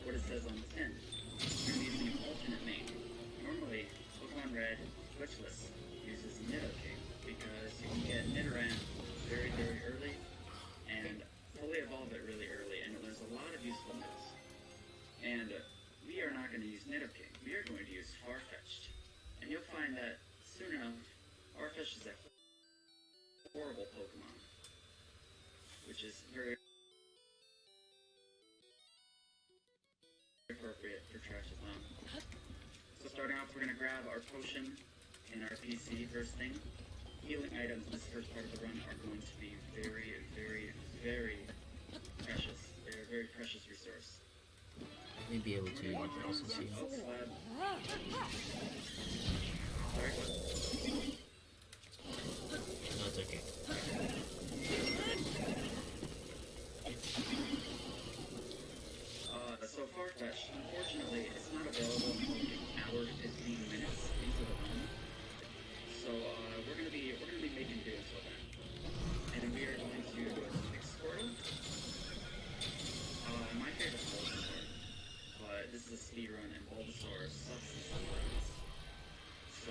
Speaker 9: what it says on the tin. You're going to be using an alternate main. Normally, Pokemon Red, glitchless, uses Nidoking, because you can get Nidoran very, very early, and fully evolve it really early, and there's a lot of useful moves. And we are not going to use Nidoking, we are going to use Farfetch'd. And you'll find that, soon enough, Farfetch'd is a horrible Pokemon, which is very appropriate for Trashathon. So starting off, we're going to grab our potion and our PC first thing. Healing items in this first part of the run are going to be very, very, very precious. They're a very precious resource.
Speaker 1: may be able to also see.
Speaker 9: Oh, sorry, what?
Speaker 1: No, it's okay.
Speaker 9: So Farfetch, unfortunately, it's not available until like an hour 15 minutes into the run. So we're gonna be making do until then, and we are going to fix Squirtle. My favorite is Bulbasaur, but this is a speed run, and Bulbasaur sucks in speed runs. So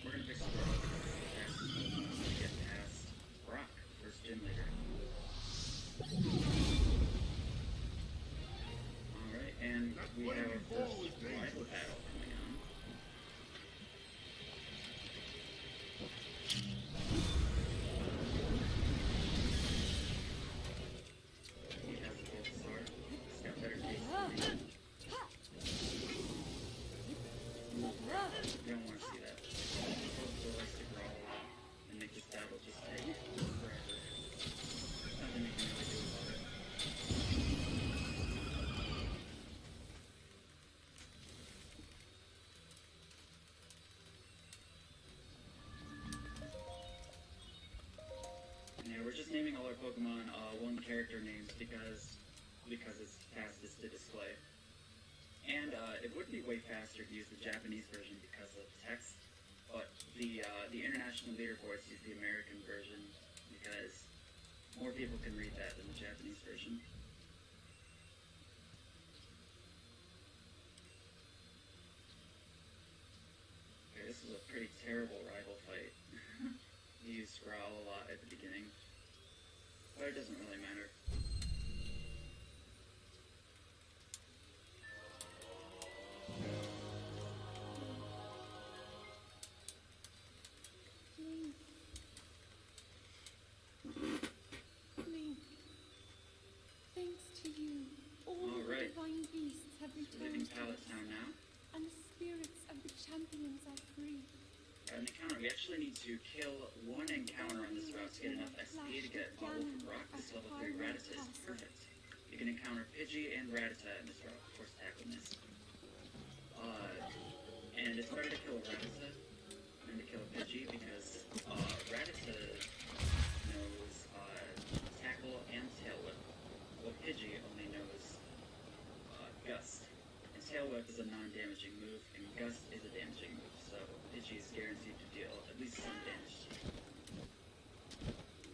Speaker 9: we're gonna fix Squirtle because it's the fastest Pokemon to get past Brock, first gym leader. Alright, and we have our first rival battle coming on. He has a Bulbasaur. He's got better taste than me. You don't want to see that. Bulbasaur likes to growl a lot and make this battle just take forever. Nothing we can really do about it. Yeah, we're just naming all our Pokemon one character names because it's fastest to display. And it would be way faster to use the Japanese version because of text, but the international leaderboards use the American version because more people can read that than the Japanese version. Okay, this was a pretty terrible rival fight. He used Growl a lot at the beginning, but it doesn't really matter.
Speaker 4: Link, thanks to you, all
Speaker 9: All
Speaker 4: the
Speaker 9: right.
Speaker 4: divine beasts have
Speaker 9: So leaving
Speaker 4: returned to
Speaker 9: Pallet
Speaker 4: us,
Speaker 9: Town now.
Speaker 4: and the spirits of the champions are free.
Speaker 9: Got an encounter. We actually need to kill one encounter on this route to get enough XP to get Bubble for Brock. This level 3 Rattata is perfect. You can encounter Pidgey and Rattata in this route. Of course, tackle miss. And it's better to kill a Rattata than to kill a Pidgey because Rattata knows tackle and tail whip. Well, Pidgey only knows Gust. And tail whip is a non-damaging move, and Gust is a damaging move, so Pidgey is guaranteed to deal at least some damage.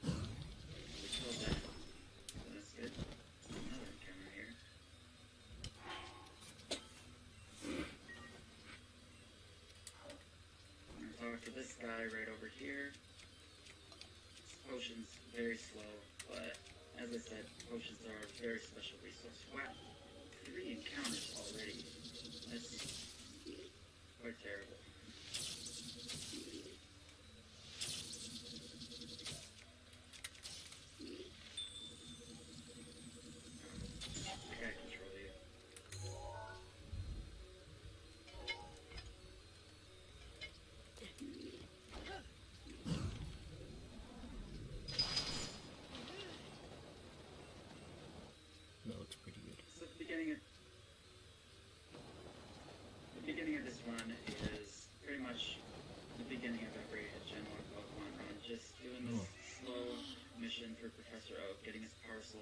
Speaker 9: We killed that, so that's good. Another encounter here. I'm gonna talk to this guy right over here. This potion's very slow, but as I said, potions are a very special resource. Wow, 3 encounters already. That's quite terrible. I gotta control you.
Speaker 1: That looks pretty good.
Speaker 9: So the beginning of this run is pretty much the beginning of every Gen 1 Pokemon run. Just doing this slow mission for Professor Oak, getting his parcel,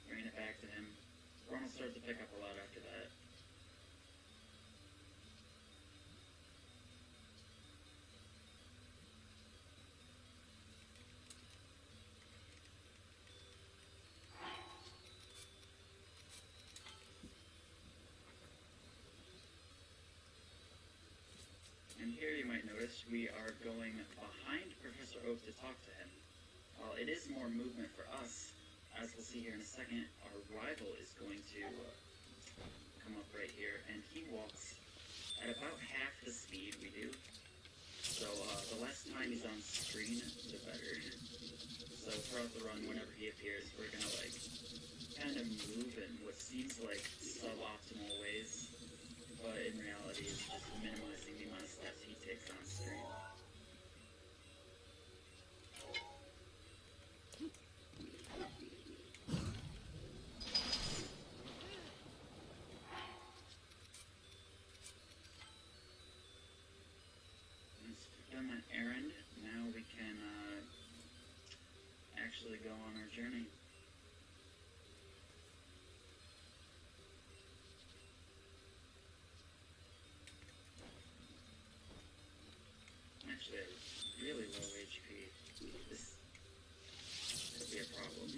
Speaker 9: bringing it back to him. Run will start to pick up a lot after that. And here you might notice we are going behind Professor Oak to talk to him. While it is more movement for us, as we'll see here in a second, our rival is going to come up right here, and he walks at about half the speed we do. So the less time he's on screen, the better. So throughout the run, whenever he appears, we're gonna like kind of move in what seems like suboptimal ways, but in reality it's just minimizing the amount of steps he takes on screen. actually at really low HP. This could be a problem.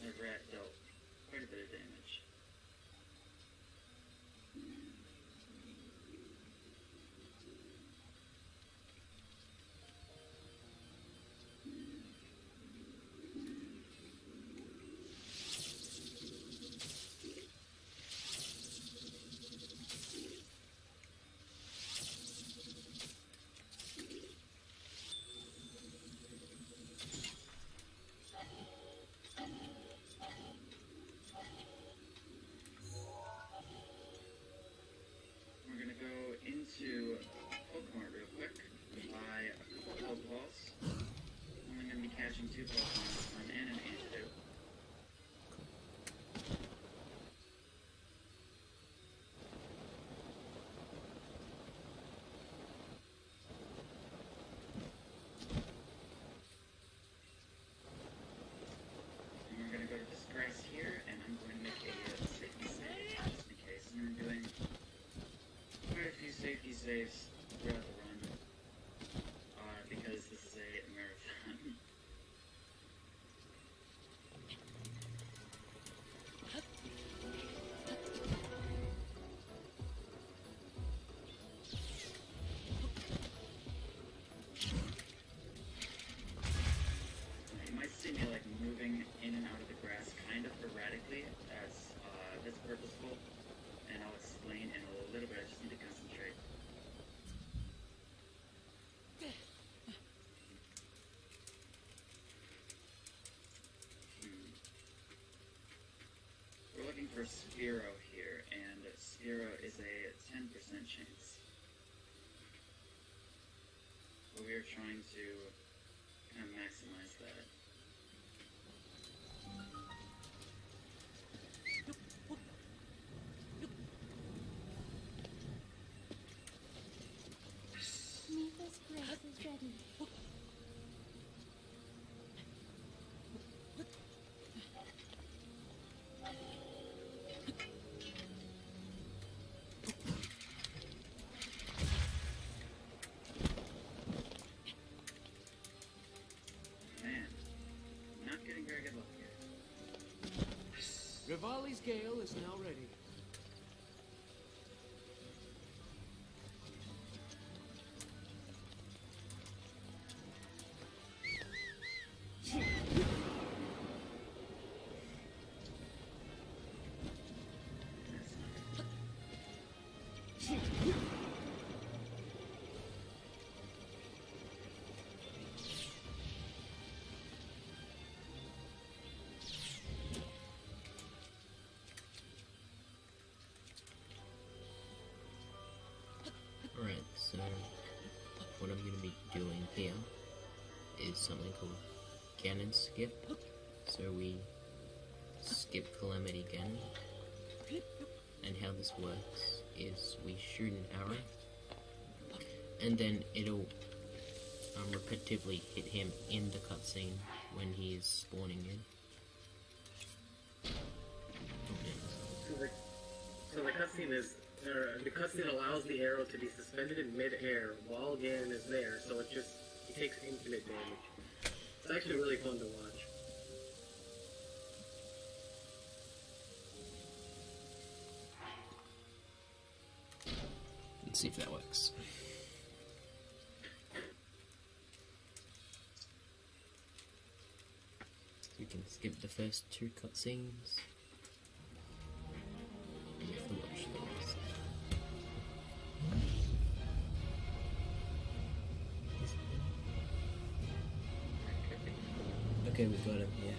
Speaker 9: That rat dealt quite a bit of damage. We're gonna go into Pokemon real quick, buy a couple Pokeballs. Only gonna be catching 2 Pokemon this time and an antidote. And we're gonna go to this grass here, and I'm going to make a safety save just in case. And I'm doing quite a few safety saves throughout the run, because this is a marathon. You might see me like moving in and out of the grass kind of erratically. That's purposeful, and I'll explain in a little bit. I just need to concentrate. We're looking for Spearow here, and Spearow is a 10% chance. But we are trying to kind of maximize that.
Speaker 4: Neva's grace is ready.
Speaker 9: Man, I'm not getting very good luck here.
Speaker 6: Rivali's Gale is now ready.
Speaker 1: Alright, so what I'm going to be doing here is something called Ganon Skip. So we skip Calamity Ganon. And how this works is we shoot an arrow, and then it'll repetitively hit him in the cutscene when he is spawning in.
Speaker 2: So the cutscene is the cutscene allows the arrow to be suspended in mid-air while Ganon is there, so he takes infinite damage. It's actually really fun to watch.
Speaker 1: Let's see if that works. We can skip the first 2 cutscenes. And we have to watch the rest. Okay, we got him, yeah.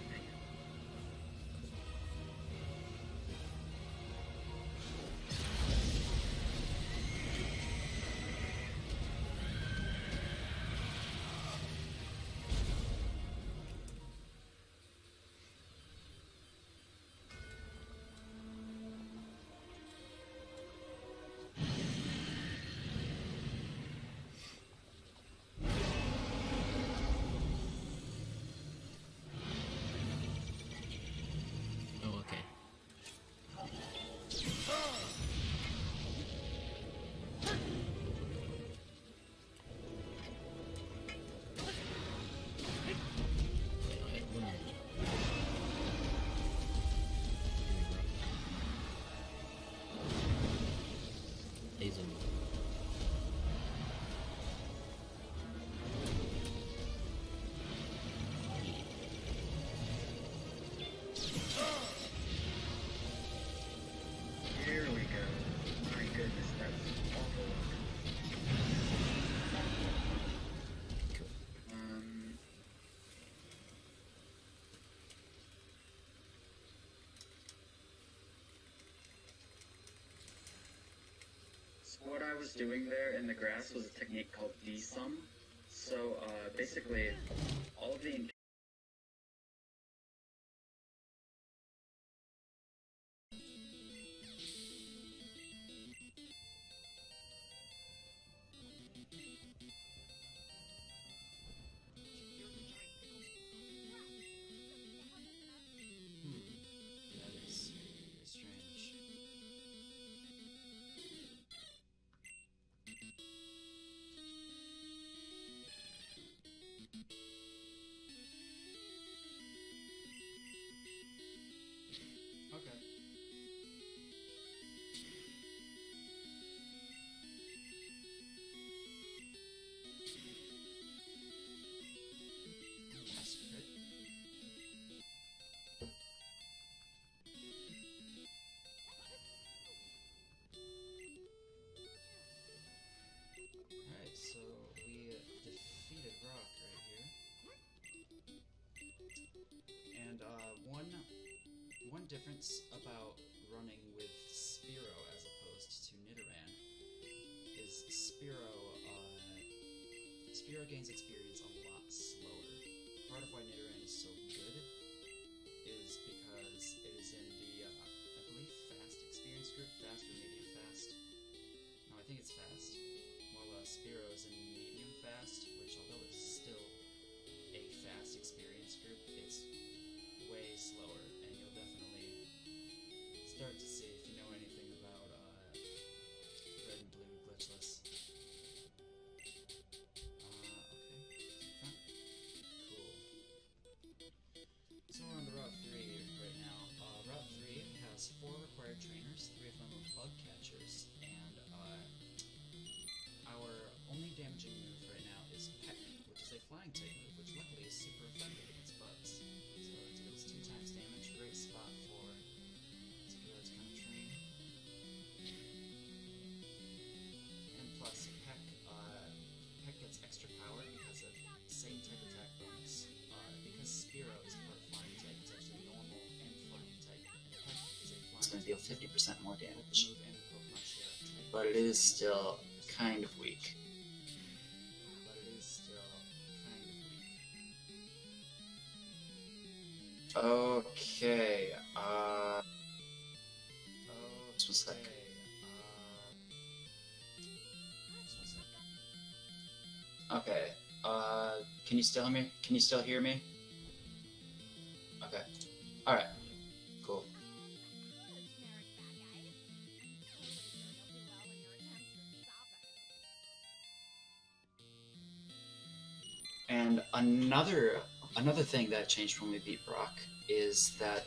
Speaker 9: was doing there in the grass was a technique called desum. So basically, all of the
Speaker 6: That is very strange. Okay. That's good. Alright, so we defeated Rock right here. And one difference about running with Spiro as opposed to Nidoran is Spiro gains experience a lot slower. Part of why Nidoran is so good is because it is in the, I believe, fast experience group, fast or medium fast. No, I think it's fast. While Spiro is in medium fast, which although it's still a fast experience group, it's way slower, and you'll definitely start to see if you know anything about red and blue glitchless. Okay. Cool. So we're on to Route 3 right now. Route 3 has 4 required trainers, 3 of them are bug catchers, and our only damaging move right now is Peck, which is a flying type move, which luckily is super effective against bugs. So it deals 2 times damage, great spot for Spiro to kind of train. And plus, Peck gets extra power because of same type attack bonus. Because Spiro is part flying type, it's actually normal and flying type. And Peck is a flying
Speaker 10: It's going to deal 50% more damage,
Speaker 6: move and Pokemon share type.
Speaker 10: but it is still kind of weak.
Speaker 6: But it is still kind of weak.
Speaker 10: Okay, just one sec. Okay, can you still hear me? Can you still hear me? Okay. Alright. Cool. And another thing that changed when we beat Brock is that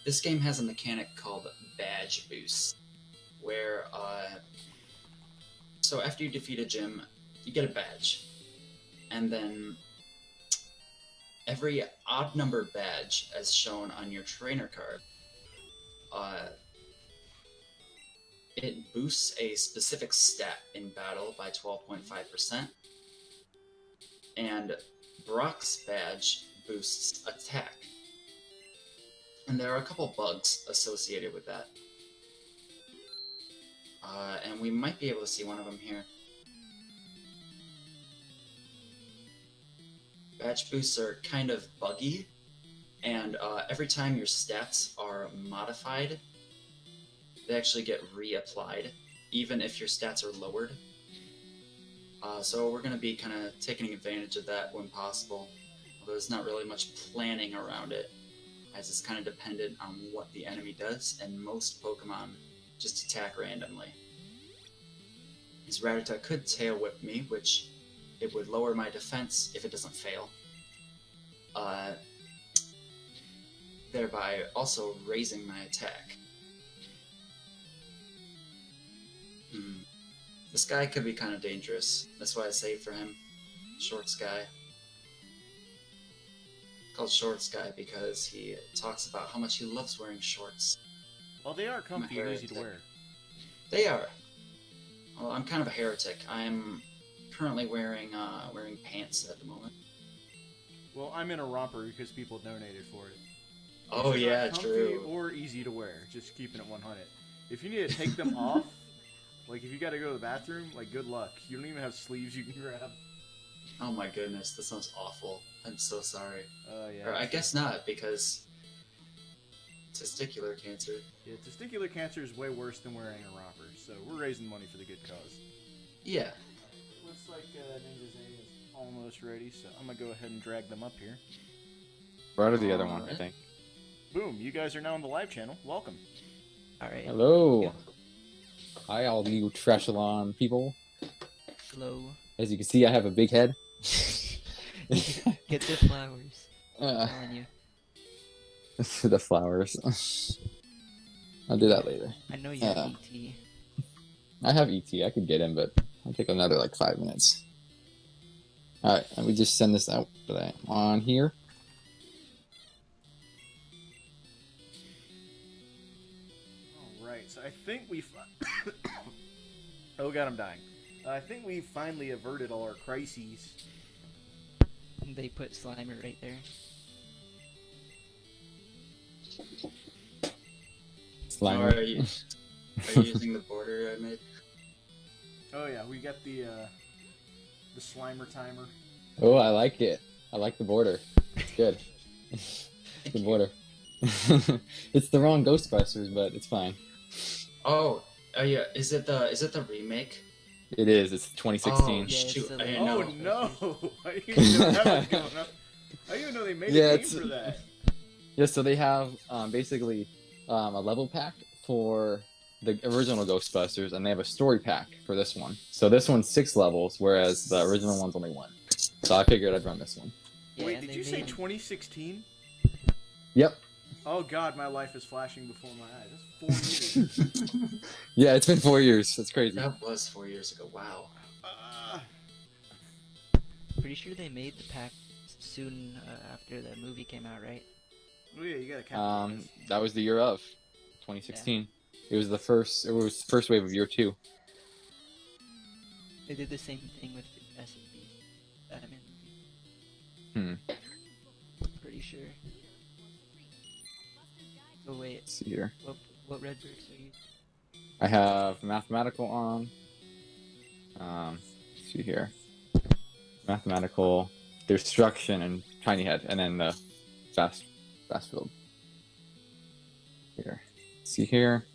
Speaker 10: this game has a mechanic called badge boost, where so after you defeat a gym, you get a badge, and then every odd number badge, as shown on your trainer card, it boosts a specific stat in battle by 12.5%. And Brock's badge boosts attack. And there are a couple bugs associated with that. And we might be able to see one of them here. Badge boosts are kind of buggy, and every time your stats are modified, they actually get reapplied, even if your stats are lowered. So we're going to be kind of taking advantage of that when possible, although there's not really much planning around it, as it's kind of dependent on what the enemy does, and most Pokemon just attack randomly. His Rattata could Tail Whip me, which it would lower my defense if it doesn't fail, thereby also raising my attack. This guy could be kind of dangerous. That's why I saved for him. Shorts guy. Called Shorts guy because he talks about how much he loves wearing shorts.
Speaker 5: Well, they are comfy and easy to wear.
Speaker 10: They are. Well, I'm kind of a heretic. I'm currently wearing pants at the moment.
Speaker 5: Well, I'm in a romper because people donated for it.
Speaker 10: Oh
Speaker 5: It's
Speaker 10: yeah,
Speaker 5: not comfy
Speaker 10: true.
Speaker 5: or easy to wear. Just keeping it 100. If you need to take them off, Like, if you gotta go to the bathroom, like, good luck. You don't even have sleeves you can grab.
Speaker 10: Oh my goodness, that sounds awful. I'm so sorry.
Speaker 5: Yeah.
Speaker 10: Or I guess not, because testicular cancer.
Speaker 5: Yeah, testicular cancer is way worse than wearing a romper, so we're raising money for the good cause.
Speaker 10: Yeah.
Speaker 5: Looks like Ninja Zane is almost ready, so I'm gonna go ahead and drag them up here.
Speaker 11: Right or the other one, I think.
Speaker 5: Boom, you guys are now on the live channel. Welcome.
Speaker 12: Alright.
Speaker 11: Hello. Hi, all you Trashathon people.
Speaker 12: Hello.
Speaker 11: As you can see, I have a big head.
Speaker 12: Get the flowers. I'm telling you.
Speaker 11: The flowers. I'll do that later.
Speaker 12: I know you have ET.
Speaker 11: I have ET. I could get him, but I'll take another like 5 minutes. Alright, let me just send this out on here.
Speaker 5: Alright, so I think we... oh god, I'm dying. I think we finally averted all our crises.
Speaker 12: They put Slimer right there.
Speaker 11: Slimer.
Speaker 10: Are you using the border I made?
Speaker 5: Oh yeah, we got the Slimer timer.
Speaker 11: Oh, I like it. I like the border. It's good. Good border. It's the wrong Ghostbusters, but it's fine.
Speaker 10: Oh yeah. Is it the remake?
Speaker 11: It is. It's 2016.
Speaker 10: Oh, shoot. I didn't
Speaker 5: Oh
Speaker 10: know.
Speaker 5: no! I didn't even know that was going up. I didn't even know they made a game for that.
Speaker 11: Yeah, so they have basically a level pack for the original Ghostbusters, and they have a story pack for this one. So this one's 6 levels, whereas the original one's only 1. So I figured I'd run this one.
Speaker 12: Yeah,
Speaker 5: wait, did you say 2016?
Speaker 11: Yep.
Speaker 5: Oh god, my life is flashing before my eyes. That's 4 years.
Speaker 11: Yeah, it's been 4 years. That's crazy.
Speaker 10: That was 4 years ago. Wow.
Speaker 12: Pretty sure they made the pack soon after the movie came out, right?
Speaker 5: Oh yeah, you gotta count.
Speaker 11: That was the year of 2016. Yeah. It was the first wave of year 2.
Speaker 12: They did the same thing with the SCP Batman movie. Pretty sure. Oh wait.
Speaker 11: Let's see here.
Speaker 12: What red bricks are you?
Speaker 11: I have mathematical on. Let's see here. Mathematical, destruction, and tiny head, and then the fast field. Here. See here.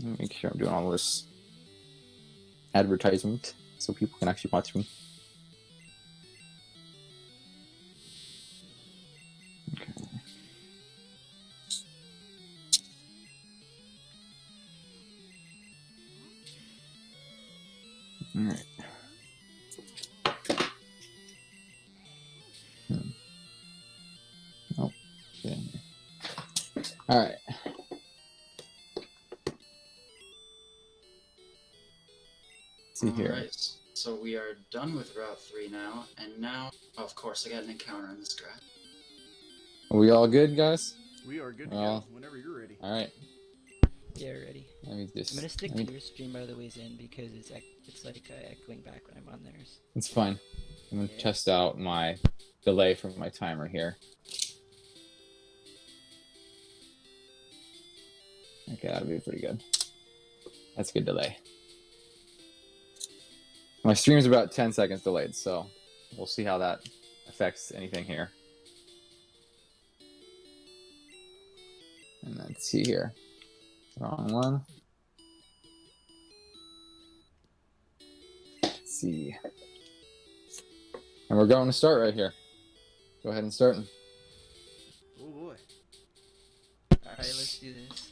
Speaker 11: Make sure I'm doing all this advertisement so people can actually watch me. Okay. All right. Oh, okay. All right. See here.
Speaker 10: Alright, so we are done with Route 3 now, and now, of course, I got an encounter in this graph.
Speaker 11: Are we all good, guys?
Speaker 5: We are good to go whenever you're ready.
Speaker 11: All right.
Speaker 12: Yeah, ready.
Speaker 11: Let me just.
Speaker 12: I'm gonna stick to your stream by the ways in because it's like echoing back when I'm on theirs.
Speaker 11: It's fine. I'm gonna test out my delay from my timer here. Okay, that'll be pretty good. That's a good delay. My stream's about 10 seconds delayed, so we'll see how that affects anything here. And let's see here. Wrong one. Let's see. And we're going to start right here. Go ahead and start.
Speaker 5: Oh boy.
Speaker 12: Alright, let's do this.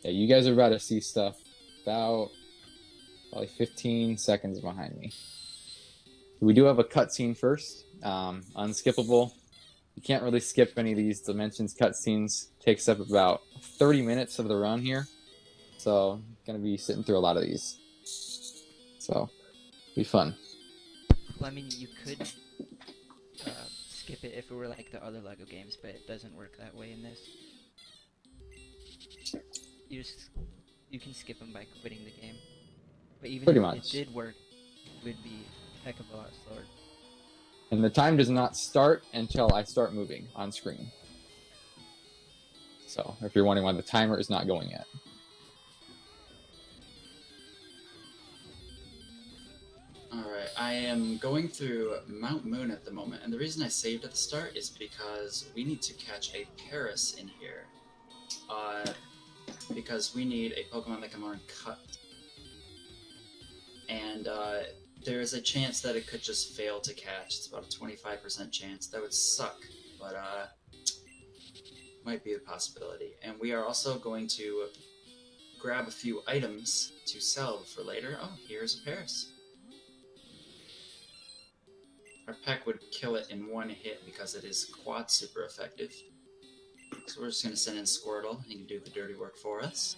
Speaker 11: Yeah, you guys are about to see stuff about probably 15 seconds behind me. We do have a cutscene first. Unskippable. You can't really skip any of these dimensions cutscenes. Takes up about 30 minutes of the run here. So, gonna be sitting through a lot of these. So, be fun.
Speaker 12: Well, I mean, you could skip it if it were like the other LEGO games, but it doesn't work that way in this. You can skip them by quitting the game. But even
Speaker 11: Pretty
Speaker 12: if
Speaker 11: much.
Speaker 12: it did work, it would be a heck of a lot slower.
Speaker 11: And the time does not start until I start moving on screen. So if you're wondering why the timer is not going yet.
Speaker 10: Alright, I am going through Mount Moon at the moment, and the reason I saved at the start is because we need to catch a Paris in here. Because we need a Pokemon that can learn Cut. And there is a chance that it could just fail to catch. It's about a 25% chance. That would suck, but might be a possibility. And we are also going to grab a few items to sell for later. Oh, here's a Paris. Our Peck would kill it in one hit because it is quad super effective. So we're just going to send in Squirtle. He can do the dirty work for us.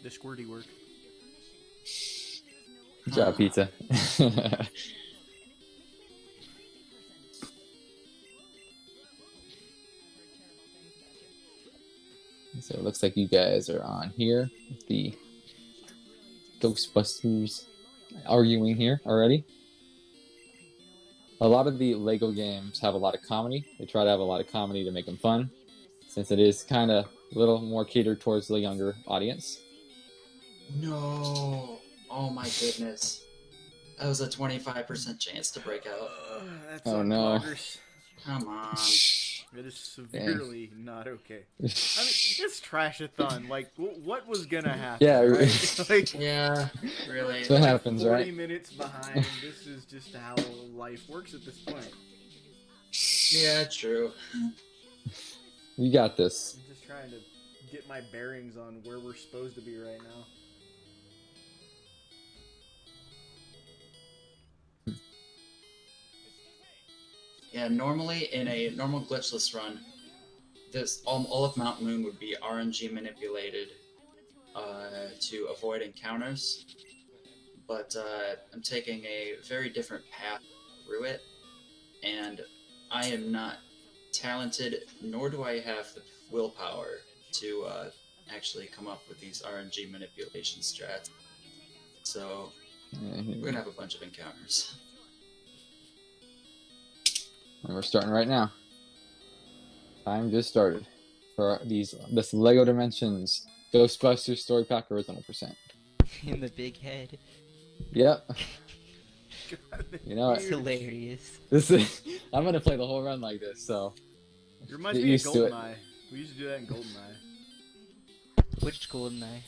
Speaker 5: The squirty work.
Speaker 11: Good job, Pizza. So it looks like you guys are on here with the Ghostbusters arguing here already. A lot of the Lego games have a lot of comedy. They try to have a lot of comedy to make them fun, since it is kind of a little more catered towards the younger audience.
Speaker 10: No! Oh my goodness. That was a 25% chance to break out.
Speaker 5: That's
Speaker 11: Oh
Speaker 5: on
Speaker 11: no.
Speaker 5: progress.
Speaker 10: Come on.
Speaker 5: It is severely not okay. I mean, it's Trashathon. Like, what was gonna happen?
Speaker 11: Yeah,
Speaker 5: right? Like,
Speaker 10: yeah, really.
Speaker 11: That's what happens,
Speaker 5: 40
Speaker 11: right?
Speaker 5: minutes behind. This is just how life works at this point.
Speaker 10: Yeah, true.
Speaker 11: You got this.
Speaker 5: I'm just trying to get my bearings on where we're supposed to be right now.
Speaker 10: Yeah, normally in a normal glitchless run, this all of Mount Moon would be RNG manipulated to avoid encounters, but I'm taking a very different path through it, and I am not talented, nor do I have the willpower to actually come up with these RNG manipulation strats. So we're gonna have a bunch of encounters.
Speaker 11: And we're starting right now. Time just started for this Lego Dimensions Ghostbusters Story Pack Original %.
Speaker 12: In the big head.
Speaker 11: Yep. You know
Speaker 12: It's hilarious.
Speaker 11: This is. I'm gonna play the whole run like this, so.
Speaker 5: It reminds
Speaker 11: get
Speaker 5: me of
Speaker 11: used to it.
Speaker 5: GoldenEye. We used to do that in GoldenEye.
Speaker 12: Which GoldenEye?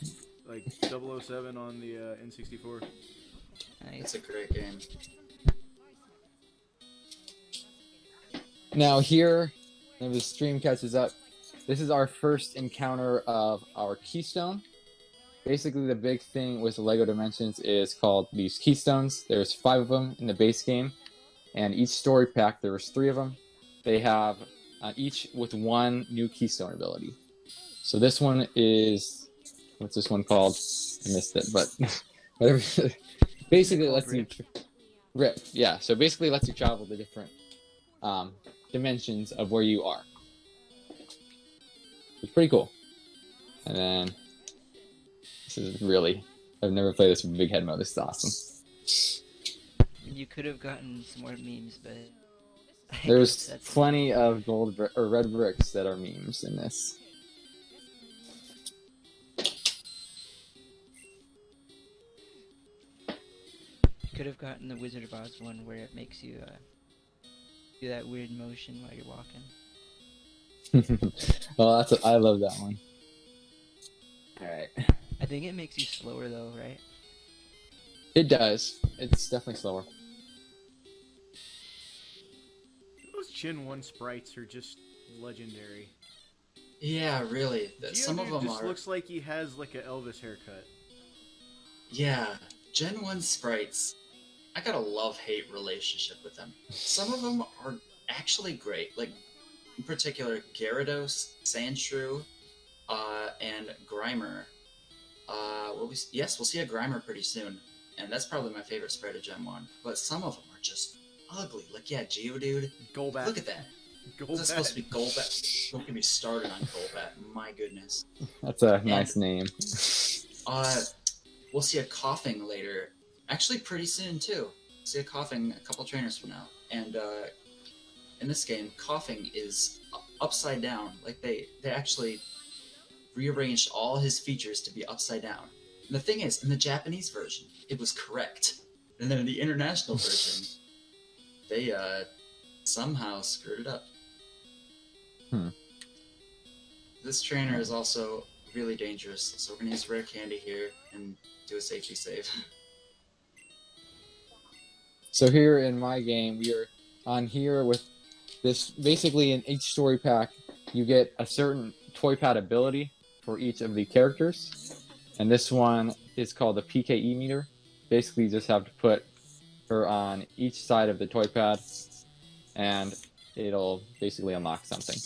Speaker 5: Like 007 on the N64.
Speaker 12: Nice.
Speaker 10: It's a great game.
Speaker 11: Now here, when the stream catches up, this is our first encounter of our Keystone. Basically, the big thing with the Lego Dimensions is called these Keystones. There's 5 of them in the base game, and each story pack, there was 3 of them. They have each with 1 new Keystone ability. So this one is, what's this one called? I missed it, but whatever. Basically, it lets you rip. Yeah, so basically, it lets you travel to different dimensions of where you are. It's pretty cool. And then this is really, I've never played this with big head mode. This is awesome.
Speaker 12: You could have gotten some more memes, but
Speaker 11: There's plenty of gold or red bricks that are memes in this.
Speaker 12: You could have gotten the Wizard of Oz one where it makes you do that weird motion while you're walking.
Speaker 11: Well, I love that one. Alright.
Speaker 12: I think it makes you slower though, right?
Speaker 11: It does. It's definitely slower.
Speaker 5: Those Chin 1 sprites are just legendary.
Speaker 10: Yeah, really. Some of them
Speaker 5: just
Speaker 10: are.
Speaker 5: Looks like he has like an Elvis haircut.
Speaker 10: Yeah, Gen 1 sprites. I got a love-hate relationship with them. Some of them are actually great. Like, in particular, Gyarados, Sandshrew, and Grimer. We'll see a Grimer pretty soon. And that's probably my favorite sprite of Gen 1. But some of them are just ugly. Like, yeah, Geodude.
Speaker 5: Golbat.
Speaker 10: Look at that. Is that supposed to be Golbat? Don't get me started on Golbat. My goodness.
Speaker 11: That's a nice name.
Speaker 10: We'll see a Coughing later. Actually, pretty soon, too. See a Coughing a couple trainers from now. And in this game, Coughing is upside down. Like they actually rearranged all his features to be upside down. And the thing is, in the Japanese version, it was correct. And then in the international version, they somehow screwed it up. This trainer is also really dangerous, so we're gonna use rare candy here and do a safety save.
Speaker 11: So here in my game, we are on here with this. Basically, in each story pack, you get a certain toy pad ability for each of the characters. And this one is called the PKE meter. Basically, you just have to put her on each side of the toy pad, and it'll basically unlock something.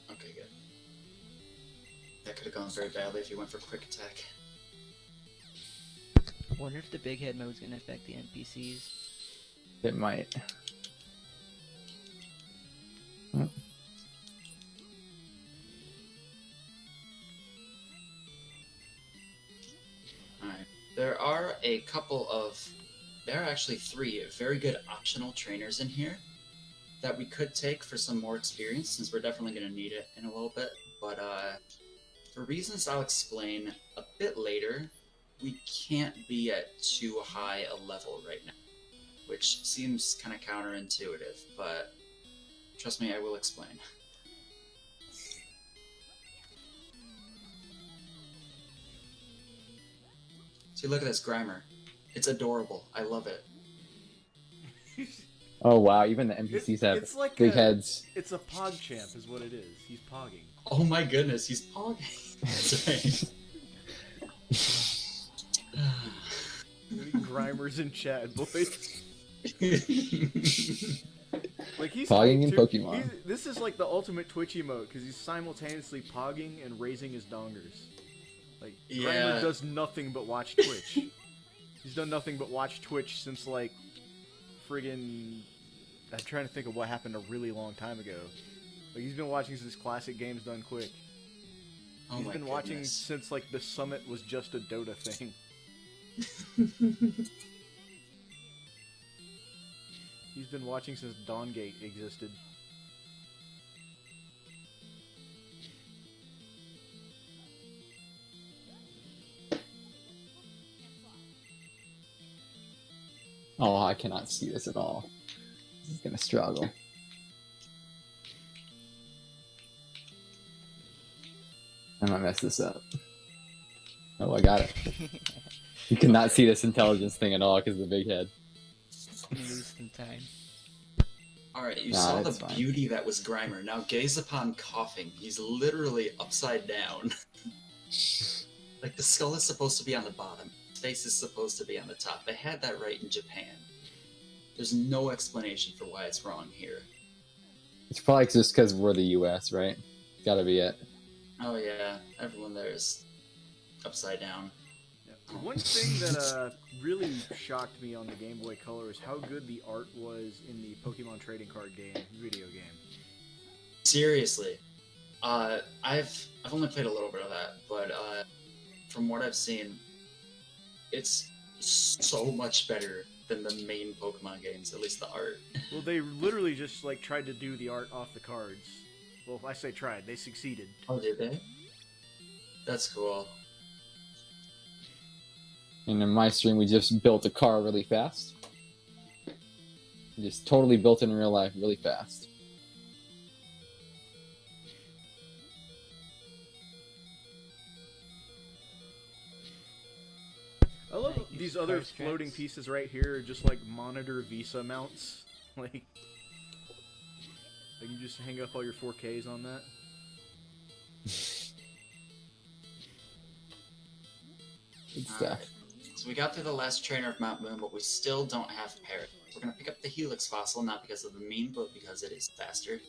Speaker 10: Okay, good. That could have gone very badly if you went for quick attack.
Speaker 12: Wonder if the big head mode's gonna affect the NPCs.
Speaker 11: It might.
Speaker 10: Alright. There are actually 3 very good optional trainers in here that we could take for some more experience, since we're definitely going to need it in a little bit. But for reasons I'll explain a bit later, we can't be at too high a level right now, which seems kind of counterintuitive, but trust me, I will explain. See, look at this Grimer. It's adorable. I love it.
Speaker 11: Oh wow! Even the NPCs have
Speaker 5: It's like
Speaker 11: big heads.
Speaker 5: It's a PogChamp, is what it is. He's pogging.
Speaker 10: Oh my goodness, he's pogging. That's right.
Speaker 5: Grimers in chat, boys. Like he's
Speaker 11: Pogging in
Speaker 5: too.
Speaker 11: Pokemon.
Speaker 5: This is like the ultimate Twitch emote because he's simultaneously pogging and raising his dongers. Like Grimer does nothing but watch Twitch. He's done nothing but watch Twitch since like friggin'. I'm trying to think of what happened a really long time ago. Like he's been watching since classic games done quick.
Speaker 10: Oh
Speaker 5: He's
Speaker 10: my
Speaker 5: been watching
Speaker 10: goodness.
Speaker 5: since like the summit was just a Dota thing. He's been watching since Dawngate existed.
Speaker 11: Oh, I cannot see this at all. This is gonna struggle. I might mess this up. Oh, I got it. You cannot see this intelligence thing at all because of the big head.
Speaker 12: Lose some time.
Speaker 10: Alright, you
Speaker 11: Nah,
Speaker 10: saw the
Speaker 11: that's fine.
Speaker 10: beauty that was Grimer. Now gaze upon coughing. He's literally upside down. Like the skull is supposed to be on the bottom. His face is supposed to be on the top. They had that right in Japan. There's no explanation for why it's wrong here.
Speaker 11: It's probably just because we're the U.S., right? Gotta be it.
Speaker 10: Oh yeah, everyone there is upside down.
Speaker 5: Yeah. One thing that really shocked me on the Game Boy Color is how good the art was in the Pokemon trading card video game.
Speaker 10: Seriously, I've only played a little bit of that, but from what I've seen, it's so much better than the main Pokemon games. At least the art.
Speaker 5: Well, they literally just like tried to do the art off the cards. Well, I say tried. They succeeded.
Speaker 10: Oh, did they? That's cool.
Speaker 11: And in my stream, we just built a car really fast. Just totally built in real life really fast.
Speaker 5: I love these other floating pieces right here, just like monitor Visa mounts. Like you just hang up all your 4Ks on that.
Speaker 11: Good stuff.
Speaker 10: So we got through the last trainer of Mount Moon, but we still don't have Parrot. We're gonna pick up the Helix fossil, not because of the meme, but because it is faster.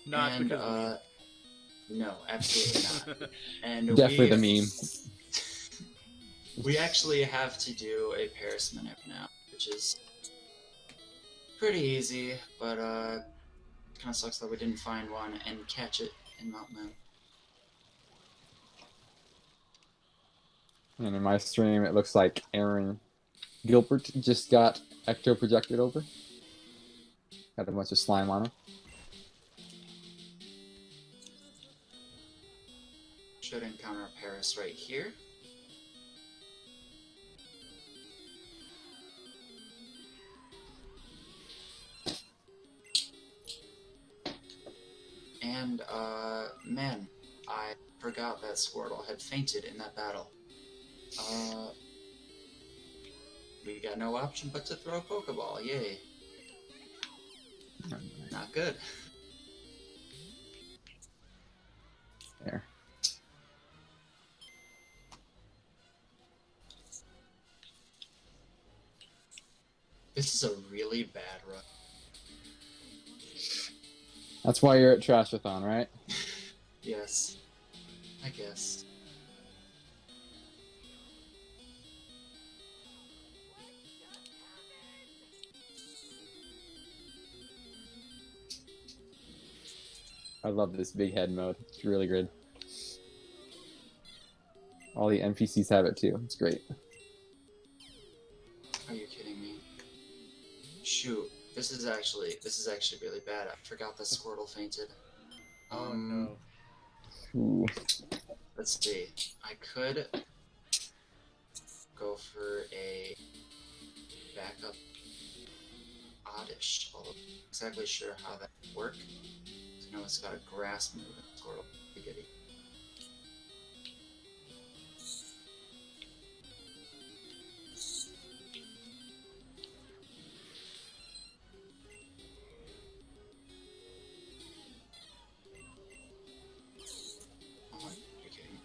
Speaker 5: Not because of the meme.
Speaker 10: No, absolutely not. And
Speaker 11: Definitely the meme.
Speaker 10: We actually have to do a Paris minute now, which is Pretty easy, but kind of sucks that we didn't find one and catch it in Mount Moon.
Speaker 11: And in my stream, it looks like Aaron Gilbert just got ecto projected over. Got a bunch of slime on him.
Speaker 10: Should encounter Paris right here. And, man, I forgot that Squirtle had fainted in that battle. We got no option but to throw a Pokeball, yay. Not good.
Speaker 11: There.
Speaker 10: This is a really bad run.
Speaker 11: That's why you're at Trashathon, right?
Speaker 10: Yes, I guess.
Speaker 11: I love this big head mode. It's really good. All the NPCs have it too. It's great.
Speaker 10: Are you kidding me? Shoot, this is actually really bad. I forgot that Squirtle fainted.
Speaker 5: No.
Speaker 11: Ooh.
Speaker 10: Let's see. I could go for a backup oddish. Although I'm not exactly sure how that would work. I know it's got a grass move and Squirtle Giggity. Oh, you're kidding me.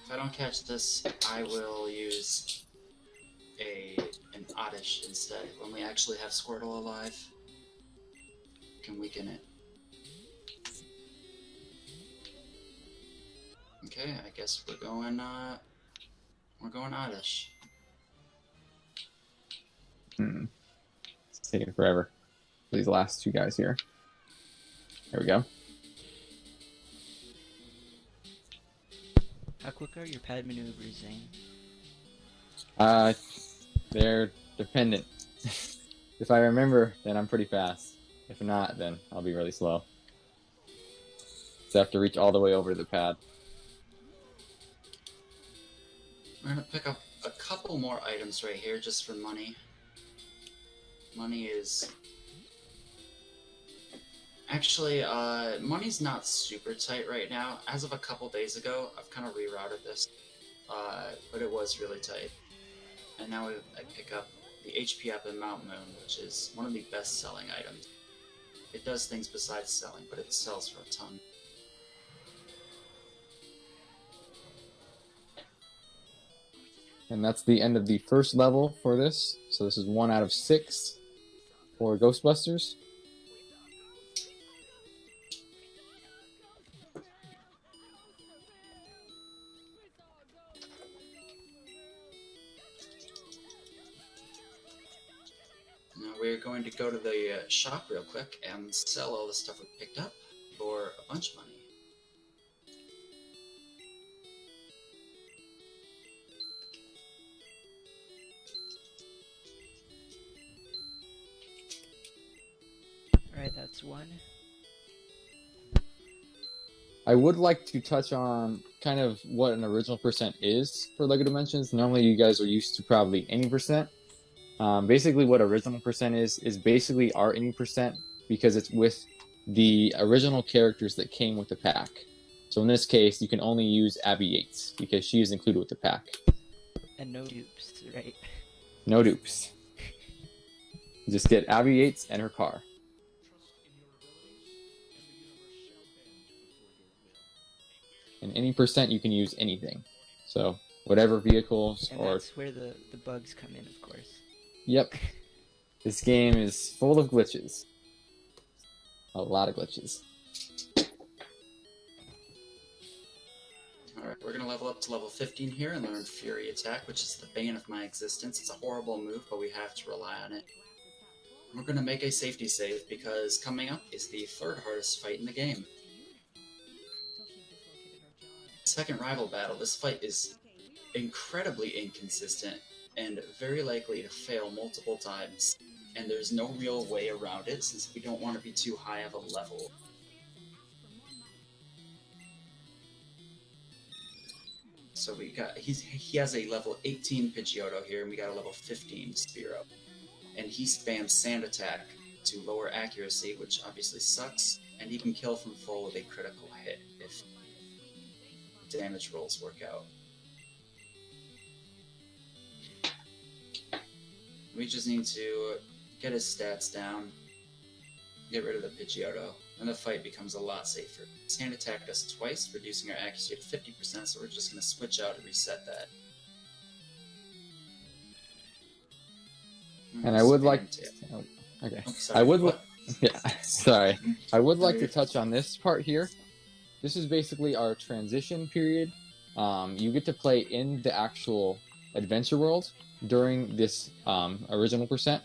Speaker 10: If I don't catch this, I will use an Oddish instead. When we actually have Squirtle alive, can weaken it. Okay, I guess we're going Oddish.
Speaker 11: It's taking forever. These last two guys here. There we go.
Speaker 12: How quick are your pad maneuvers, Zane?
Speaker 11: They're dependent. If I remember, then I'm pretty fast. If not, then I'll be really slow. So I have to reach all the way over to the pad.
Speaker 10: We're gonna pick up a couple more items right here just for money. Money is... Actually, money's not super tight right now. As of a couple days ago, I've kind of rerouted this, but it was really tight. And now I pick up the HP up in Mount Moon, which is one of the best selling items. It does things besides selling, but it sells for a ton.
Speaker 11: And that's the end of the first level for this. So this is 1 out of 6 for Ghostbusters.
Speaker 10: Now we're going to go to the shop real quick and sell all the stuff we picked up for a bunch of money.
Speaker 12: Alright, that's one.
Speaker 11: I would like to touch on kind of what an original percent is for LEGO Dimensions. Normally you guys are used to probably any percent. Basically what original percent is basically our any percent because it's with the original characters that came with the pack. So in this case, you can only use Abby Yates because she is included with the pack.
Speaker 12: And no dupes, right?
Speaker 11: No dupes. Just get Abby Yates and her car. any percent, you can use anything. So whatever vehicles
Speaker 12: And
Speaker 11: or...
Speaker 12: that's where the bugs come in, of course.
Speaker 11: Yep. This game is full of glitches. A lot of glitches.
Speaker 10: Alright, we're gonna level up to level 15 here and learn Fury Attack, which is the bane of my existence. It's a horrible move, but we have to rely on it. We're gonna make a safety save because coming up is the third hardest fight in the game. Second rival battle. This fight is incredibly inconsistent and very likely to fail multiple times. And there's no real way around it since we don't want to be too high of a level. So we got, he has a level 18 Pidgeotto here, and we got a level 15 Spearow. And he spams Sand Attack to lower accuracy, which obviously sucks, and he can kill from full with a critical hit if damage rolls work out. We just need to get his stats down, get rid of the Pidgeotto, and the fight becomes a lot safer. Sand attacked us twice, reducing our accuracy to 50%, so we're just going to switch out and reset that.
Speaker 11: And I would like to... Okay.
Speaker 10: Oh, sorry,
Speaker 11: I would...
Speaker 10: what?
Speaker 11: Yeah, sorry. I would like to touch on this part here. This is basically our transition period. You get to play in the actual adventure world during this original percent.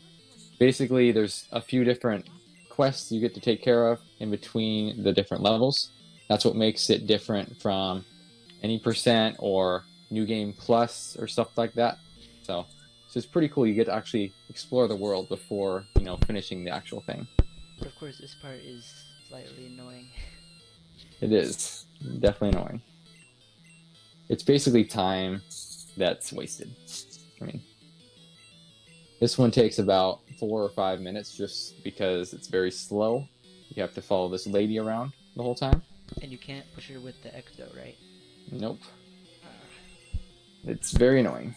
Speaker 11: Basically, there's a few different quests you get to take care of in between the different levels. That's what makes it different from any percent or New Game Plus or stuff like that. So it's pretty cool. You get to actually explore the world before, you know, finishing the actual thing.
Speaker 12: But of course, this part is slightly annoying.
Speaker 11: It is. Definitely annoying. It's basically time that's wasted. I mean, this one takes about 4 or 5 minutes just because it's very slow. You have to follow this lady around the whole time.
Speaker 12: And you can't push her with the Ecto, right?
Speaker 11: Nope. It's very annoying.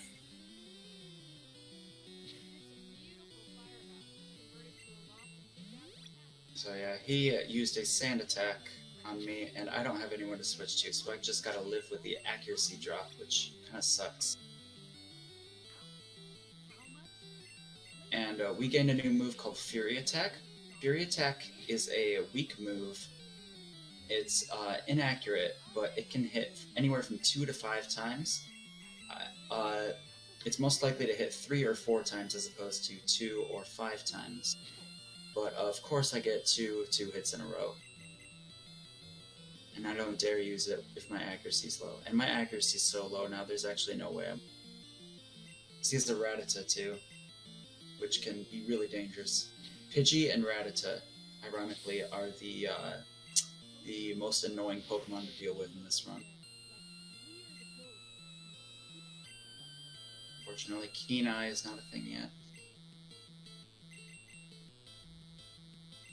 Speaker 10: So yeah, he used a Sand Attack on me, and I don't have anyone to switch to, so I just gotta live with the accuracy drop, which kinda sucks. And we gained a new move called Fury Attack. Fury Attack is a weak move. It's inaccurate, but it can hit anywhere from 2 to 5 times. It's most likely to hit 3 or 4 times as opposed to 2 or 5 times. But of course I get two hits in a row. And I don't dare use it if my accuracy's low. And my accuracy's so low now, there's actually no way. He has the Rattata too, which can be really dangerous. Pidgey and Rattata, ironically, are the most annoying Pokemon to deal with in this run. Unfortunately, Keen Eye is not a thing yet.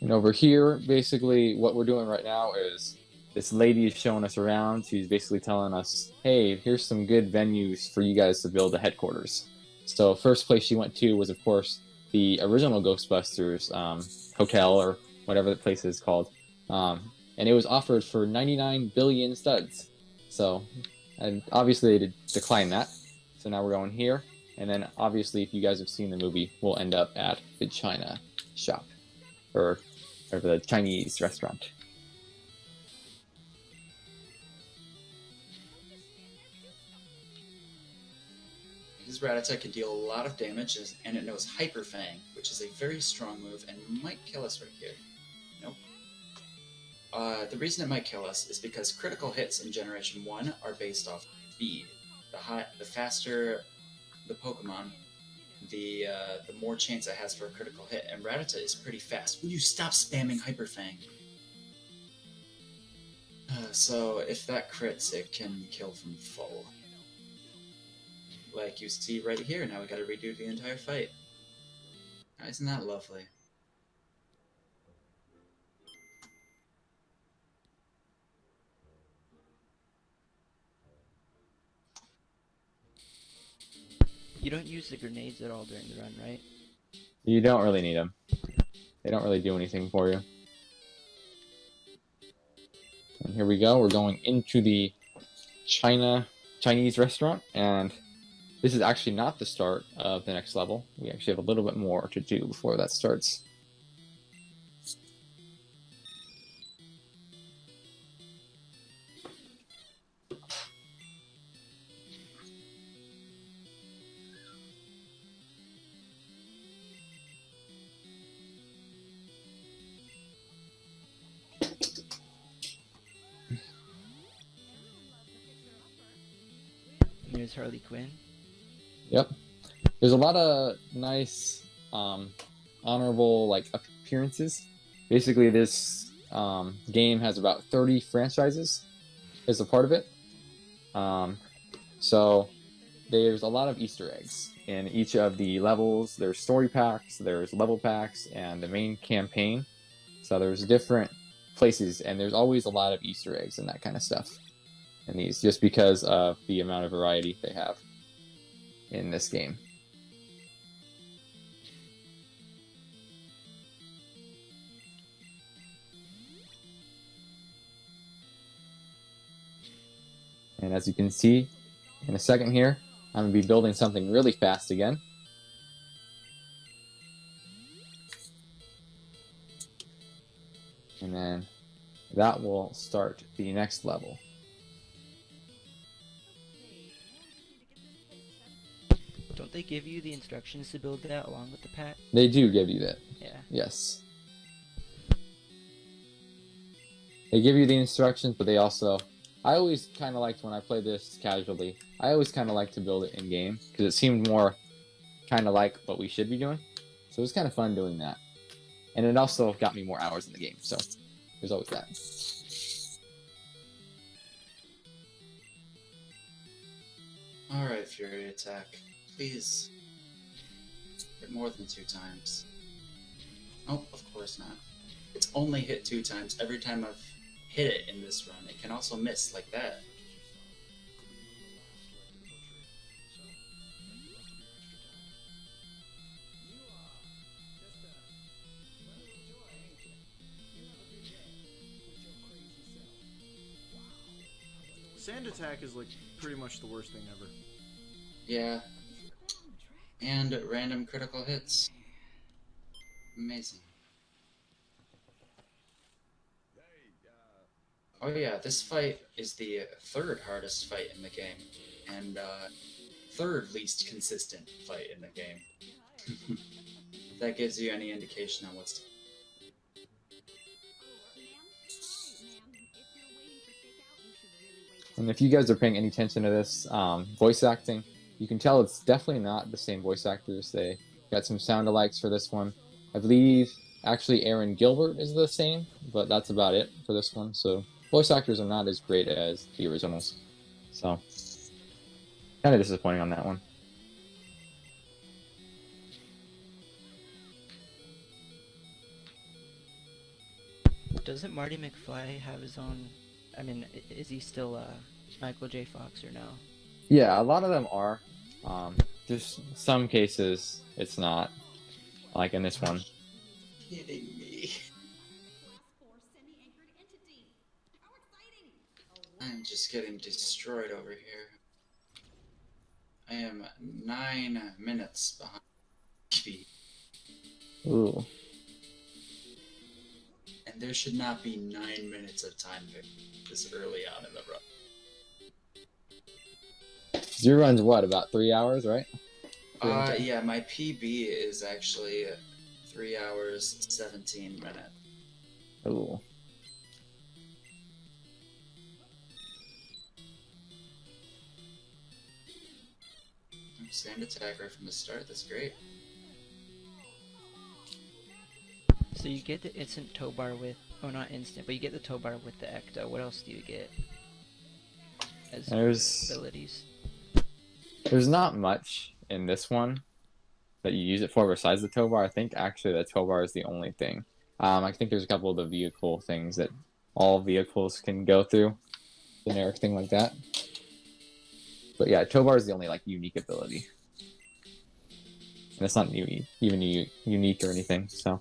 Speaker 11: And over here, basically, what we're doing right now is this lady is showing us around. She's basically telling us, hey, here's some good venues for you guys to build a headquarters. So first place she went to was, of course, the original Ghostbusters hotel, or whatever the place is called. And it was offered for 99 billion studs. So, and obviously they declined that. So now we're going here. And then, obviously, if you guys have seen the movie, we'll end up at the China shop. Or the Chinese restaurant.
Speaker 10: His Rattata can deal a lot of damage, and it knows Hyper Fang, which is a very strong move and might kill us right here. Nope. The reason it might kill us is because critical hits in Generation 1 are based off speed. The faster the Pokemon, the more chance it has for a critical hit, and Rattata is pretty fast. Will you stop spamming Hyper Fang? So if that crits, it can kill from full. Like you see right here, now we gotta redo the entire fight. Isn't that lovely?
Speaker 12: You don't use the grenades at all during the run, right?
Speaker 11: You don't really need them. They don't really do anything for you. And here we go. We're going into the Chinese restaurant, and this is actually not the start of the next level. We actually have a little bit more to do before that starts.
Speaker 12: There's Harley Quinn.
Speaker 11: Yep. There's a lot of nice, honorable like appearances. Basically, this game has about 30 franchises as a part of it. So there's a lot of Easter eggs in each of the levels. There's story packs, there's level packs, and the main campaign. So there's different places, and there's always a lot of Easter eggs and that kind of stuff in these, just because of the amount of variety they have in this game. And as you can see in a second here, I'm going to be building something really fast again. And then that will start the next level.
Speaker 12: Don't they give you the instructions to build that along with the pack?
Speaker 11: They do give you that.
Speaker 12: Yeah.
Speaker 11: Yes. They give you the instructions, but they also... I always kind of liked when I played this casually, I always kind of liked to build it in-game, because it seemed more kind of like what we should be doing. So it was kind of fun doing that. And it also got me more hours in the game, so there's always that.
Speaker 10: Alright, Fury Attack. Please. Hit more than 2 times. Oh, of course not. It's only hit 2 times every time I've hit it in this run. It can also miss like that.
Speaker 5: Sand attack is like pretty much the worst thing ever.
Speaker 10: Yeah. And random critical hits. Amazing. Oh yeah, this fight is the 3rd hardest fight in the game, and 3rd least consistent fight in the game. If that gives you any indication on what's to...
Speaker 11: And if you guys are paying any attention to this voice acting, you can tell it's definitely not the same voice actors. They got some sound alikes for this one. I believe actually Aaron Gilbert is the same, but that's about it for this one. So voice actors are not as great as the originals. So kind of disappointing on that one.
Speaker 12: Doesn't Marty McFly have his own... I mean, is he still Michael J. Fox or no?
Speaker 11: Yeah, a lot of them are. Just some cases it's not. Like in this one.
Speaker 10: Kidding me. I'm just getting destroyed over here. I am 9 minutes behind speed.
Speaker 11: Ooh.
Speaker 10: And there should not be 9 minutes of time this early on in the run.
Speaker 11: Your run's what, about 3 hours, right?
Speaker 10: Yeah, my PB is actually 3 hours, 17 minutes.
Speaker 11: Ooh.
Speaker 10: Sand attack right from the start, that's great.
Speaker 12: So you get the instant tow bar with... Oh, not instant, but you get the tow bar with the Ecto. What else do you get? As abilities?
Speaker 11: There's not much in this one that you use it for besides the tow bar. I think actually the tow bar is the only thing. I think there's a couple of the vehicle things that all vehicles can go through. Generic thing like that. But yeah, tow bar is the only like unique ability. And it's not even unique or anything, so.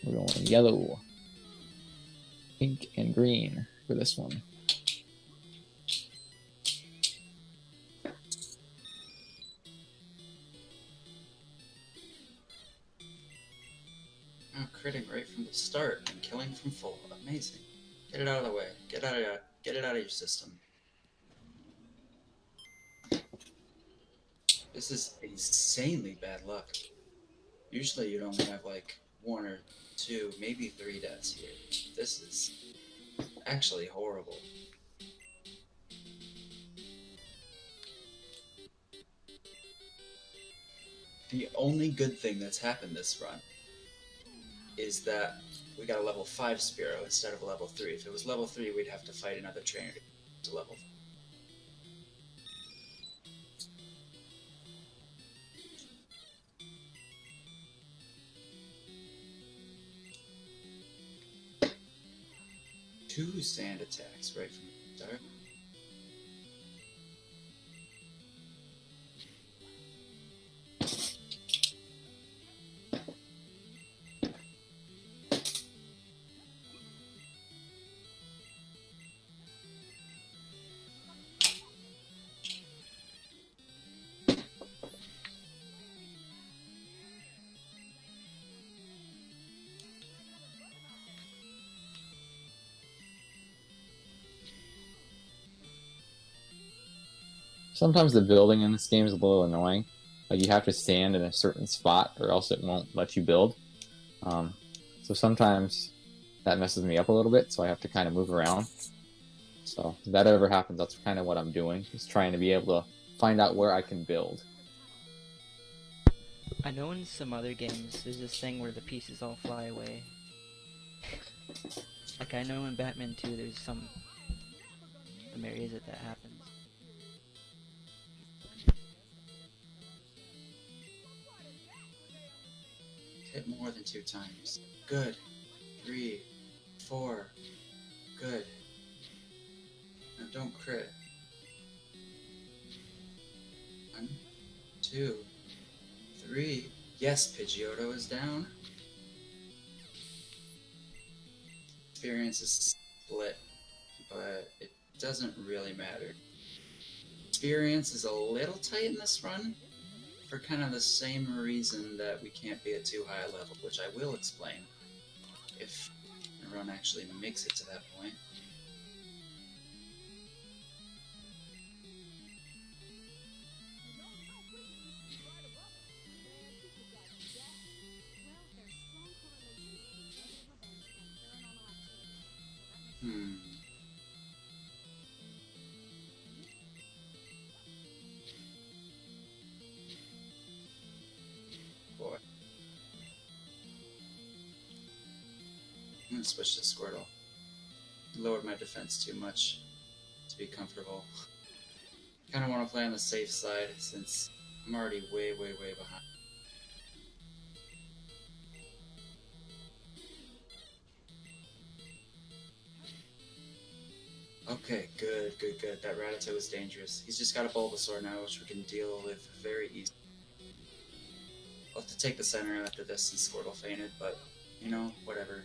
Speaker 11: We're going yellow. pink and green for this one.
Speaker 10: Oh, critting right from the start and killing from full. Amazing. Get it out of the way. Get it out of your system. This is insanely bad luck. Usually you'd only have like 1 or 2, maybe 3 deaths here. This is actually horrible. The only good thing that's happened this run is that we got a level 5 Spearow instead of a level 3. If it was level 3, we'd have to fight another trainer to level 5. Two sand attacks right from the start.
Speaker 11: Sometimes the building in this game is a little annoying. Like you have to stand in a certain spot or else it won't let you build. So sometimes that messes me up a little bit, so I have to kind of move around. So if that ever happens, that's kind of what I'm doing, is trying to be able to find out where I can build.
Speaker 12: I know in some other games there's this thing where the pieces all fly away. Like I know in Batman 2 there's some areas that happens.
Speaker 10: Hit more than 2 times. Good. 3, 4. Good. Now don't crit. 1, 2, 3. Yes, Pidgeotto is down. Experience is split, but it doesn't really matter. Experience is a little tight in this run, for kind of the same reason that we can't be at too high a level, which I will explain if the run actually makes it to that point. Boy. I'm gonna switch to Squirtle. Lowered my defense too much to be comfortable. Kinda wanna play on the safe side since I'm already way behind. Okay, good. That Rattata was dangerous. He's just got a Bulbasaur now, which we can deal with very easily. I'll have to take the center after this since Squirtle fainted, but, you know, whatever.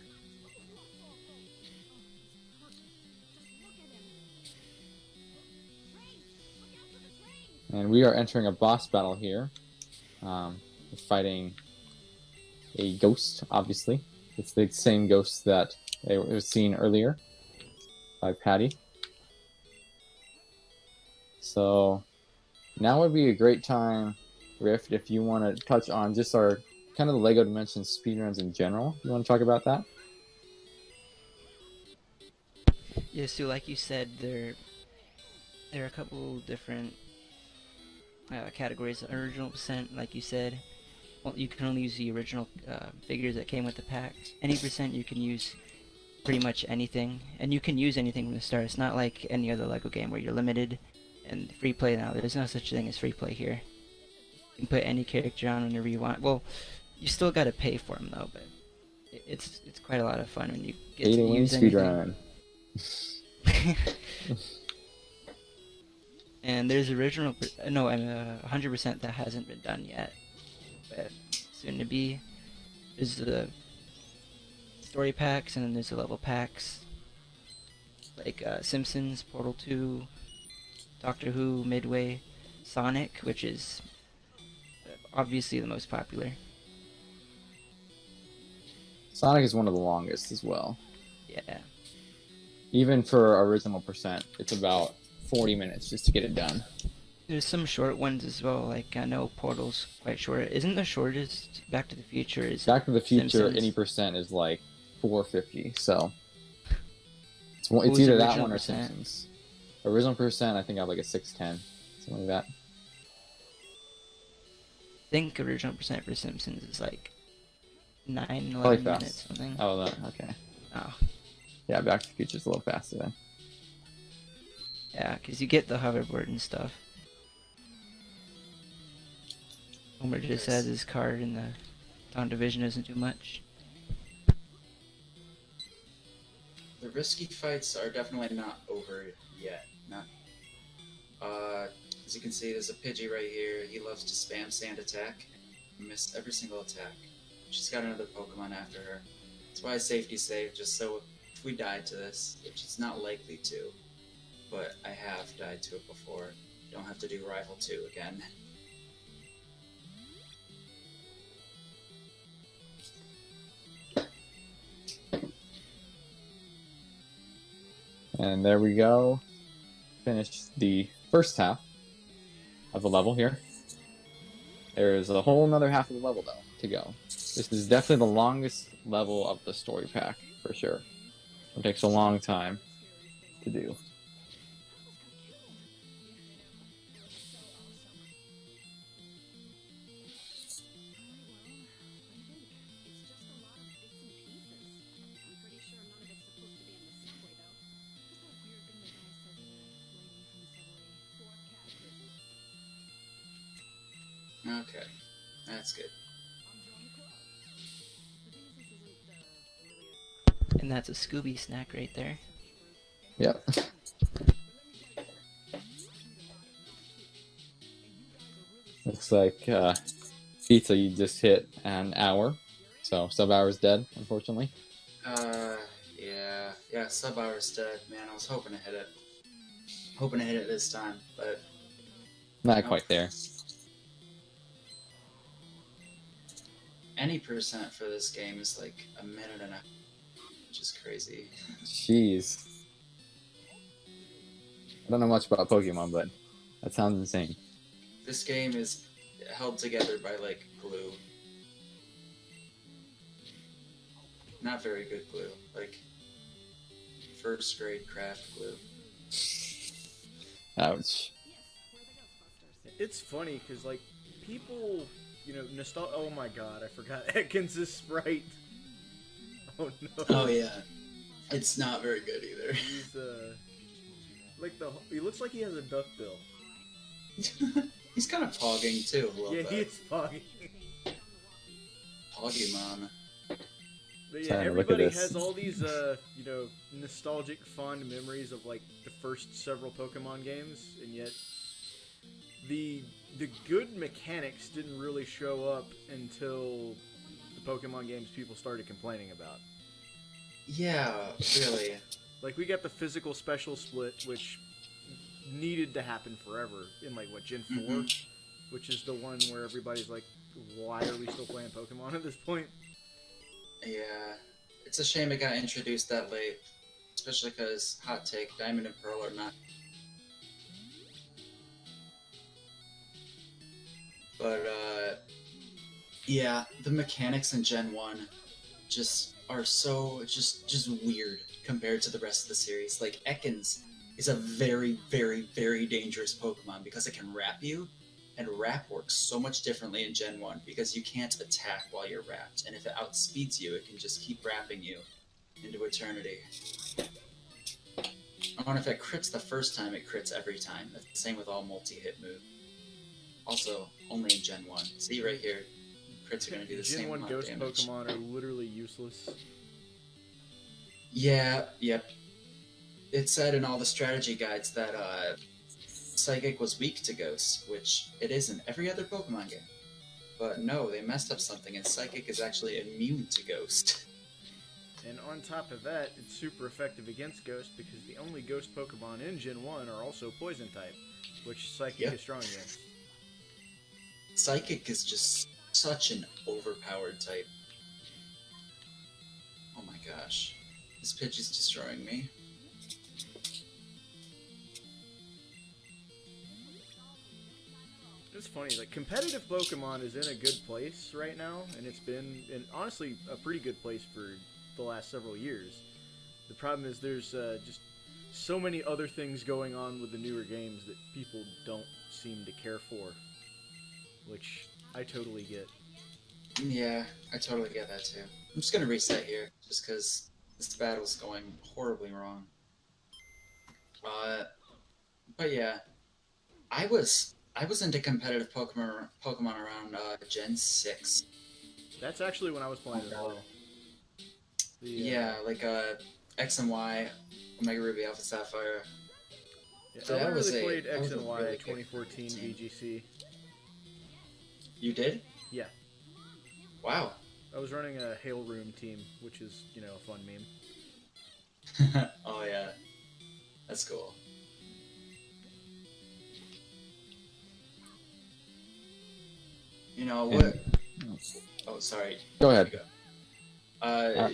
Speaker 11: And we are entering a boss battle here. We're fighting a ghost, obviously. It's the same ghost that it was seen earlier by Patty. So now would be a great time, Rift, if you want to touch on just our kind of the LEGO Dimensions speedruns in general. You want to talk about that?
Speaker 12: Yeah, so like you said, there are a couple different categories. Original percent, like you said, well, you can only use the original figures that came with the pack. Any percent, you can use pretty much anything, and you can use anything from the start. It's not like any other LEGO game where you're limited. And free play now, there's no such thing as free play here. You can put any character on whenever you want. Well, you still gotta pay for them though, but it's quite a lot of fun when you get to use anything. And there's original, no, I'm 100% that hasn't been done yet, but soon to be. There's the story packs, and then there's the level packs. like Simpsons, Portal 2, Doctor Who, Midway, Sonic, which is obviously the most popular.
Speaker 11: Sonic is one of the longest as well.
Speaker 12: Yeah.
Speaker 11: Even for original percent, it's about 40 minutes just to get it done.
Speaker 12: There's some short ones as well, like I know Portal's quite short. Isn't the shortest Back to the Future is
Speaker 11: Back to the Future,
Speaker 12: Simpsons?
Speaker 11: any percent is like 450, so it's
Speaker 12: was
Speaker 11: either that
Speaker 12: original
Speaker 11: one or
Speaker 12: percent?
Speaker 11: Simpsons. Original percent, I think I have like a 610, something like that.
Speaker 12: I think original percent for Simpsons is like 9,
Speaker 11: Probably
Speaker 12: 11
Speaker 11: fast.
Speaker 12: minutes, something.
Speaker 11: Oh, okay.
Speaker 12: Oh.
Speaker 11: Yeah, Back to the Future's a little faster then.
Speaker 12: Yeah, because you get the hoverboard and stuff. Homer just has his card and the Dawn Division doesn't do much.
Speaker 10: The risky fights are definitely not over yet. Not. As you can see, there's a Pidgey right here. He loves to spam Sand Attack. Miss every single attack. She's got another Pokemon after her. That's why safety save, just so if we die to this, which it's not likely to, but I have died to it before. Don't have to do Rival 2 again.
Speaker 11: And there we go. Finished the first half of the level here. There's a whole another half of the level, though, to go. This is definitely the longest level of the story pack, for sure. It takes a long time to do.
Speaker 10: Okay, that's good.
Speaker 12: And that's a Scooby snack right there.
Speaker 11: Yep. Looks like pizza, you just hit an hour. So sub-hour's dead, unfortunately.
Speaker 10: Yeah, sub-hour's dead. Man, I was hoping to hit it. Hoping to hit it this time, but...
Speaker 11: Not quite there.
Speaker 10: Any percent for this game is like a minute and a half, which is crazy.
Speaker 11: Jeez. I don't know much about Pokemon, but that sounds insane.
Speaker 10: This game is held together by, like, glue. Not very good glue. Like, first grade craft glue.
Speaker 11: Ouch.
Speaker 5: It's funny, because, like, people, you know, oh my god, I forgot Ekans' sprite. Oh no.
Speaker 10: Oh yeah. It's not very good either.
Speaker 5: He's, like, he looks like he has a duck bill.
Speaker 10: He's kind of pogging too a little
Speaker 5: Yeah,
Speaker 10: bit.
Speaker 5: he is pogging.
Speaker 10: Poggymon.
Speaker 5: But yeah, everybody has all these, you know, nostalgic, fond memories of, like, the first several Pokemon games, and yet the good mechanics didn't really show up until the Pokemon games people started complaining about.
Speaker 10: Yeah, really.
Speaker 5: Like, we got the physical special split, which needed to happen forever in, like, what, Gen 4?
Speaker 10: Mm-hmm.
Speaker 5: Which is the one where everybody's like, why are we still playing Pokemon at this point?
Speaker 10: Yeah. It's a shame it got introduced that late. Especially because, hot take, Diamond and Pearl are not... But, yeah, the mechanics in Gen 1 just are so, just weird compared to the rest of the series. Like, Ekans is a very, very, very dangerous Pokemon because it can wrap you, and wrap works so much differently in Gen 1 because you can't attack while you're wrapped, and if it outspeeds you, it can just keep wrapping you into eternity. And if it crits the first time, it crits every time. That's the same with all multi-hit moves. Also, only in Gen 1. See right here, crits are going to do the
Speaker 5: Gen
Speaker 10: same
Speaker 5: 1
Speaker 10: amount
Speaker 5: Ghost
Speaker 10: of damage.
Speaker 5: Pokemon are literally useless.
Speaker 10: Yeah, yep. It said in all the strategy guides that Psychic was weak to Ghost, which it is in every other Pokemon game. But no, they messed up something, and Psychic is actually immune to Ghost.
Speaker 5: And on top of that, it's super effective against Ghost because the only Ghost Pokemon in Gen 1 are also Poison type, which Psychic is strong against.
Speaker 10: Psychic is just such an overpowered type. Oh my gosh. This pitch is destroying me.
Speaker 5: It's funny, like, competitive Pokemon is in a good place right now, and it's been, honestly, a pretty good place for the last several years. The problem is there's just so many other things going on with the newer games that people don't seem to care for, which I totally get.
Speaker 10: Yeah, I totally get that too. I'm just gonna reset here, just because this battle's going horribly wrong. But yeah, I was into competitive Pokemon around Gen 6.
Speaker 5: That's actually when I was playing as well.
Speaker 10: Yeah, like X and Y, Omega Ruby, Alpha Sapphire.
Speaker 5: Yeah,
Speaker 10: So
Speaker 5: I
Speaker 10: that was
Speaker 5: really played
Speaker 10: that
Speaker 5: X
Speaker 10: was a
Speaker 5: and Y
Speaker 10: really
Speaker 5: at 2014
Speaker 10: team.
Speaker 5: VGC.
Speaker 10: You did?
Speaker 5: Yeah.
Speaker 10: Wow.
Speaker 5: I was running a Hail Room team, which is, you know, a fun meme.
Speaker 10: Oh yeah, that's cool. You know what? Oh, sorry.
Speaker 11: Go ahead.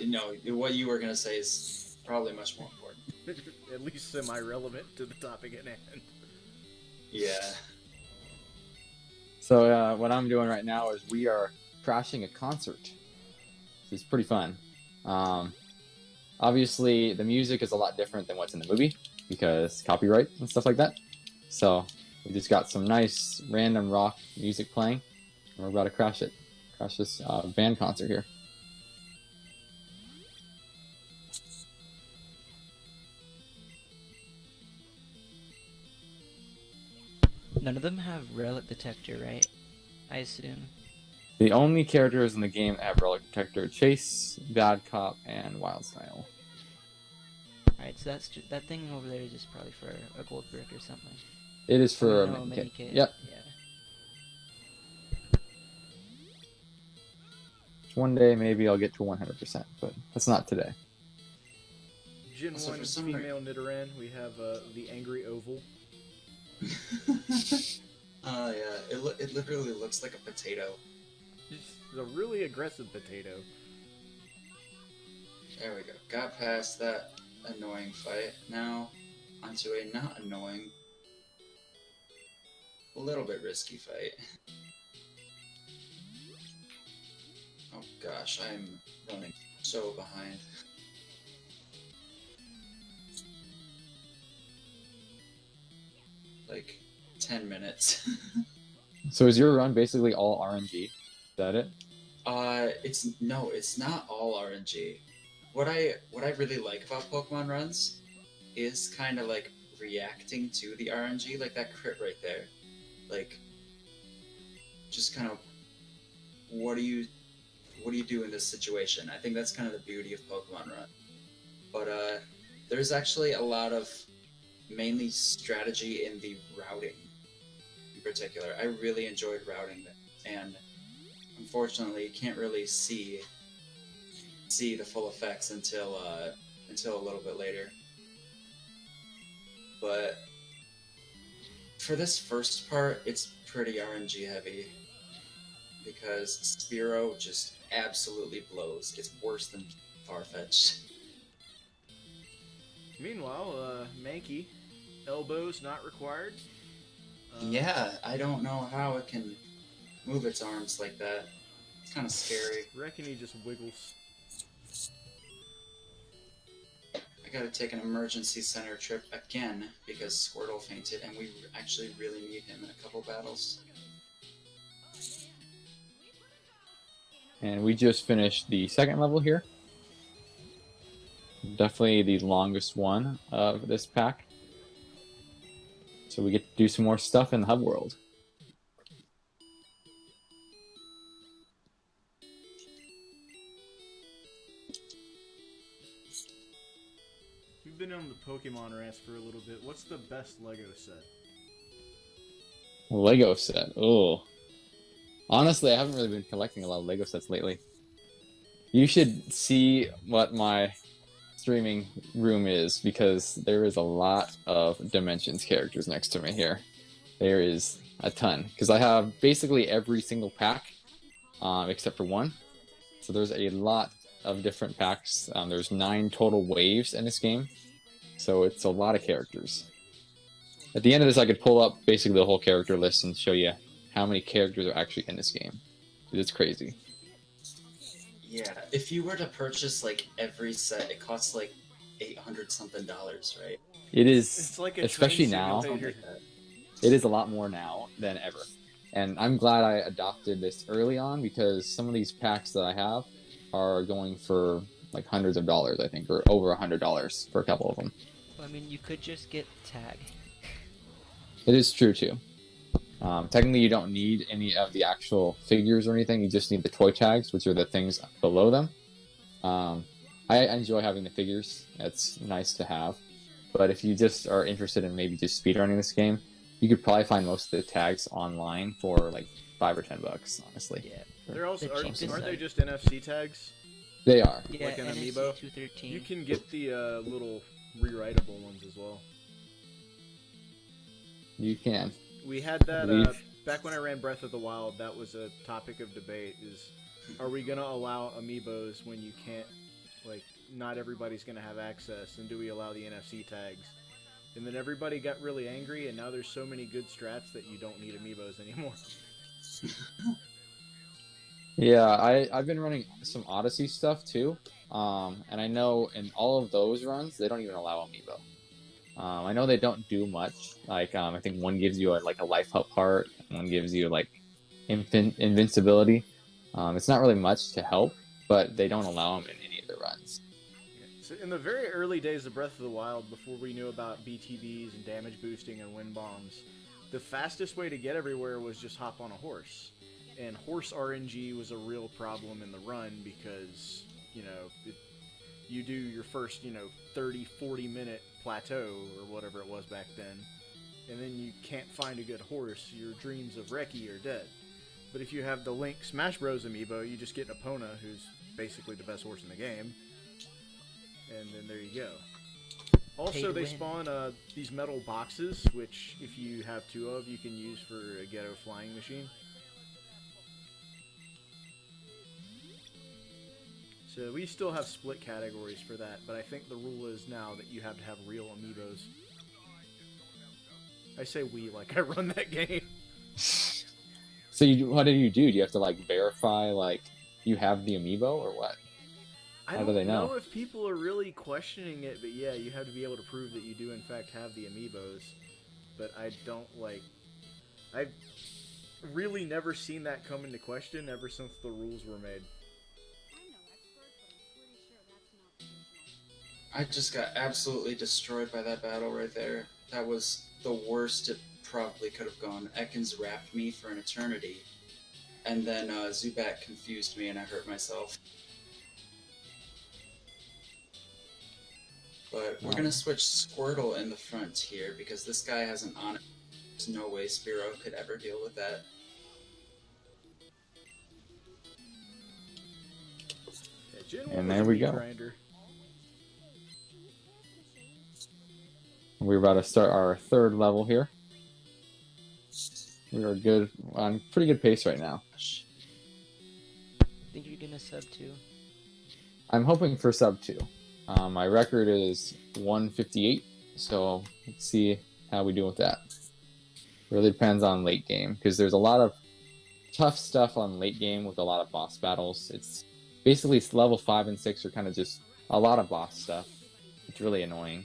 Speaker 10: No, what you were gonna say is probably much more important.
Speaker 5: At least semi-relevant to the topic at hand.
Speaker 10: Yeah.
Speaker 11: So what I'm doing right now is we are crashing a concert. This is pretty fun. Obviously, the music is a lot different than what's in the movie because copyright and stuff like that. So we just got some nice random rock music playing, and we're about to crash it. Crash this band concert here.
Speaker 12: None of them have relic detector, right? I assume.
Speaker 11: The only characters in the game that have relic detector: Chase, Bad Cop, and Wildstyle.
Speaker 12: Alright, so that thing over there is just probably for a gold brick or something.
Speaker 11: It is for
Speaker 12: a
Speaker 11: a mini kit.
Speaker 12: kit.
Speaker 11: Yep.
Speaker 12: Yeah.
Speaker 11: One day maybe I'll get to 100%, but that's not today.
Speaker 5: Gen
Speaker 10: Also,
Speaker 5: 1
Speaker 10: for some
Speaker 5: female Nidoran, we have the Angry Oval.
Speaker 10: Oh yeah, it literally looks like a potato.
Speaker 5: It's a really aggressive potato.
Speaker 10: There we go. Got past that annoying fight. Now onto a not annoying, a little bit risky fight. Oh gosh, I'm running so behind. Like 10 minutes.
Speaker 11: So is your run basically all RNG? Is that it?
Speaker 10: It's not all RNG. What I really like about Pokemon runs is kind of like reacting to the RNG, like that crit right there. Like, just kind of, what do you do in this situation? I think that's kind of the beauty of Pokemon Run. But there's actually a lot of mainly strategy in the routing in particular. I really enjoyed routing them, and unfortunately you can't really see the full effects until a little bit later. But for this first part, it's pretty RNG heavy because Spearow just absolutely blows. It's worse than Farfetch'd.
Speaker 5: Meanwhile, Mankey, elbows not required.
Speaker 10: Yeah, I don't know how it can move its arms like that. It's kind of scary.
Speaker 5: Reckon he just wiggles.
Speaker 10: I gotta take an emergency center trip again because Squirtle fainted, and we actually really need him in a couple battles.
Speaker 11: And we just finished the second level here. Definitely the longest one of this pack. So we get to do some more stuff in the hub world.
Speaker 5: You've been on the Pokemon rants for a little bit. What's the best Lego set?
Speaker 11: Lego set. Oh. Honestly, I haven't really been collecting a lot of Lego sets lately. You should see what my streaming room is, because there is a lot of Dimensions characters next to me here. There is a ton, because I have basically every single pack except for one. So there's a lot of different packs. There's 9 total waves in this game, so it's a lot of characters. At the end of this, I could pull up basically the whole character list and show you how many characters are actually in this game. It's crazy.
Speaker 10: Yeah, if you were to purchase like every set, it costs like $800 something, right?
Speaker 11: It is,
Speaker 5: It's like a
Speaker 11: especially
Speaker 5: train
Speaker 11: now.
Speaker 5: simulator.
Speaker 11: It is a lot more now than ever. And I'm glad I adopted this early on, because some of these packs that I have are going for like hundreds of dollars, I think, or over $100 for a couple of them.
Speaker 12: Well, I mean, you could just get tag.
Speaker 11: It is true too. Technically, you don't need any of the actual figures or anything. You just need the toy tags, which are the things below them. I enjoy having the figures. It's nice to have. But if you just are interested in maybe just speedrunning this game, you could probably find most of the tags online for like $5 or $10, honestly.
Speaker 12: Yeah.
Speaker 5: They're also
Speaker 12: the
Speaker 5: aren't
Speaker 12: cheapest
Speaker 5: they
Speaker 12: side.
Speaker 5: just NFC tags?
Speaker 11: They are.
Speaker 12: Yeah,
Speaker 5: like an
Speaker 12: NFC
Speaker 5: amiibo?
Speaker 12: 213.
Speaker 5: You can get the little rewritable ones as well.
Speaker 11: You can.
Speaker 5: We had that back when I ran Breath of the Wild. That was a topic of debate: is are we gonna allow amiibos when you can't, like, not everybody's gonna have access, and do we allow the NFC tags? And then everybody got really angry, and now there's so many good strats that you don't need amiibos anymore.
Speaker 11: Yeah, I've been running some Odyssey stuff too, and I know in all of those runs they don't even allow amiibo. I know they don't do much. Like I think one gives you a life up heart, one gives you like invincibility. It's not really much to help, but they don't allow them in any of the runs.
Speaker 5: So in the very early days of Breath of the Wild, before we knew about BTBs and damage boosting and wind bombs, the fastest way to get everywhere was just hop on a horse. And horse RNG was a real problem in the run because, you know, you do your first, 30, 40-minute plateau or whatever it was back then, and then you can't find a good horse. Your dreams of Reki are dead. But if you have the Link Smash Bros. Amiibo, you just get Epona, who's basically the best horse in the game, and then there you go. Also, they spawn these metal boxes, which if you have 2 of, you can use for a ghetto flying machine. So we still have split categories for that, but I think the rule is now that you have to have real amiibos. I say we like I run that game.
Speaker 11: So what do? Do you have to like verify like you have the amiibo or what? How do they know?
Speaker 5: I don't know if people are really questioning it, but yeah, you have to be able to prove that you do in fact have the amiibos. But I don't I've really never seen that come into question ever since the rules were made.
Speaker 10: I just got absolutely destroyed by that battle right there. That was the worst it probably could have gone. Ekans wrapped me for an eternity, and then Zubat confused me and I hurt myself. But we're gonna switch Squirtle in the front here because this guy has an on. There's no way Spearow could ever deal with that.
Speaker 11: And there we go.
Speaker 5: Grinder.
Speaker 11: We're about to start our 3rd level here. We are good on pretty good pace right now.
Speaker 12: Think you're gonna sub 2?
Speaker 11: I'm hoping for sub 2. My record is 158, so let's see how we do with that. Really depends on late game, because there's a lot of tough stuff on late game with a lot of boss battles. It's basically level 5 and 6 are kind of just a lot of boss stuff. It's really annoying.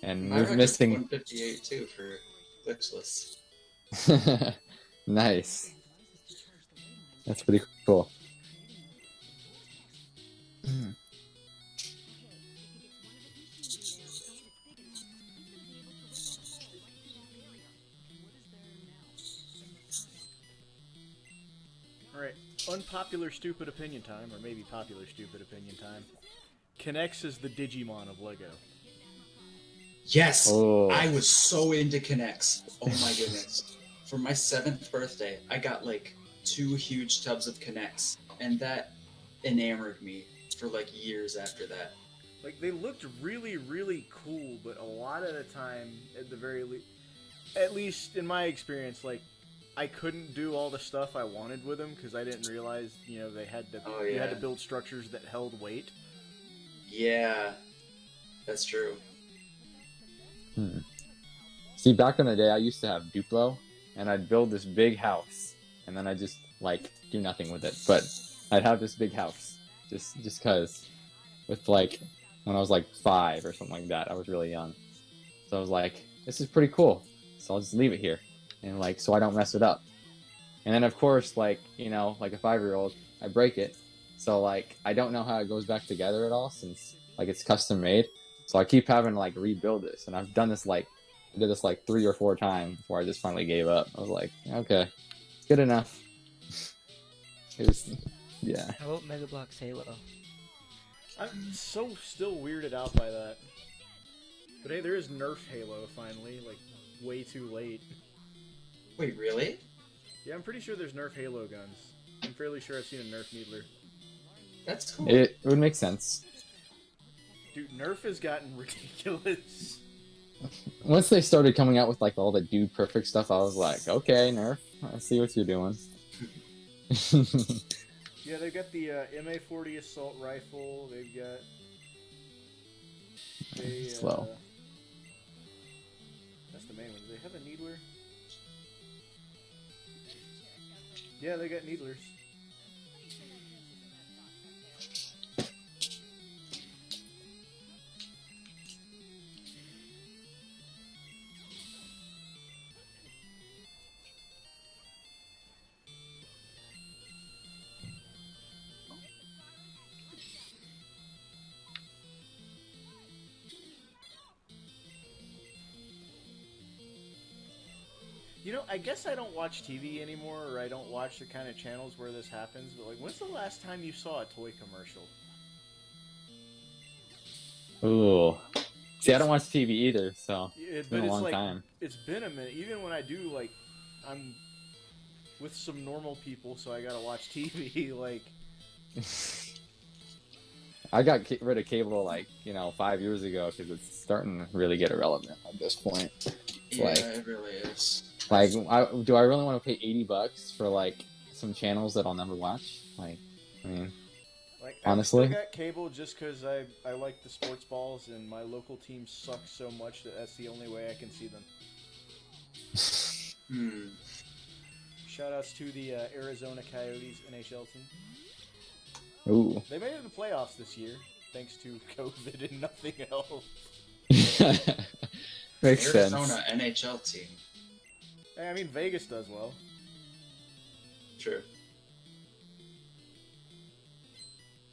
Speaker 11: And
Speaker 10: My
Speaker 11: we're missing
Speaker 10: 158 too for glitchless.
Speaker 11: Nice. That's pretty cool.
Speaker 5: Alright, unpopular stupid opinion time, or maybe popular stupid opinion time. K'Nex is the Digimon of LEGO.
Speaker 10: Yes!
Speaker 11: Oh.
Speaker 10: I was so into K'Nex. Oh my goodness. For my 7th birthday, I got like 2 huge tubs of K'Nex, and that enamored me for like years after that.
Speaker 5: Like, they looked really, really cool, but a lot of the time, at the very least, at least in my experience, like, I couldn't do all the stuff I wanted with them because I didn't realize, you know, they had to.
Speaker 10: Oh,
Speaker 5: You had
Speaker 10: yeah.
Speaker 5: to build structures that held weight.
Speaker 10: Yeah, that's true.
Speaker 11: See, back in the day, I used to have Duplo, and I'd build this big house, and then I'd just, like, do nothing with it. But I'd have this big house, just cause, with, like, when I was, like, 5 or something like that. I was really young. So I was like, this is pretty cool. So I'll just leave it here. And, like, so I don't mess it up. And then, of course, like, you know, like a 5-year-old, I break it. So, like, I don't know how it goes back together at all since, like, it's custom made. So I keep having to, like, rebuild this. And I've done this, like, I did this, like, 3 or 4 times before I just finally gave up. I was like, okay, it's good enough. It was, yeah.
Speaker 12: How about Mega Bloks Halo?
Speaker 5: I'm so still weirded out by that. But hey, there is Nerf Halo finally, like, way too late.
Speaker 10: Wait, really?
Speaker 5: Yeah, I'm pretty sure there's Nerf Halo guns. I'm fairly sure I've seen a Nerf Needler.
Speaker 10: That's cool.
Speaker 11: It would make sense.
Speaker 5: Dude, Nerf has gotten ridiculous.
Speaker 11: Once they started coming out with, like, all the Dude Perfect stuff, I was like, okay, Nerf, I see what you're doing.
Speaker 5: Yeah, they've got the MA-40 assault rifle. They've got
Speaker 11: Slow.
Speaker 5: That's the main one. Do they have a Needler? Yeah, they got Needlers. You know, I guess I don't watch TV anymore, or I don't watch the kind of channels where this happens, but, like, when's the last time you saw a toy commercial?
Speaker 11: Ooh. See, I don't watch TV either, so it's
Speaker 5: But
Speaker 11: been a
Speaker 5: it's
Speaker 11: long
Speaker 5: like,
Speaker 11: time.
Speaker 5: it's been a minute. Even when I do, like, I'm with some normal people, so I gotta watch TV, like...
Speaker 11: I got rid of cable, like, you know, 5 years ago because it's starting to really get irrelevant at this point. It's
Speaker 10: Yeah,
Speaker 11: like,
Speaker 10: it really is.
Speaker 11: like, do I really want to pay $80 for, like, some channels that I'll never watch? Like, I mean,
Speaker 5: Like,
Speaker 11: honestly?
Speaker 5: I still got cable just because I like the sports balls, and my local team sucks so much that that's the only way I can see them. Shoutouts to the Arizona Coyotes NHL team.
Speaker 11: Ooh.
Speaker 5: They made it to the playoffs this year, thanks to COVID and nothing else.
Speaker 11: Makes sense.
Speaker 10: Arizona NHL team.
Speaker 5: Hey, I mean, Vegas does well.
Speaker 10: True.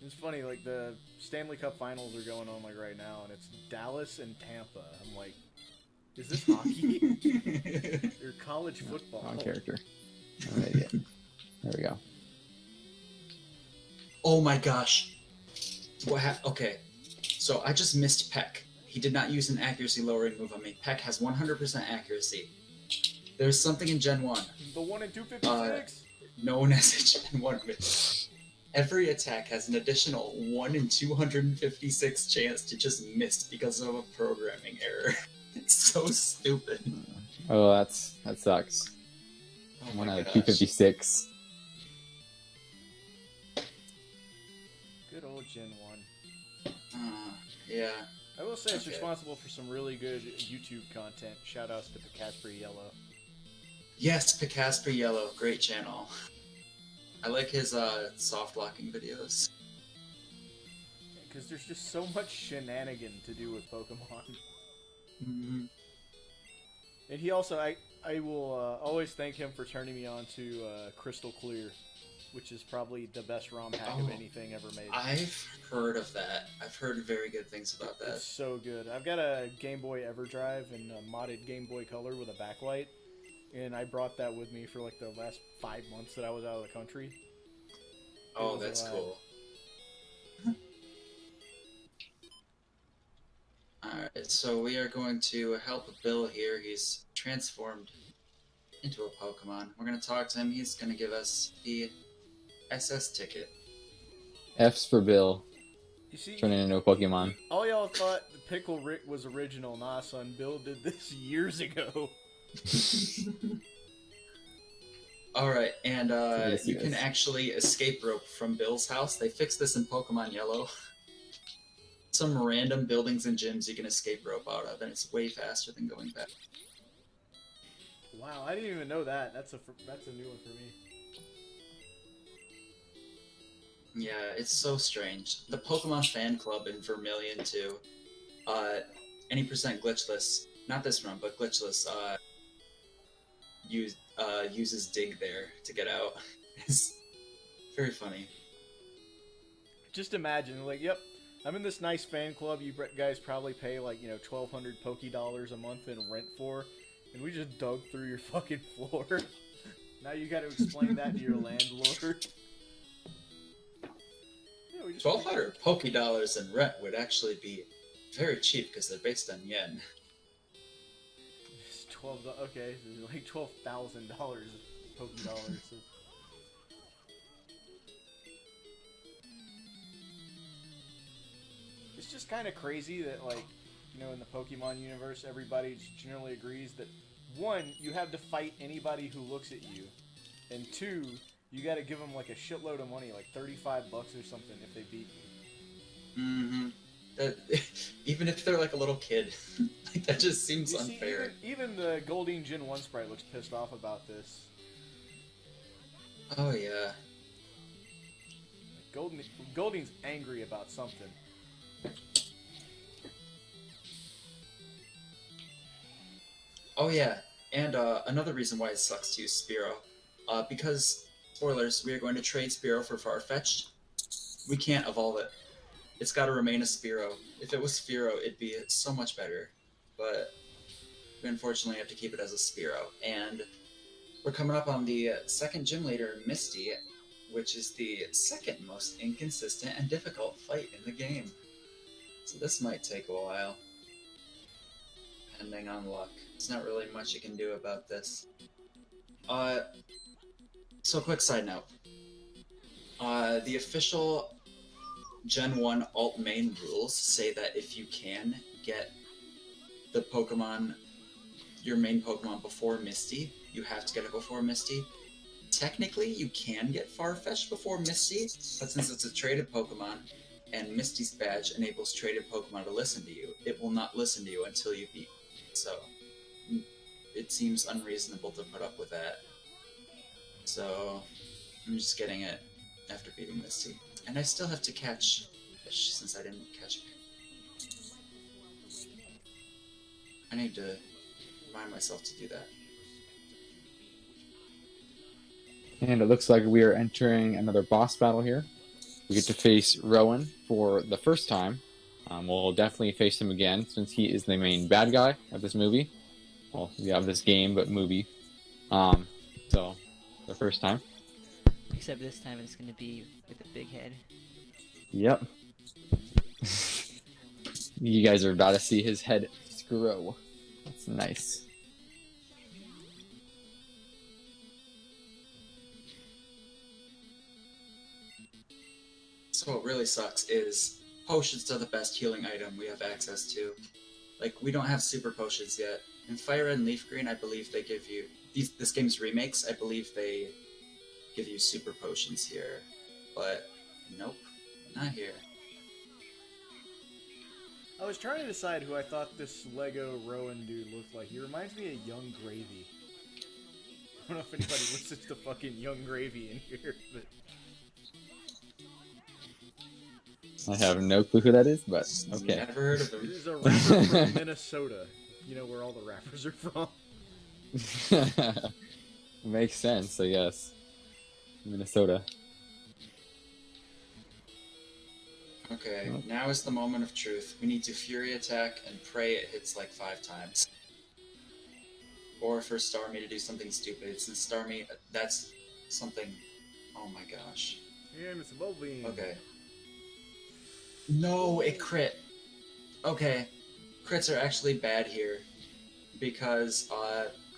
Speaker 5: It's funny, like, the Stanley Cup Finals are going on, like, right now, and it's Dallas and Tampa. I'm like, is this hockey? Or college football?
Speaker 11: Wrong character. I'm an idiot. There we go.
Speaker 10: Oh my gosh. Okay. So I just missed Peck. He did not use an accuracy lowering move on me. Peck has 100% accuracy. There's something in Gen 1.
Speaker 5: The one in 256?
Speaker 10: Known as a Gen 1 miss. Every attack has an additional 1 in 256 chance to just miss because of a programming error. It's so stupid.
Speaker 11: Oh, that sucks.
Speaker 10: Oh
Speaker 11: 1
Speaker 10: my
Speaker 11: out of
Speaker 10: gosh.
Speaker 11: 256.
Speaker 5: Good old Gen 1.
Speaker 10: Yeah.
Speaker 5: I will say it's
Speaker 10: Okay.
Speaker 5: responsible for some really good YouTube content. Shoutouts to Picasper Yellow.
Speaker 10: Yes, Picasper Yellow. Great channel. I like his soft locking videos.
Speaker 5: Because there's just so much shenanigan to do with Pokemon.
Speaker 10: Mm-hmm.
Speaker 5: And he also, I will always thank him for turning me on to Crystal Clear, which is probably the best ROM hack of anything ever made.
Speaker 10: I've heard of that. I've heard very good things about that.
Speaker 5: It's so good. I've got a Game Boy EverDrive and a modded Game Boy Color with a backlight, and I brought that with me for like the last 5 months that I was out of the country.
Speaker 10: Oh, that's cool. Alright, so we are going to help Bill here. He's transformed into a Pokemon. We're going to talk to him. He's going to give us the SS ticket.
Speaker 11: F's for Bill.
Speaker 5: You see,
Speaker 11: Turning into a Pokemon.
Speaker 5: all y'all thought the Pickle Rick was original. Nah, son, Bill did this years ago.
Speaker 10: Alright, and you can
Speaker 11: this.
Speaker 10: actually escape rope from Bill's house. They fixed this in Pokemon Yellow. Some random buildings and gyms you can escape rope out of, and it's way faster than going back.
Speaker 5: Wow, I didn't even know that. That's a new one for me.
Speaker 10: Yeah, it's so strange. The Pokemon fan club in Vermilion too. Any percent glitchless, not this run, but glitchless, uses dig there to get out. It's very funny.
Speaker 5: Just imagine, like, yep, I'm in this nice fan club you guys probably pay, like, 1,200 Poké-dollars a month in rent for, and we just dug through your fucking floor. Now you gotta explain that to your landlord. Yeah,
Speaker 10: 1,200 Poké-dollars in rent would actually be very cheap because they're based on yen.
Speaker 5: It's okay, so like $12,000 Poké-dollars. So. It's just kind of crazy that, like, in the Pokemon universe, everybody generally agrees that, one, you have to fight anybody who looks at you, and two, you gotta give them, like, a shitload of money, like $35 or something, if they beat you.
Speaker 10: Mm-hmm. Even if they're like a little kid, like that just seems unfair.
Speaker 5: Even the Goldeen Gen 1 sprite looks pissed off about this.
Speaker 10: Oh yeah.
Speaker 5: Goldeen's angry about something.
Speaker 10: Oh yeah, and another reason why it sucks to use Spearow, because, spoilers, we are going to trade Spearow for Farfetch'd. We can't evolve it. It's got to remain a Spearow. If it was Spearow, it'd be so much better, but we unfortunately have to keep it as a Spearow. And we're coming up on the second gym leader, Misty, which is the second most inconsistent and difficult fight in the game. So this might take a while, depending on luck. There's not really much you can do about this. So quick side note. The official Gen 1 alt main rules say that if you can get the Pokemon, your main Pokemon before Misty, you have to get it before Misty. Technically, you can get Farfetch'd before Misty, but since it's a traded Pokemon, and Misty's badge enables traded Pokemon to listen to you, it will not listen to you until you beat. So, it seems unreasonable to put up with that. So, I'm just getting it after beating Misty. And I still have to catch fish, since I didn't catch it. I need to remind myself to do that.
Speaker 11: And it looks like we are entering another boss battle here. We get to face Rowan for the first time. We'll definitely face him again, since he is the main bad guy of this movie. Well, yeah, of this game, but movie. So, the first time.
Speaker 12: Except this time it's going to be with a big head.
Speaker 11: Yep. You guys are about to see his head grow. That's nice.
Speaker 10: So what really sucks is potions are the best healing item we have access to. Like, we don't have super potions yet. In Fire Red and Leaf Green, I believe they give you... this game's remakes, I believe they give you super potions here. But, nope, not here.
Speaker 5: I was trying to decide who I thought this Lego Rowan dude looked like. He reminds me of Young Gravy. I don't know if anybody listens to fucking Young Gravy in here, but...
Speaker 11: I have no clue who that is, but okay.
Speaker 10: Never heard of him.
Speaker 5: This is a rapper from Minnesota. You know where all the rappers are from.
Speaker 11: Makes sense, I guess. Minnesota.
Speaker 10: Okay, now is the moment of truth. We need to Fury Attack and pray it hits like 5 times. Or for Starmie to do something stupid. Since Starmie, that's something... Oh my gosh.
Speaker 5: Yeah, Mr. Bowling.
Speaker 10: Okay. No, it crit. Okay. Crits are actually bad here. Because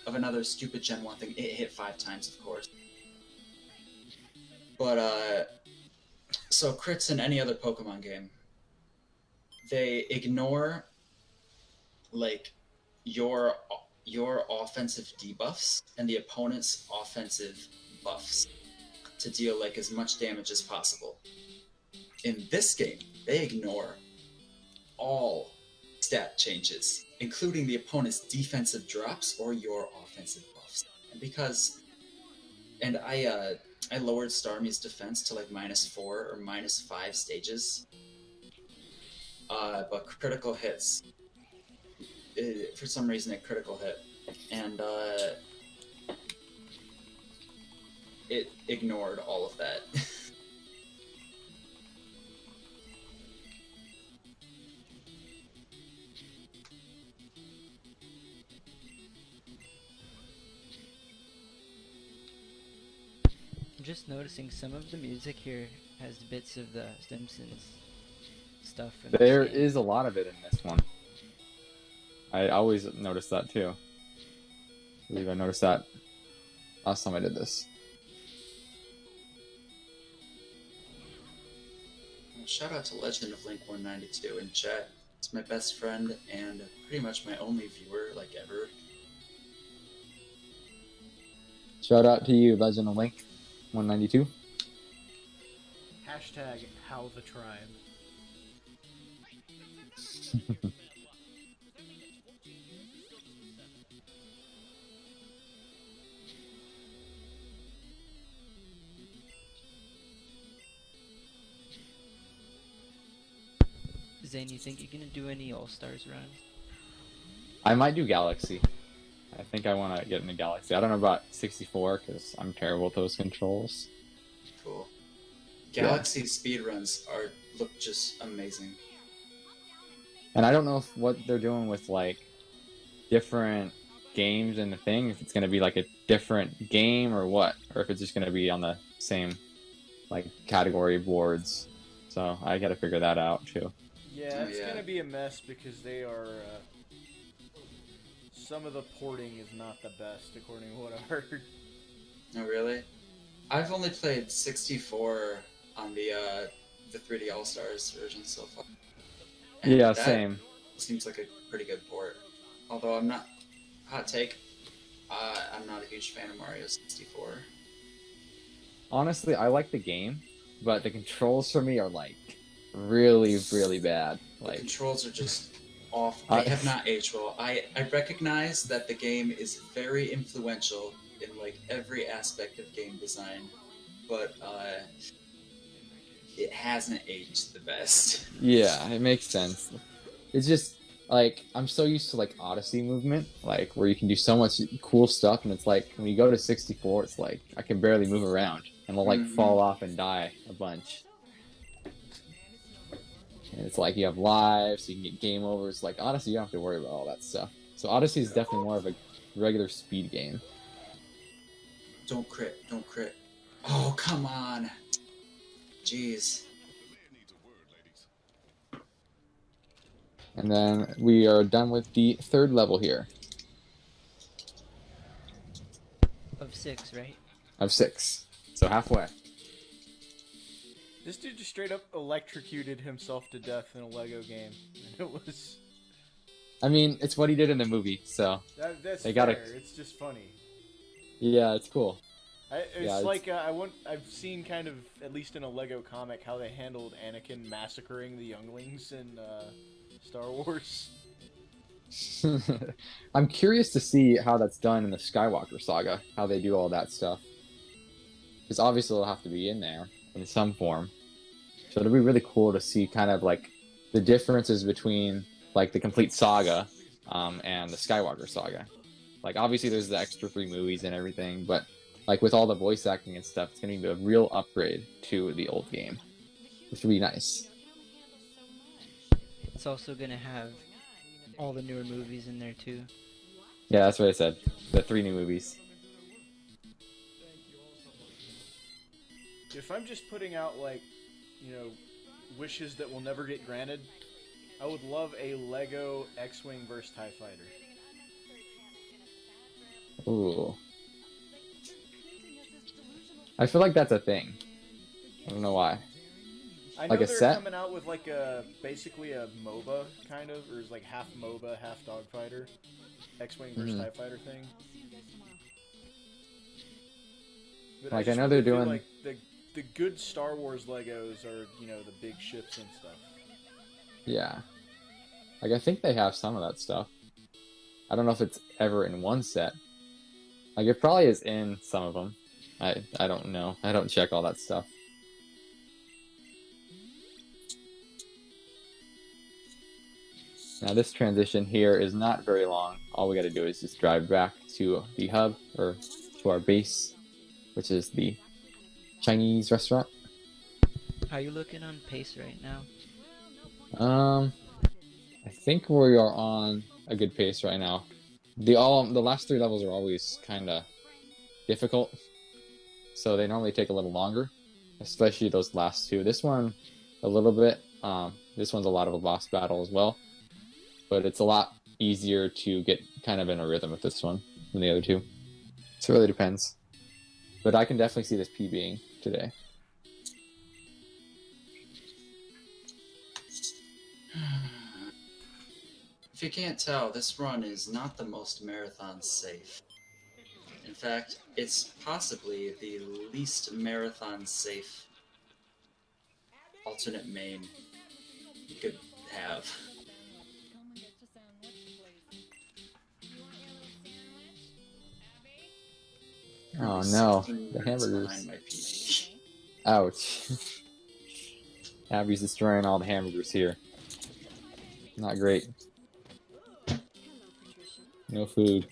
Speaker 10: of another stupid Gen 1 thing. It hit 5 times, of course. But, So crits in any other Pokemon game, they ignore like your offensive debuffs and the opponent's offensive buffs to deal like as much damage as possible. In this game, they ignore all stat changes, including the opponent's defensive drops or your offensive buffs. And I lowered Starmie's defense to like -4 or -5 stages. But critical hits, for some reason it critical hit, and it ignored all of that.
Speaker 12: I'm just noticing some of the music here has bits of the Simpsons stuff. In
Speaker 11: There
Speaker 12: this game.
Speaker 11: is a lot of it in this one. I always notice that too. I believe I noticed that last time I did this.
Speaker 10: Shout out to Legend of Link 192 in chat. It's my best friend and pretty much my only viewer, like, ever.
Speaker 11: Shout out to you, Legend of Link 192.
Speaker 5: Hashtag how the tribe.
Speaker 12: Zane, you think you're gonna do any All-Stars runs?
Speaker 11: I might do Galaxy. I think I want to get into Galaxy. I don't know about 64 because I'm terrible at those controls.
Speaker 10: Cool. Galaxy speedruns look just amazing.
Speaker 11: And I don't know what they're doing with like different games and the thing. If it's going to be like a different game or what, or if it's just going to be on the same like category boards. So I got to figure that out too.
Speaker 5: Yeah, it's gonna be a mess because they are. Some of the porting is not the best, according to what I've heard.
Speaker 10: Oh, really? I've only played 64 on the 3D All Stars version so far. And
Speaker 11: yeah,
Speaker 10: that
Speaker 11: same.
Speaker 10: Seems like a pretty good port. Although I'm not. Hot take. I'm not a huge fan of Mario 64.
Speaker 11: Honestly, I like the game, but the controls for me are like really, really bad.
Speaker 10: The
Speaker 11: Like
Speaker 10: controls are just off. They have not aged well. I recognize that the game is very influential in like every aspect of game design, but it hasn't aged the best.
Speaker 11: Yeah, it makes sense. It's just like I'm so used to like Odyssey movement, like where you can do so much cool stuff, and it's like when you go to 64, it's like I can barely move around, and I'll like fall off and die a bunch. And it's like you have lives, so you can get game overs. Like Odyssey, you don't have to worry about all that stuff. So Odyssey is definitely more of a regular speed game.
Speaker 10: Don't crit, don't crit. Oh, come on. Jeez.
Speaker 11: And then we are done with the third level here.
Speaker 12: Of 6, right?
Speaker 11: Of 6. So halfway.
Speaker 5: This dude just straight up electrocuted himself to death in a Lego game. And it was...
Speaker 11: I mean, it's what he did in the movie, so...
Speaker 5: That's
Speaker 11: they
Speaker 5: fair.
Speaker 11: gotta...
Speaker 5: It's just funny.
Speaker 11: Yeah, it's cool.
Speaker 5: I've seen kind of, at least in a Lego comic, how they handled Anakin massacring the younglings in Star Wars.
Speaker 11: I'm curious to see how that's done in the Skywalker saga, how they do all that stuff. Because obviously it'll have to be in there in some form. So it'll be really cool to see kind of like the differences between like the complete saga and the Skywalker saga. Like obviously there's the extra 3 movies and everything, but like with all the voice acting and stuff, it's going to be a real upgrade to the old game, which would be nice.
Speaker 12: It's also gonna have all the newer movies in there too.
Speaker 11: Yeah, that's what I said. The 3 new movies.
Speaker 5: If I'm just putting out, like, you know, wishes that will never get granted, I would love a Lego X-Wing vs. TIE Fighter.
Speaker 11: Ooh. I feel like that's a thing. I don't know why.
Speaker 5: I know
Speaker 11: Like a
Speaker 5: they're
Speaker 11: set?
Speaker 5: coming out with like basically a MOBA kind of, or is like half MOBA, half dogfighter, X-wing versus TIE fighter thing. But
Speaker 11: Like, I
Speaker 5: just
Speaker 11: know
Speaker 5: really
Speaker 11: they're
Speaker 5: feel
Speaker 11: doing.
Speaker 5: like the good Star Wars Legos are, you know, the big ships and stuff.
Speaker 11: Yeah. Like, I think they have some of that stuff. I don't know if it's ever in one set. Like, it probably is in some of them. I don't know. I don't check all that stuff. Now, this transition here is not very long. All we got to do is just drive back to the hub, or to our base, which is the Chinese restaurant.
Speaker 12: How are you looking on pace right now?
Speaker 11: I think we are on a good pace right now. The last 3 levels are always kind of difficult, so they normally take a little longer, especially those last 2. This one, a little bit. This one's a lot of a boss battle as well, but it's a lot easier to get kind of in a rhythm with this one than the other 2. So it really depends. But I can definitely see this PBing today.
Speaker 10: If you can't tell, this run is not the most marathon safe. In fact, it's possibly the least marathon safe alternate main you could have.
Speaker 11: Oh no, the hamburgers. Ouch. Abby's destroying all the hamburgers here. Not great. No food.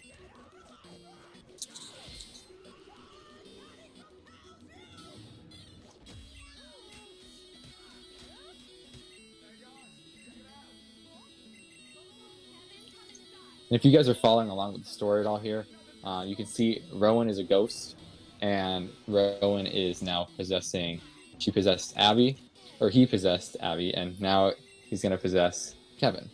Speaker 11: If you guys are following along with the story at all here, you can see Rowan is a ghost, and Rowan is now possessing. She possessed Abby, or he possessed Abby, and now he's gonna possess Kevin.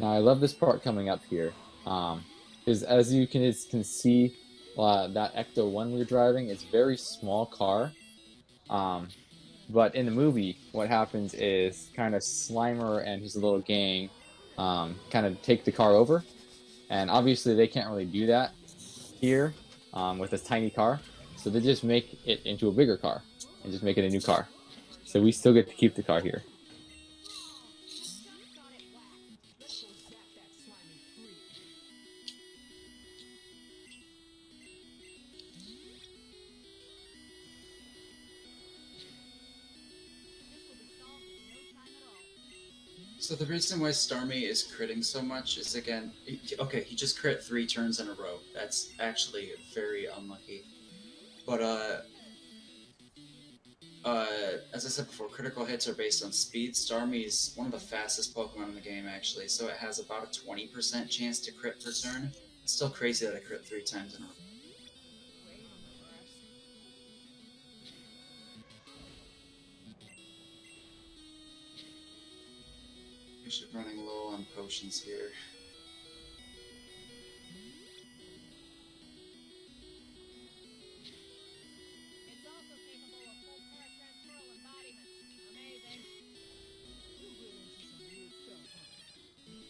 Speaker 11: Now I love this part coming up here, because as you can see, that Ecto 1 we're driving is a very small car, but in the movie, what happens is kind of Slimer and his little gang kind of take the car over, and obviously they can't really do that here with this tiny car, so they just make it into a bigger car and just make it a new car. So we still get to keep the car here.
Speaker 10: So the reason why Starmie is critting so much is, again, okay, he just crit 3 turns in a row. That's actually very unlucky. But, as I said before, critical hits are based on speed. Starmie's one of the fastest Pokemon in the game, actually, so it has about a 20% chance to crit per turn. It's still crazy that I crit 3 times in a row. We're running low on potions here.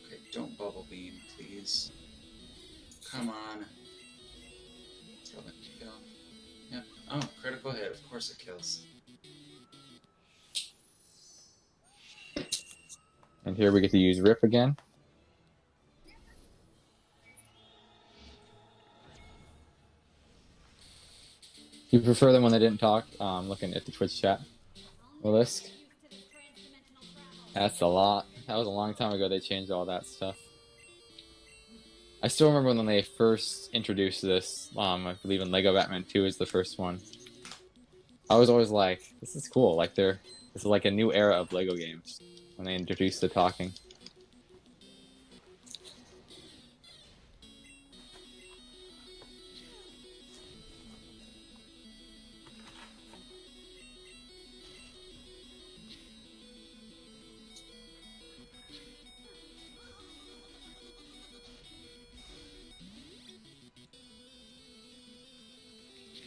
Speaker 10: Okay, don't bubble beam, please. Come on. Kill it. Kill. Yep. Oh, critical hit. Of course it kills.
Speaker 11: And here we get to use Rip again. You prefer them when they didn't talk? Looking at the Twitch chat. Lisk. That's a lot. That was a long time ago they changed all that stuff. I still remember when they first introduced this, I believe in Lego Batman 2 is the first one. I was always like, this is cool. Like this is like a new era of Lego games when they introduced the talking.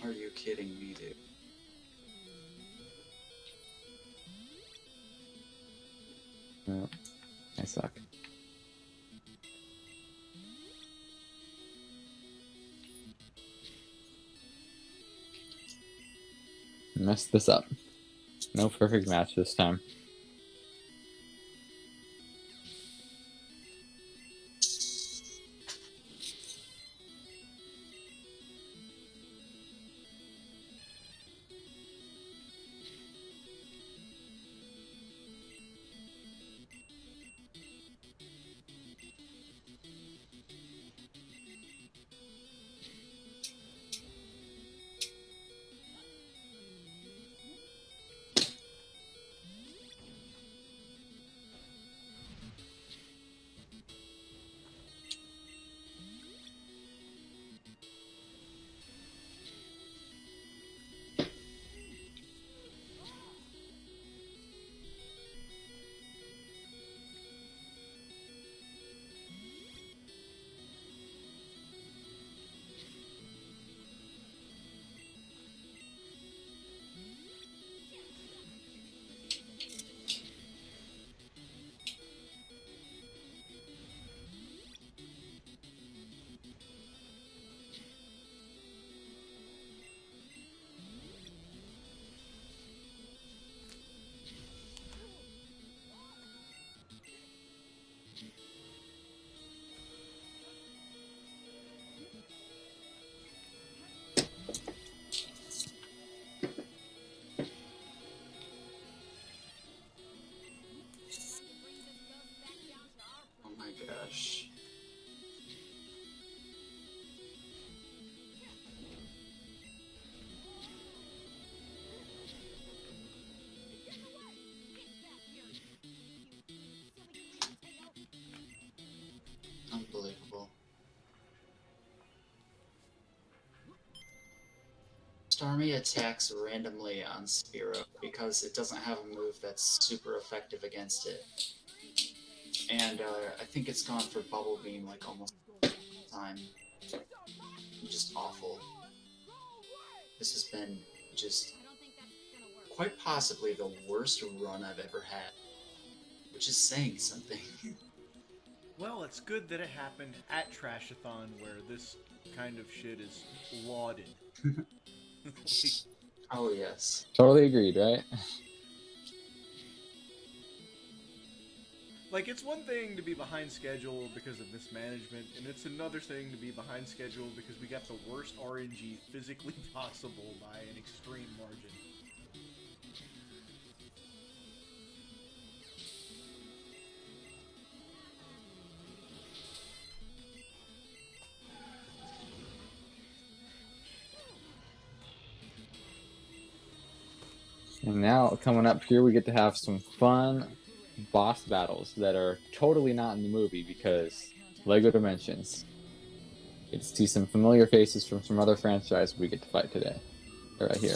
Speaker 10: Are you kidding me, dude?
Speaker 11: No, I suck. Messed this up. No perfect match this time.
Speaker 10: Oh my gosh. Unbelievable. Starmie attacks randomly on Spiro because it doesn't have a move that's super effective against it. And I think it's gone for Bubble Beam like almost all the time. Just awful. This has been just quite possibly the worst run I've ever had. Which is saying something.
Speaker 5: Well, it's good that it happened at Trashathon where this kind of shit is lauded.
Speaker 10: Oh, yes.
Speaker 11: Totally agreed, right?
Speaker 5: Like, it's one thing to be behind schedule because of mismanagement, and it's another thing to be behind schedule because we got the worst RNG physically possible by an extreme margin.
Speaker 11: And now, coming up here, we get to have some fun boss battles that are totally not in the movie because LEGO Dimensions. Get to see some familiar faces from some other franchise we get to fight today. They're right here.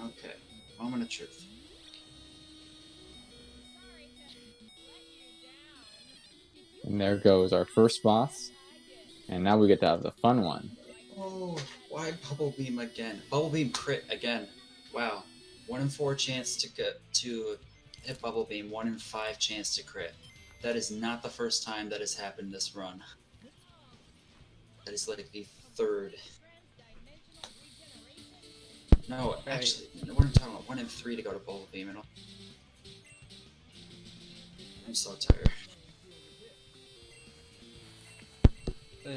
Speaker 10: Okay, moment of truth.
Speaker 11: And there goes our first boss. And now we get to have the fun one.
Speaker 10: Oh, why Bubble Beam again? Bubble Beam crit again. Wow. 1 in 4 chance to hit Bubble Beam, 1 in 5 chance to crit. That is not the first time that has happened this run. That is like the third. No, actually, what I'm talking about, 1 in 3 to go to Bubble Beam. And I'm so tired.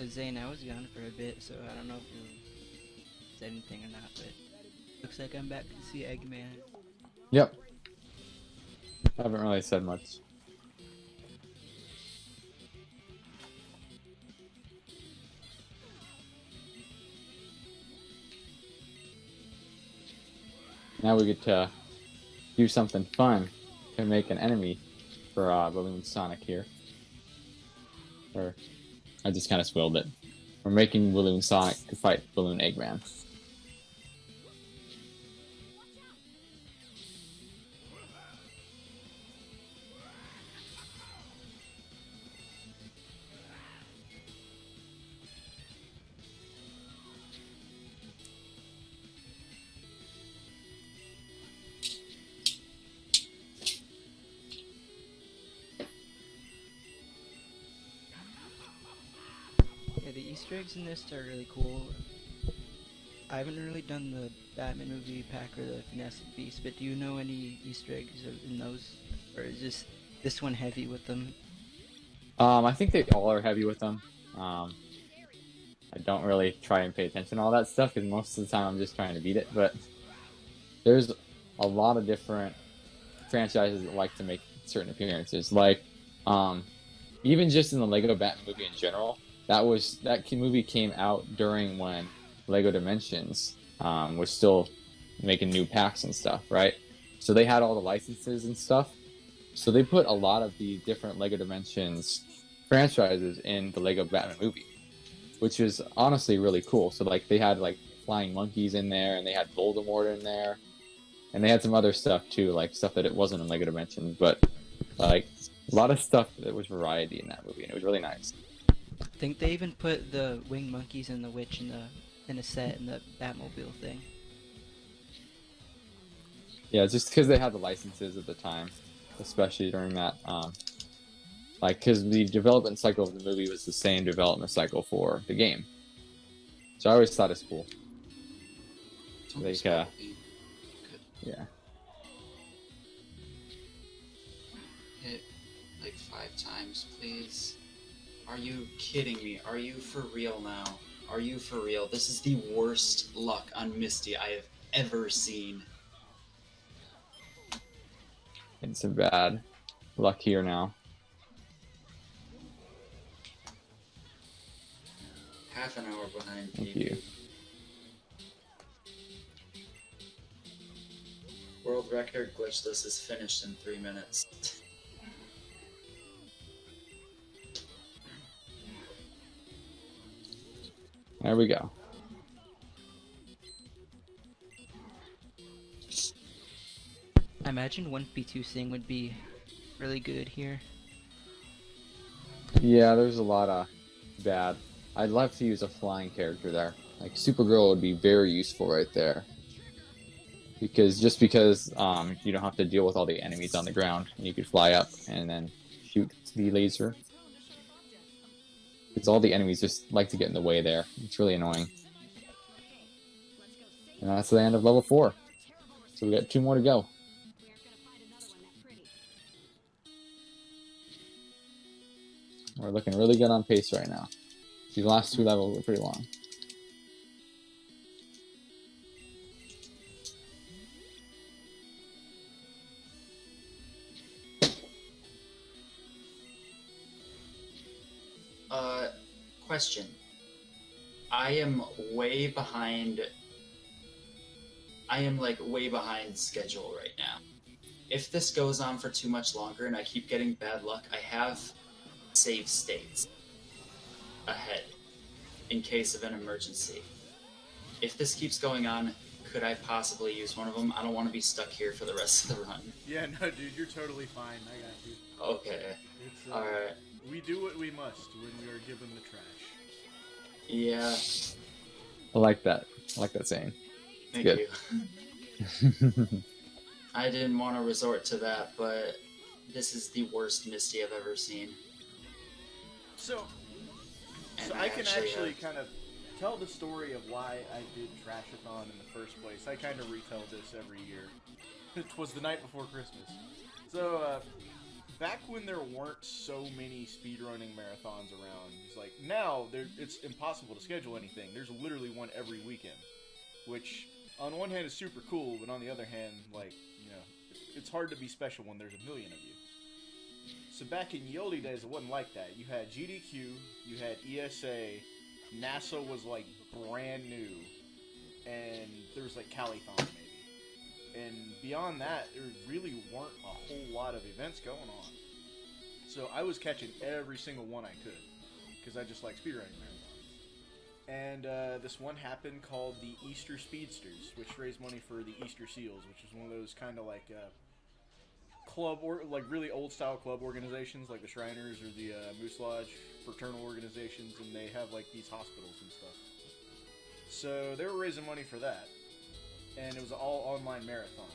Speaker 12: Zane, I was gone for a bit, so I don't know if you said anything or not, but looks like I'm back to see Eggman.
Speaker 11: Yep. I haven't really said much. Now we get to do something fun to make an enemy for Balloon Sonic here. Or I just kind of spoiled it. We're making Balloon Sonic to fight Balloon Eggman.
Speaker 12: Yeah, the Easter eggs in this are really cool. I haven't really done the Batman movie pack or the Fantastic Beasts, but do you know any Easter eggs in those? Or is this one heavy with them?
Speaker 11: I think they all are heavy with them. I don't really try and pay attention to all that stuff because most of the time I'm just trying to beat it, but there's a lot of different franchises that like to make certain appearances. Like, even just in the Lego Batman movie in general, that movie came out during when Lego Dimensions was still making new packs and stuff, right? So they had all the licenses and stuff. So they put a lot of the different Lego Dimensions franchises in the Lego Batman movie, which is honestly really cool. So like they had like flying monkeys in there, and they had Voldemort in there, and they had some other stuff too, like stuff that it wasn't in Lego Dimensions, but like a lot of stuff that was variety in that movie, and it was really nice.
Speaker 12: I think they even put the winged monkeys and the witch in a set in the Batmobile thing.
Speaker 11: Yeah, just because they had the licenses at the time, especially during that, like, because the development cycle of the movie was the same development cycle for the game. So I always thought it's cool. Like, yeah.
Speaker 10: Hit like 5 times, please. Are you kidding me? Are you for real now? Are you for real? This is the worst luck on Misty I have ever seen.
Speaker 11: It's some bad luck here now.
Speaker 10: Half an hour behind.
Speaker 11: Thank you.
Speaker 10: World record glitchless is finished in 3 minutes.
Speaker 11: There we go.
Speaker 12: I imagine 1v2 thing would be really good here.
Speaker 11: Yeah, there's a lot of bad. I'd love to use a flying character there. Like Supergirl would be very useful right there. Because you don't have to deal with all the enemies on the ground, and you could fly up and then shoot the laser. Because all the enemies just like to get in the way there. It's really annoying. And that's the end of level 4. So we got 2 more to go. We're looking really good on pace right now. These last 2 levels were pretty long.
Speaker 10: Question. I am way behind. I am like way behind schedule right now. If this goes on for too much longer and I keep getting bad luck, I have save states ahead in case of an emergency. If this keeps going on, could I possibly use one of them? I don't want to be stuck here for the rest of the run.
Speaker 5: Yeah, no, dude, you're totally fine. I got you.
Speaker 10: Okay.
Speaker 5: Alright. We do what we must when we are given the trash.
Speaker 10: Yeah.
Speaker 11: I like that. I like that saying.
Speaker 10: Thank
Speaker 11: good.
Speaker 10: you. I didn't want to resort to that, but this is the worst Misty I've ever seen.
Speaker 5: So
Speaker 10: And
Speaker 5: I can actually
Speaker 10: have-
Speaker 5: kind of tell the story of why I did Trashathon in the first place. I kind of retell this every year. It was the night before Christmas. So, back when there weren't so many speedrunning marathons around, it's like, now it's impossible to schedule anything. There's literally one every weekend. Which, on one hand, is super cool, but on the other hand, like, you know, it's hard to be special when there's a million of you. So back in ye olde days, it wasn't like that. You had GDQ, you had ESA, NASA was like brand new, and there was like Calithon maybe. And beyond that, there really weren't a whole lot of events going on. So I was catching every single one I could, because I just like speedrunning marathons. And this one happened called the Easter Speedsters, which raised money for the Easter Seals, which is one of those kind of like club or like really old style club organizations like the Shriners or the Moose Lodge fraternal organizations, and they have like these hospitals and stuff. So they were raising money for that, and it was an all online marathon.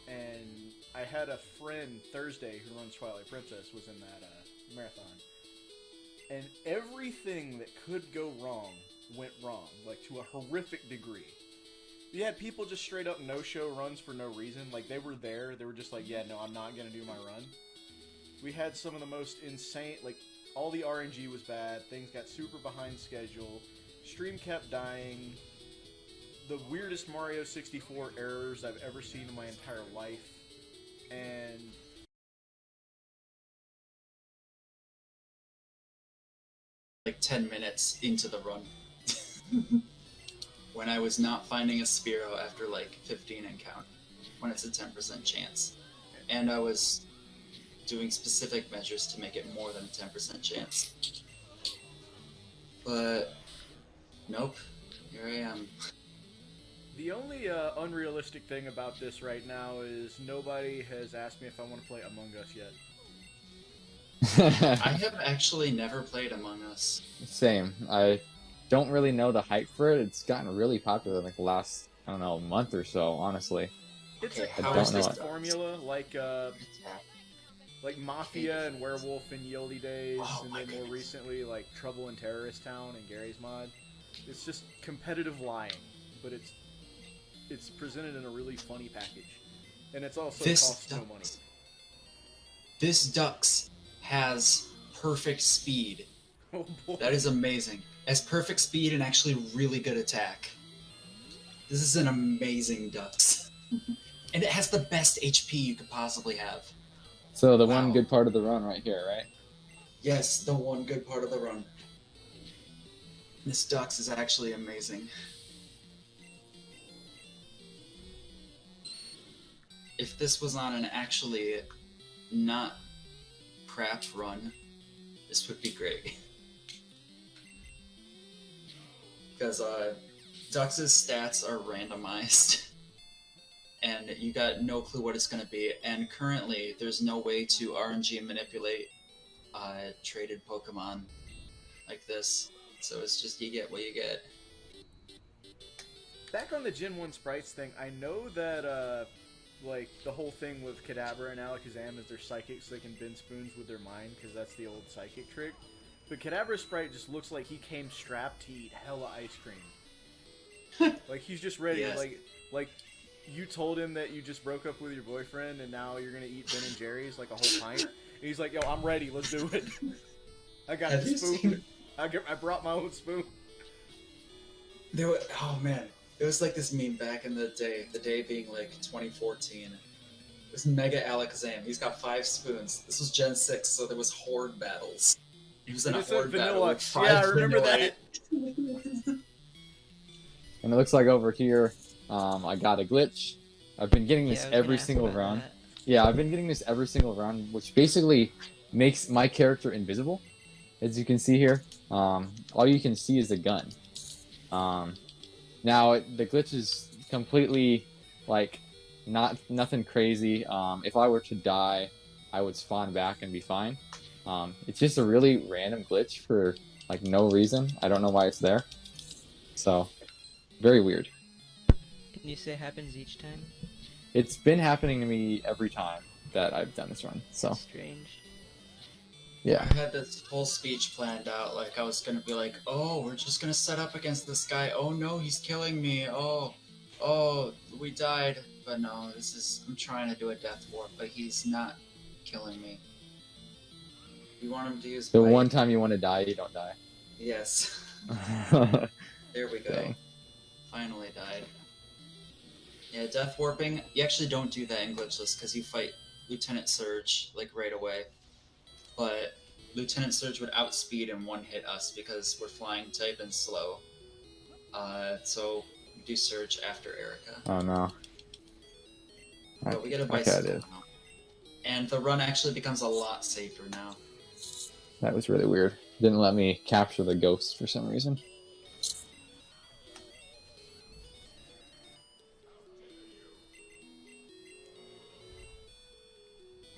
Speaker 5: And I had a friend Thursday who runs Twilight Princess was in that marathon, and everything that could go wrong went wrong, like to a horrific degree. You had people just straight up no-show runs for no reason. Like, they were there. They were just like, yeah, no, I'm not going to do my run. We had some of the most insane... Like, all the RNG was bad. Things got super behind schedule. Stream kept dying. The weirdest Mario 64 errors I've ever seen in my entire life. And...
Speaker 10: like 10 minutes into the run. When I was not finding a Spearow after like 15 and count, when it's a 10% chance. And I was doing specific measures to make it more than a 10% chance. But, nope, here I am.
Speaker 5: The only unrealistic thing about this right now is nobody has asked me if I want to play Among Us yet.
Speaker 10: I have actually never played Among Us.
Speaker 11: Same. I don't really know the hype for it. It's gotten really popular in like the last, I don't know, month or so, honestly.
Speaker 5: It's
Speaker 10: Okay,
Speaker 5: a
Speaker 10: how
Speaker 11: is
Speaker 5: constant
Speaker 11: this-
Speaker 5: formula, like Mafia and Werewolf in ye olde days,
Speaker 10: Oh
Speaker 5: and
Speaker 10: my
Speaker 5: then more
Speaker 10: goodness.
Speaker 5: recently like Trouble in Terrorist Town and Gary's mod. It's just competitive lying, but it's presented in a really funny package, and it's also costs no money.
Speaker 10: This Dux has perfect speed.
Speaker 5: Oh boy!
Speaker 10: That is amazing. Has perfect speed and actually really good attack. This is an amazing Dux. And it has the best HP you could possibly have.
Speaker 11: So the one
Speaker 10: Wow.
Speaker 11: good part of the run right here, right?
Speaker 10: Yes, the one good part of the run. This Dux is actually amazing. If this was on an actually not crap run, this would be great. Because Dux's stats are randomized, and you got no clue what it's going to be, and currently there's no way to RNG manipulate traded Pokemon like this, so it's just you get what you get.
Speaker 5: Back on the Gen 1 sprites thing, I know that like the whole thing with Kadabra and Alakazam is they're psychic, so they can bend spoons with their mind, because that's the old psychic trick. But Kadabra's sprite just looks like he came strapped to eat hella ice cream. Like he's just ready.
Speaker 10: Yes.
Speaker 5: Like you told him that you just broke up with your boyfriend and now you're gonna eat Ben and Jerry's like a whole pint. And he's like, "Yo, I'm ready. Let's do it." I got
Speaker 10: Have
Speaker 5: a
Speaker 10: you
Speaker 5: spoon.
Speaker 10: seen-
Speaker 5: I brought my own spoon.
Speaker 10: Oh man, it was like this meme back in the day being like 2014. It was Mega Alakazam. He's got 5 spoons. This was Gen 6, so there was horde battles. He was in a
Speaker 5: It's a
Speaker 10: horde battle
Speaker 5: vanilla.
Speaker 10: with 5
Speaker 5: Yeah, I remember
Speaker 10: vanilla.
Speaker 5: that.
Speaker 11: And it looks like over here, I got a glitch. I've been getting this
Speaker 12: Yeah, I was
Speaker 11: every
Speaker 12: gonna ask
Speaker 11: single
Speaker 12: about
Speaker 11: run.
Speaker 12: that.
Speaker 11: Yeah, I've been getting this every single run, which basically makes my character invisible. As you can see here, all you can see is the gun. Now the glitch is completely like nothing crazy. If I were to die, I would spawn back and be fine. It's just a really random glitch for like no reason. I don't know why it's there. So very weird.
Speaker 12: Can you say happens each time?
Speaker 11: It's been happening to me every time that I've done this run. So
Speaker 12: Strange.
Speaker 11: yeah.
Speaker 10: I had this whole speech planned out. Like, I was gonna be like, oh, we're just gonna set up against this guy. Oh no, he's killing me. Oh, we died. But no, I'm trying to do a death warp, but he's not killing me. You want him to use
Speaker 11: The
Speaker 10: bite?
Speaker 11: one time you want to die, you don't die.
Speaker 10: Yes. There we go.
Speaker 11: Dang.
Speaker 10: Finally died. Yeah, death warping, you actually don't do that in glitchless because you fight Lieutenant Surge, like, right away. But Lieutenant Surge would outspeed and one-hit us because we're flying type and slow. So we do Surge after Erica.
Speaker 11: Oh no.
Speaker 10: But we get a
Speaker 11: Okay, I
Speaker 10: bicycle
Speaker 11: did.
Speaker 10: now. And the run actually becomes a lot safer now.
Speaker 11: That was really weird. Didn't let me capture the ghost for some reason.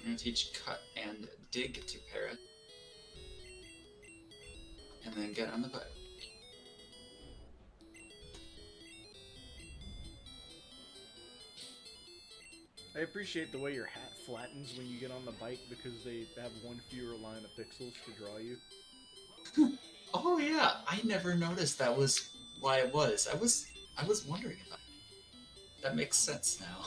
Speaker 10: I'm going to teach Cut and Dig to Parrot. And then get on the bike.
Speaker 5: I appreciate the way your hat flattens when you get on the bike because they have one fewer line of pixels to draw you.
Speaker 10: Oh yeah, I never noticed that was why it was. I was wondering about it. That makes sense now.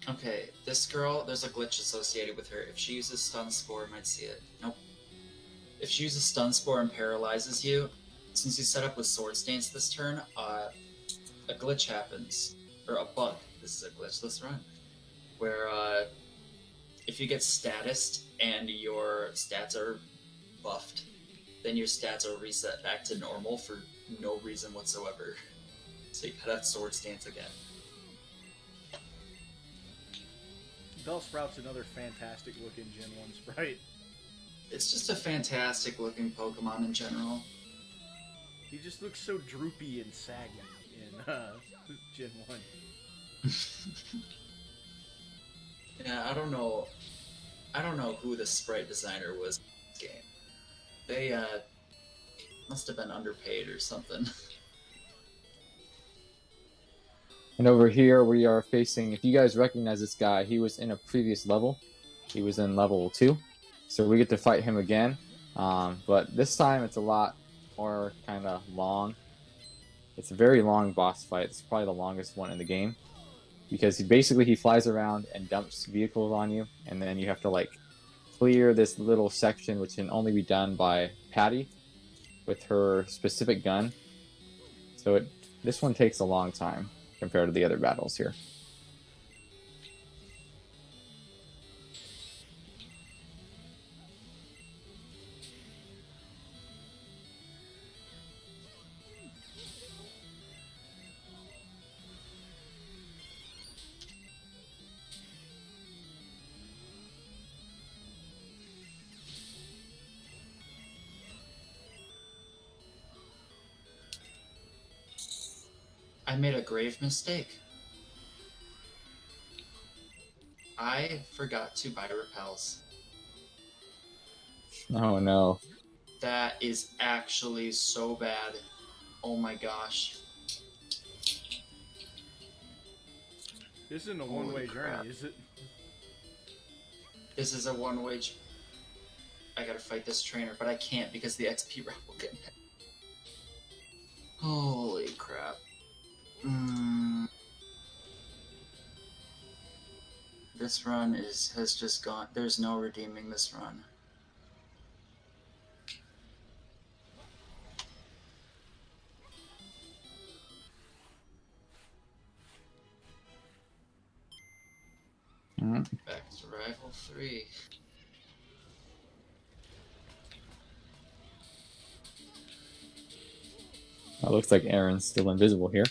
Speaker 10: Okay, this girl, there's a glitch associated with her. If she uses Stun Spore, I might see it. Nope. If she uses Stun Spore and paralyzes you, since you set up with Sword Stance this turn, a glitch happens. Or a bug. This is a glitchless run. Where, if you get statused and your stats are buffed, then your stats are reset back to normal for no reason whatsoever. So you gotta Sword Stance again.
Speaker 5: Bellsprout's another fantastic looking Gen 1 sprite.
Speaker 10: It's just a fantastic looking Pokemon in general.
Speaker 5: He just looks so droopy and saggy in Gen 1.
Speaker 10: Yeah, I don't know who the sprite designer was in this game. They must have been underpaid or something.
Speaker 11: And over here we are facing, if you guys recognize this guy, he was in a previous level. He was in level 2. So we get to fight him again. But this time it's a lot more kind of long. It's a very long boss fight. It's probably the longest one in the game. Because he flies around and dumps vehicles on you. And then you have to like clear this little section which can only be done by Patty with her specific gun. So this one takes a long time compared to the other battles here.
Speaker 10: I made a grave mistake. I forgot to buy repels.
Speaker 11: Oh no.
Speaker 10: That is actually so bad. Oh my gosh.
Speaker 5: This isn't a
Speaker 10: Holy
Speaker 5: one-way
Speaker 10: crap.
Speaker 5: journey, is it?
Speaker 10: This is a one-way. I gotta fight this trainer, but I can't because the XP route will get me. Holy crap. This run has just gone. There's no redeeming this run. Back to Rival 3.
Speaker 11: It looks like Aaron's still invisible here.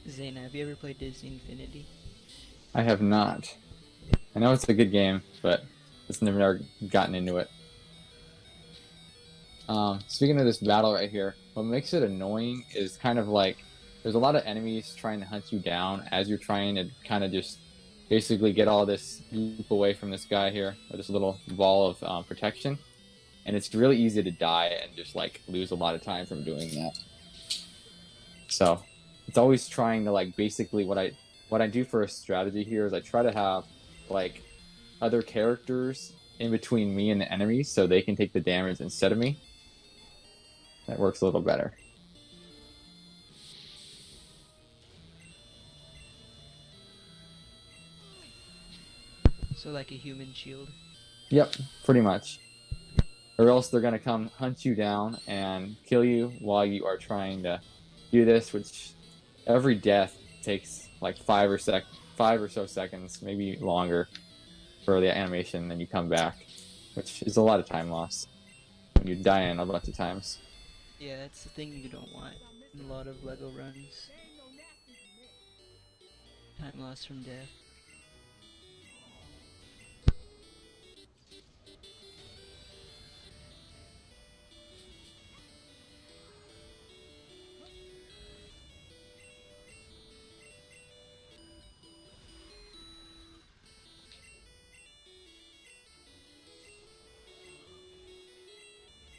Speaker 12: Zayna, have you ever played Disney Infinity?
Speaker 11: I have not. I know it's a good game, but just never gotten into it. Speaking of this battle right here, what makes it annoying is kind of like there's a lot of enemies trying to hunt you down as you're trying to kind of just basically get all this goop away from this guy here, or this little ball of protection. And it's really easy to die and just like lose a lot of time from doing that. So it's always trying to like basically what I do for a strategy here is I try to have like other characters in between me and the enemies so they can take the damage instead of me. That works a little better.
Speaker 12: So like a human shield?
Speaker 11: Yep, pretty much. Or else they're going to come hunt you down and kill you while you are trying to do this, which every death takes like 5 or so seconds, maybe longer, for the animation, then you come back, which is a lot of time lost when you die in a bunch of times.
Speaker 12: Yeah, that's the thing you don't want in a lot of LEGO runs. Time lost from death.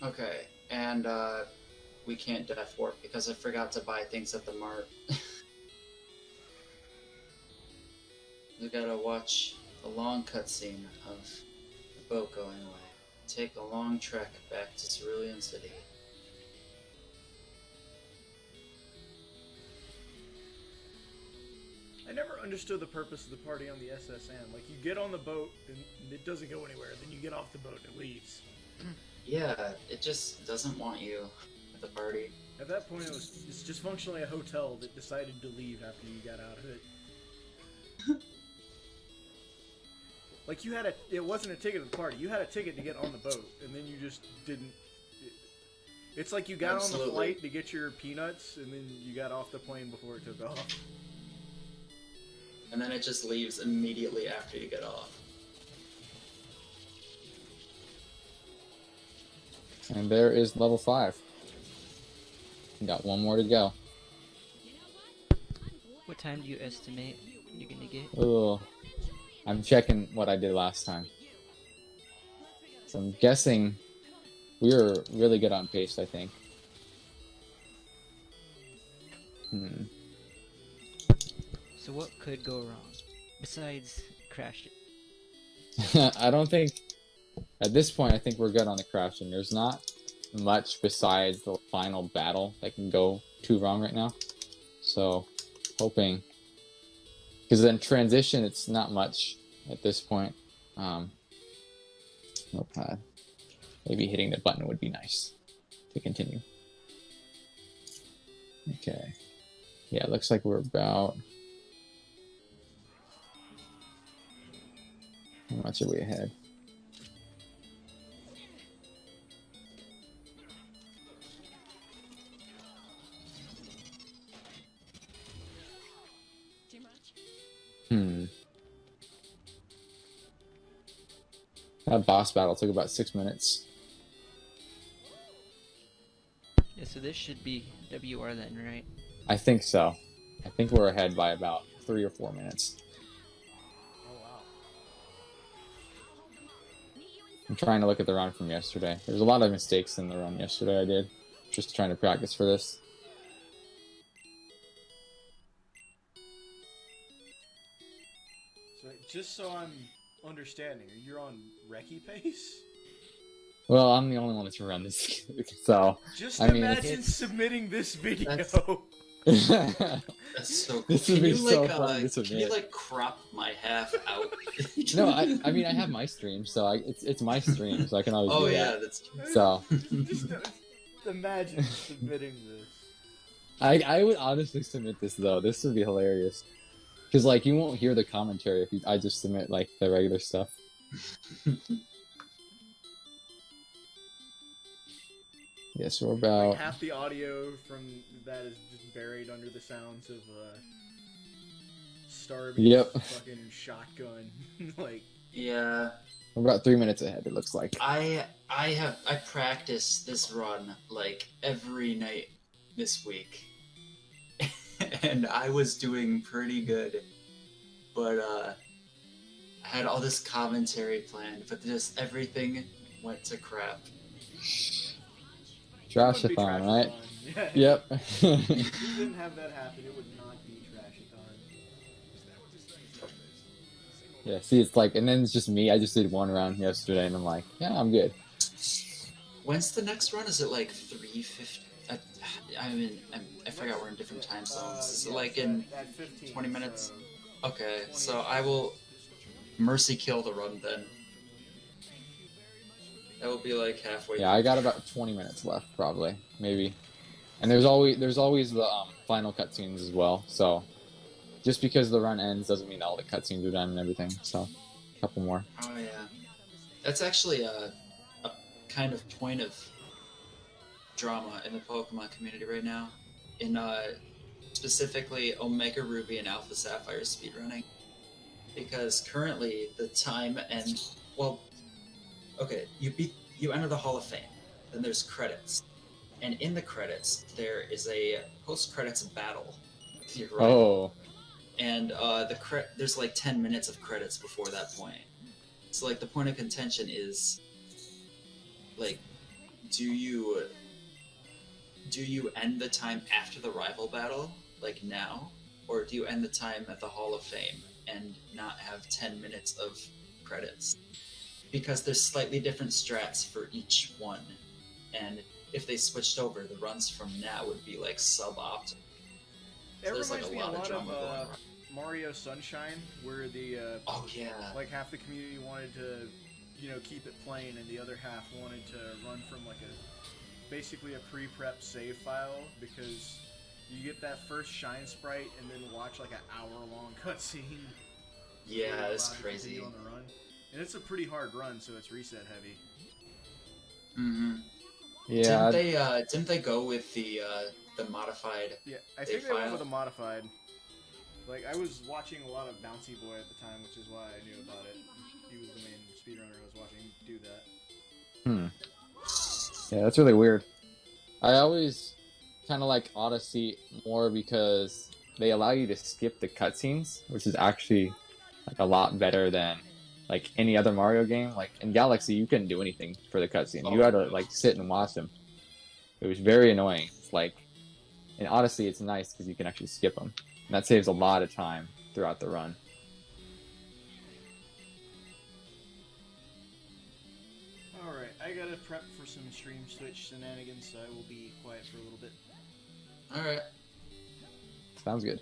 Speaker 10: Okay, and we can't death warp because I forgot to buy things at the mart. We gotta watch a long cutscene of the boat going away. Take a long trek back to Cerulean City.
Speaker 5: I never understood the purpose of the party on the SSN. Like, you get on the boat and it doesn't go anywhere. Then you get off the boat and it leaves.
Speaker 10: Yeah, it just doesn't want you at the party.
Speaker 5: At that point, it's just functionally a hotel that decided to leave after you got out of it. Like, it wasn't a ticket to the party. You had a ticket to get on the boat, and then you just didn't. It's like you got on the flight to get your peanuts, and then you got off the plane before it took off.
Speaker 10: And then it just leaves immediately after you get off.
Speaker 11: And there is level 5. Got one more to go.
Speaker 12: What time do you estimate you're gonna get?
Speaker 11: Oh, I'm checking what I did last time. So I'm guessing we were really good on pace, I think.
Speaker 12: So what could go wrong? Besides crash
Speaker 11: it. I don't think... At this point, I think we're good on the crashing. There's not much besides the final battle that can go too wrong right now. So, hoping... Because then transition, it's not much at this point. Notepad. Maybe hitting the button would be nice to continue. Okay. Yeah, it looks like we're about... How much are we ahead? That boss battle took about 6 minutes.
Speaker 12: Yeah, so this should be WR then, right?
Speaker 11: I think so. I think we're ahead by about 3 or 4 minutes.
Speaker 5: Oh, wow.
Speaker 11: I'm trying to look at the run from yesterday. There's a lot of mistakes in the run yesterday I did. Just trying to practice for this.
Speaker 5: So, just so I'm understanding, you're on recce pace?
Speaker 11: Well, I'm the only one that's run this, so
Speaker 5: Just
Speaker 11: I mean,
Speaker 5: imagine submitting this video.
Speaker 10: That's so cool.
Speaker 11: This would
Speaker 10: Can
Speaker 11: be
Speaker 10: you
Speaker 11: so
Speaker 10: like
Speaker 11: fun to
Speaker 10: can you
Speaker 11: submit.
Speaker 10: like crop my half out?
Speaker 11: No, I mean I have my stream, so it's my stream, so I can always
Speaker 10: Oh
Speaker 11: do
Speaker 10: yeah,
Speaker 11: that.
Speaker 10: that's true.
Speaker 11: So
Speaker 5: just imagine submitting this.
Speaker 11: I would honestly submit this though. This would be hilarious. Because like you won't hear the commentary if I just submit like the regular stuff. Yes, we're about
Speaker 5: Like half the audio from that is just buried under the sounds of Starby's
Speaker 11: Yep.
Speaker 5: fucking shotgun. Like
Speaker 10: Yeah.
Speaker 11: we're about 3 minutes ahead. It looks like.
Speaker 10: I practice this run like every night this week. And I was doing pretty good. But I had all this commentary planned, but just everything went to crap.
Speaker 11: Trashathon, right?
Speaker 5: Yeah.
Speaker 11: Yep.
Speaker 5: If you didn't have that happen, it would not be Trashathon.
Speaker 11: Yeah, see, it's like, and then it's just me. I just did one round yesterday, and I'm like, yeah, I'm good.
Speaker 10: When's the next run? Is it like 3:50? I mean, I forgot we're in different time zones. Is it like in
Speaker 5: At 15,
Speaker 10: 20 minutes?
Speaker 5: so
Speaker 10: Okay, so I will mercy kill the run then. That will be like halfway.
Speaker 11: Yeah, I got about 20 minutes left, probably, maybe. And there's always the final cutscenes as well. So just because the run ends doesn't mean all the cutscenes are done and everything. So a couple more.
Speaker 10: Oh yeah, that's actually a kind of point of drama in the Pokemon community right now. In specifically Omega Ruby and Alpha Sapphire speedrunning, because currently the time and okay, you enter the Hall of Fame, then there's credits, and in the credits there is a post-credits battle with your rival.
Speaker 11: Oh.
Speaker 10: And there's like 10 minutes of credits before that point. So like the point of contention is like, do you end the time after the rival battle, like now, or do you end the time at the Hall of Fame and not have 10 minutes of credits? Because there's slightly different strats for each one, and if they switched over, the runs from now would be like suboptimal.
Speaker 5: It
Speaker 10: So there's like
Speaker 5: reminds
Speaker 10: a
Speaker 5: me
Speaker 10: lot of drama going
Speaker 5: of
Speaker 10: on.
Speaker 5: Mario Sunshine, where the
Speaker 10: Oh yeah.
Speaker 5: like half the community wanted to, keep it plain, and the other half wanted to run from like basically a pre-prep save file, because you get that first shine sprite and then watch like an hour-long cutscene.
Speaker 10: Yeah, it's crazy.
Speaker 5: On the run. And it's a pretty hard run, so it's reset heavy.
Speaker 10: Mm-hmm.
Speaker 11: Yeah.
Speaker 10: Didn't they go with the modified?
Speaker 5: Yeah, I think they went
Speaker 10: file?
Speaker 5: with a modified. Like, I was watching a lot of Bouncy Boy at the time, which is why I knew about it. He was the main speedrunner I was watching do that.
Speaker 11: Yeah, that's really weird. I always kind of like Odyssey more because they allow you to skip the cutscenes, which is actually like a lot better than like any other Mario game. Like in Galaxy, you couldn't do anything for the cutscene. You had to like sit and watch them. It was very annoying. It's like in Odyssey, it's nice because you can actually skip them, and that saves a lot of time throughout the run.
Speaker 5: Alright, I gotta prep for some stream switch shenanigans, so I will be quiet for a little bit.
Speaker 10: Alright.
Speaker 11: Sounds good.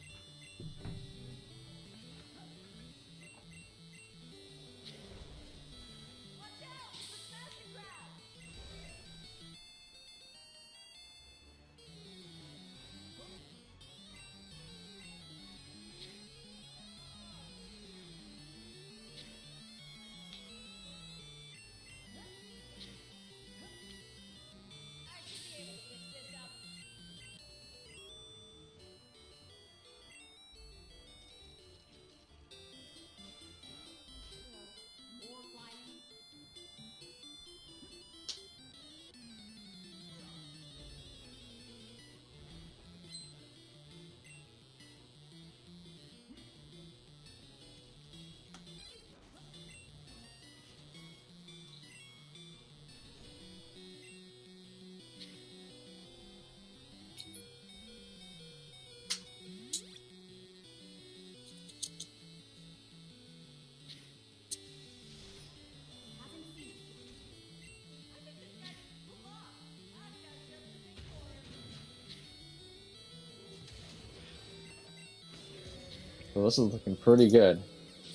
Speaker 11: So this is looking pretty good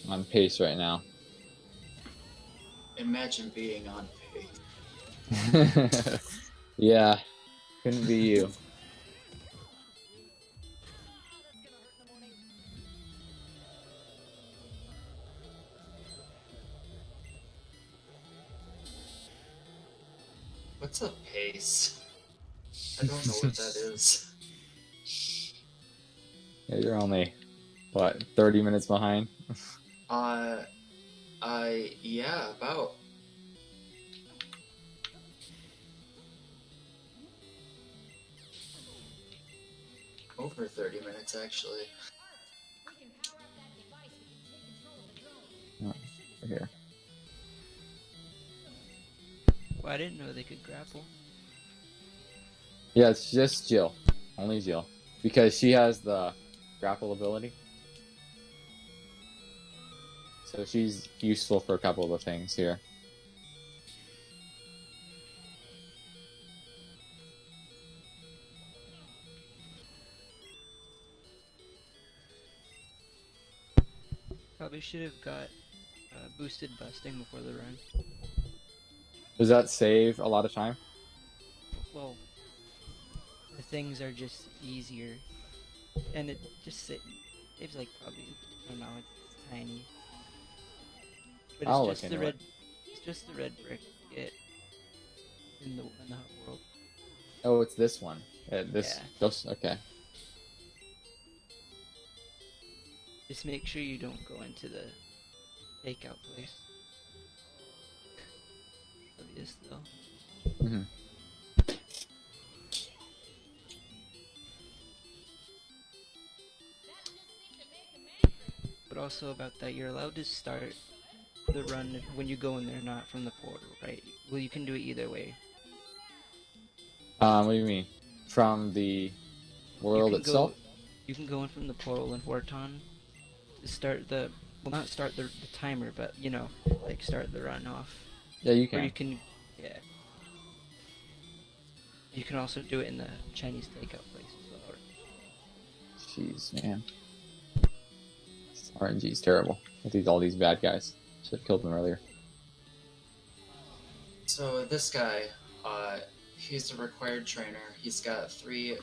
Speaker 11: on pace right now.
Speaker 10: Imagine being on pace.
Speaker 11: Yeah, couldn't be you.
Speaker 10: What's a pace? I don't know what that is.
Speaker 11: Yeah, you're only, what, 30 minutes behind?
Speaker 10: Yeah, about. Over 30 minutes, actually.
Speaker 11: Oh, here.
Speaker 12: Well, I didn't know they could grapple.
Speaker 11: Yeah, it's just Jill. Only Jill. Because she has the grapple ability. So she's useful for a couple of the things here.
Speaker 12: Probably should have got boosted busting before the run.
Speaker 11: Does that save a lot of time?
Speaker 12: Well, the things are just easier, and it just saves like probably, I don't know, it's tiny. But
Speaker 11: I'll
Speaker 12: it's
Speaker 11: look
Speaker 12: just the
Speaker 11: into
Speaker 12: red.
Speaker 11: it.
Speaker 12: It's just the red brick you get in the hub world.
Speaker 11: Oh, it's this one. This
Speaker 12: Yeah.
Speaker 11: goes. Okay.
Speaker 12: Just make sure you don't go into the takeout place. Obvious though.
Speaker 11: Mm-hmm.
Speaker 12: But also about that, you're allowed to start the run when you go in there, not from the portal, right? Well, you can do it either way.
Speaker 11: What do you mean? From the world itself?
Speaker 12: You can go in from the portal in Horton to start the, well, not start the timer, but you know, like start the run off.
Speaker 11: Yeah, you can.
Speaker 12: Or you can, yeah. You can also do it in the Chinese takeout place as well.
Speaker 11: Jeez, man. RNG is terrible. With all these bad guys. Should have killed them earlier.
Speaker 10: So this guy, he's a required trainer. He's got 3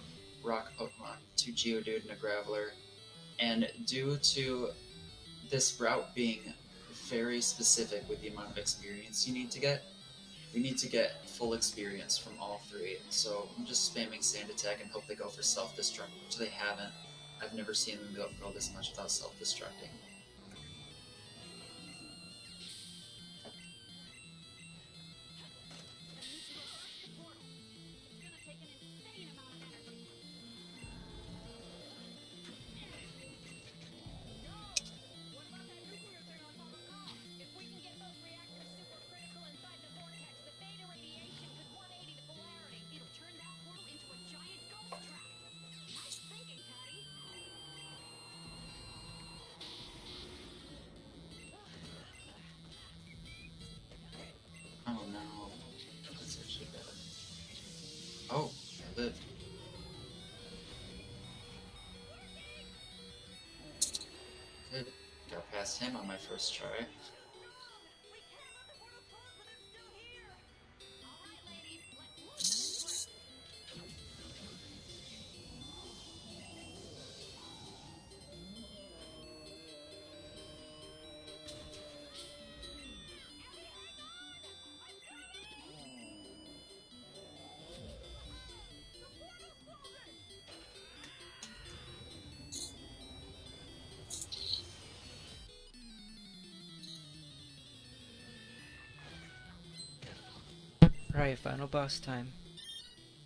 Speaker 10: rock Pokemon, 2 Geodude and a Graveler. And due to this route being very specific with the amount of experience you need to get, we need to get full experience from all 3. So I'm just spamming Sand Attack and hope they go for self-destruct, which they haven't. I've never seen them go this much without self-destructing. Oh no, that's actually bad. Oh, I lived. Good. Got past him on my first try.
Speaker 12: Right, final boss time.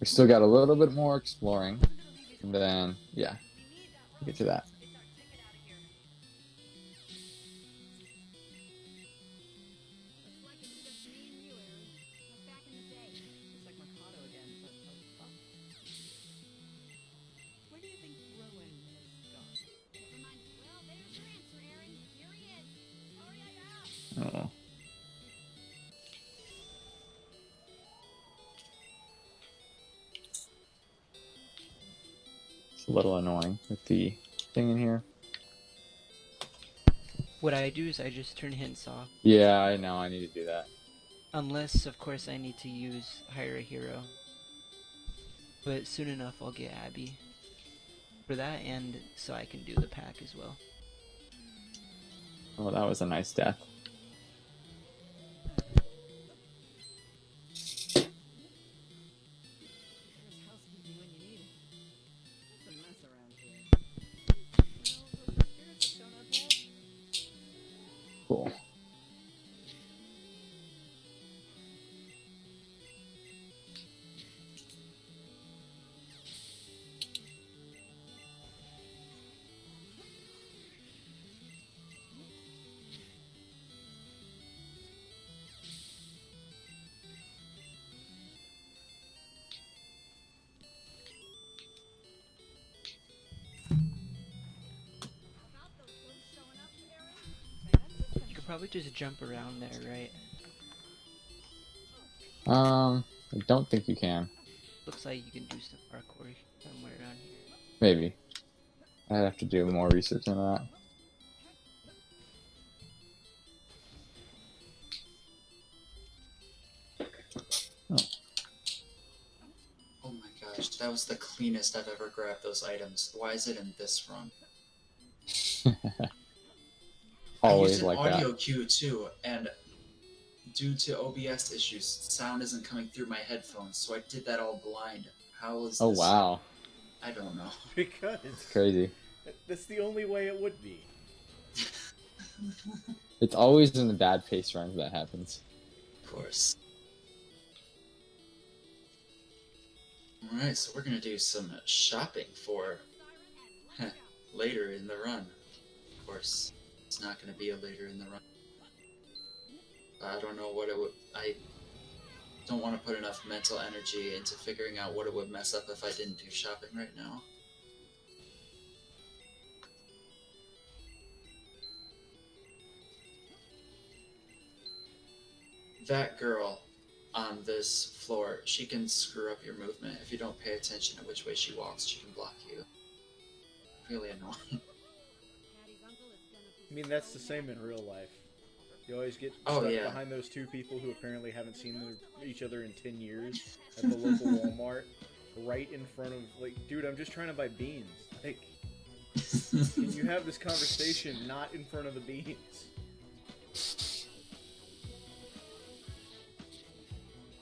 Speaker 11: We still got a little bit more exploring. And then, yeah, we'll get to that. Oh. It's a little annoying with the thing in here.
Speaker 12: What I do is I just turn hints off.
Speaker 11: Yeah, I know. I need to do that.
Speaker 12: Unless, of course, I need to hire a hero. But soon enough, I'll get Abby. For that, and so I can do the pack as well.
Speaker 11: Oh, that was a nice death. Cool.
Speaker 12: You could probably just jump around there, right?
Speaker 11: I don't think you can.
Speaker 12: Looks like you can do some parkour somewhere around here.
Speaker 11: Maybe. I'd have to do more research into that.
Speaker 10: Oh my gosh, that was the cleanest I've ever grabbed those items. Why is it in this run?
Speaker 11: Always
Speaker 10: I used an
Speaker 11: like
Speaker 10: audio
Speaker 11: that.
Speaker 10: cue too, and due to OBS issues, sound isn't coming through my headphones, so I did that all blind. How is
Speaker 11: Oh
Speaker 10: this?
Speaker 11: wow,
Speaker 10: I don't know.
Speaker 5: Because
Speaker 11: crazy.
Speaker 5: that's the only way it would be.
Speaker 11: It's always in the bad pace runs that happens.
Speaker 10: Of course. Alright, so we're gonna do some shopping for later in the run. Of course, it's not gonna be a later in the run. I don't know what it would... I don't want to put enough mental energy into figuring out what it would mess up if I didn't do shopping right now. That girl on this floor, she can screw up your movement. If you don't pay attention to which way she walks, she can block you. Really annoying.
Speaker 5: I mean, that's the same in real life. You always get
Speaker 10: Oh,
Speaker 5: stuck
Speaker 10: yeah.
Speaker 5: behind those two people who apparently haven't seen each other in 10 years at the local Walmart, right in front of, like, dude, I'm just trying to buy beans. Like, can you have this conversation not in front of the beans?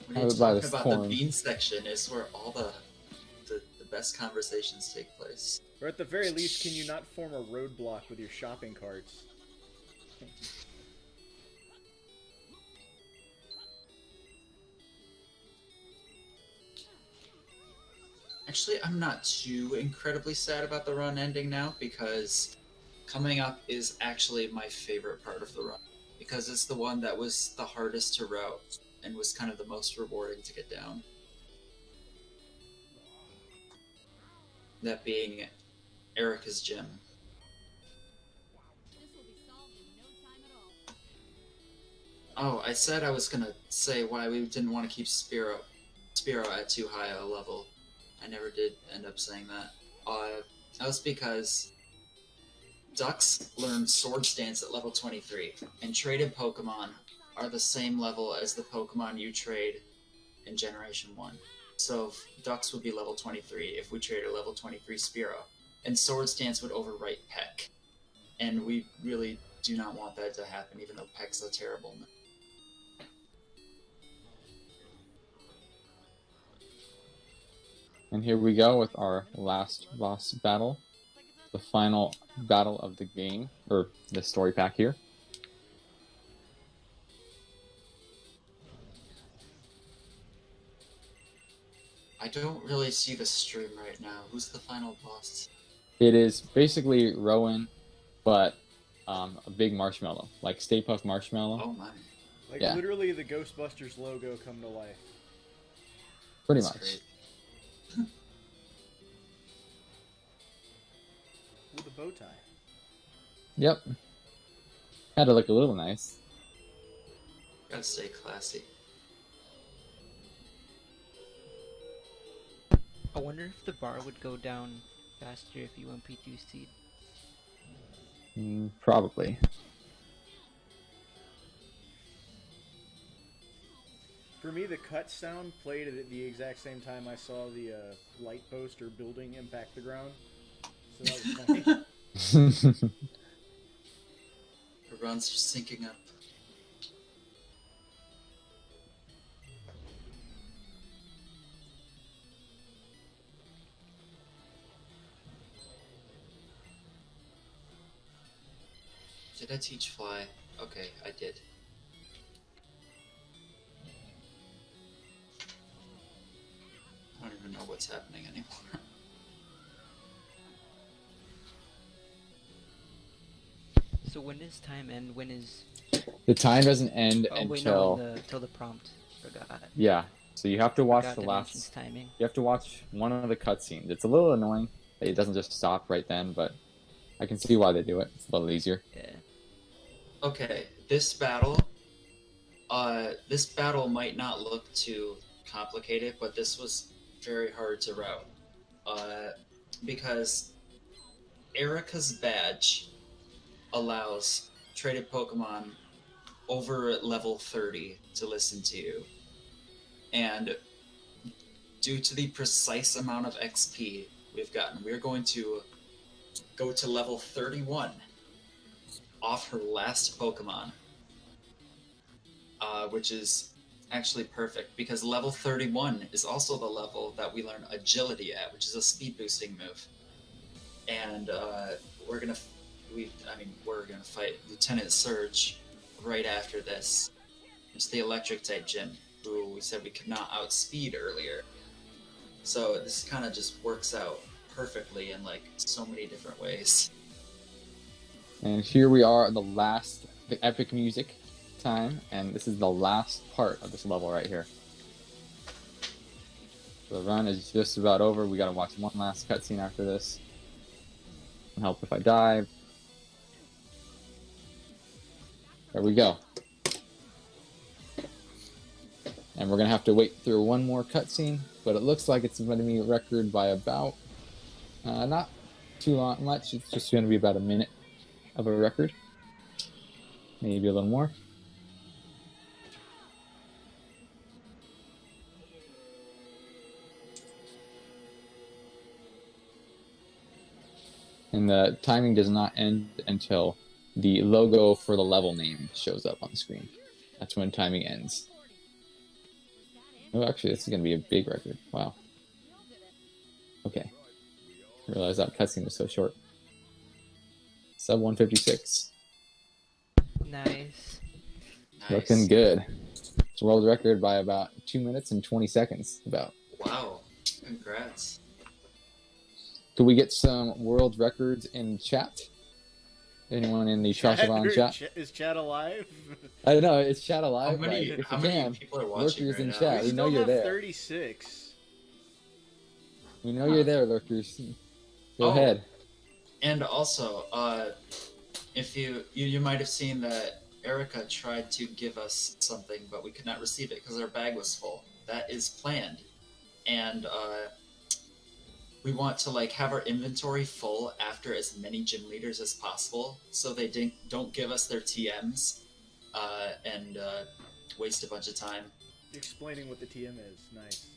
Speaker 10: When
Speaker 11: I
Speaker 10: you're
Speaker 11: would buy
Speaker 10: talking
Speaker 11: this
Speaker 10: about
Speaker 11: corn.
Speaker 10: the bean section is where all the best conversations take place.
Speaker 5: Or at the very least, can you not form a roadblock with your shopping carts?
Speaker 10: Actually, I'm not too incredibly sad about the run ending now, because coming up is actually my favorite part of the run. Because it's the one that was the hardest to route, and was kind of the most rewarding to get down. That being Erica's gym. Oh, I said I was gonna say why we didn't want to keep Spiro at too high a level. I never did end up saying that. That was because Ducks learned Sword Stance at level 23, and traded Pokemon are the same level as the Pokemon you trade in Generation 1. So Ducks would be level 23 if we traded a level 23 Spearow, and Sword Stance would overwrite Peck. And we really do not want that to happen, even though Peck's a terrible move.
Speaker 11: And here we go with our last boss battle. The final battle of the game, or the story pack here.
Speaker 10: I don't really see the stream right now. Who's the final boss?
Speaker 11: It is basically Rowan, but a big marshmallow, like Stay Puft Marshmallow.
Speaker 10: Oh my.
Speaker 5: Like,
Speaker 11: Yeah.
Speaker 5: literally the Ghostbusters logo come to life.
Speaker 11: Pretty
Speaker 10: That's
Speaker 11: much.
Speaker 10: great.
Speaker 5: With a bow tie.
Speaker 11: Yep. Had to look a little nice.
Speaker 10: Gotta stay classy.
Speaker 12: I wonder if the bar would go down faster if you went P2 seed.
Speaker 11: Probably.
Speaker 5: For me, the cut sound played at the exact same time I saw the light post or building impact the ground. So that was funny.
Speaker 10: The runs are syncing up. Did I teach fly? Okay, I did. I don't even know what's happening anymore.
Speaker 12: So when does time end? When is...
Speaker 11: The time doesn't end
Speaker 12: Oh wait,
Speaker 11: until...
Speaker 12: no, till the prompt. Forgot.
Speaker 11: Yeah, so you have to watch
Speaker 12: Forgot
Speaker 11: the
Speaker 12: Dimensions
Speaker 11: last...
Speaker 12: timing.
Speaker 11: You have to watch one of the cutscenes. It's a little annoying that it doesn't just stop right then, but I can see why they do it. It's a little easier.
Speaker 12: Yeah.
Speaker 10: Okay, this battle might not look too complicated, but this was very hard to route. Because Erica's badge allows traded Pokemon over level 30 to listen to you. And due to the precise amount of XP we've gotten, we're going to go to level 31 off her last Pokemon. Which is actually perfect, because level 31 is also the level that we learn Agility at, which is a speed boosting move. And we're gonna fight Lieutenant Surge right after this. It's the electric type gym, who we said we could not outspeed earlier. So this kind of just works out perfectly in like so many different ways.
Speaker 11: And here we are at the epic music time, and this is the last part of this level right here. The run is just about over. We gotta watch one last cutscene after this. Help if I dive. There we go. And we're gonna have to wait through one more cutscene, but it looks like it's going to be a record by about not too much. It's just going to be about a minute of a record, maybe a little more. And the timing does not end until the logo for the level name shows up on the screen. That's when timing ends. Oh, actually, this is going to be a big record. Wow. Okay. I realized that cutscene was so short. Sub 156.
Speaker 12: Nice.
Speaker 11: Looking good. It's a world record by about 2 minutes and 20 seconds. About.
Speaker 10: Wow. Congrats.
Speaker 11: Could we get some world records in chat? Anyone in the Trashathon chat?
Speaker 5: Is chat alive?
Speaker 11: I don't know, it's chat alive.
Speaker 10: How many people are watching
Speaker 11: lurkers
Speaker 10: right
Speaker 11: in
Speaker 10: now?
Speaker 11: chat. We know you're there.
Speaker 5: 36.
Speaker 11: We know you're there, lurkers. Go ahead.
Speaker 10: And also, if you might have seen that Erica tried to give us something, but we could not receive it because our bag was full. That is planned, and we want to have our inventory full after as many gym leaders as possible, so they don't give us their TMs and waste a bunch of time.
Speaker 5: Explaining what the TM is. Nice.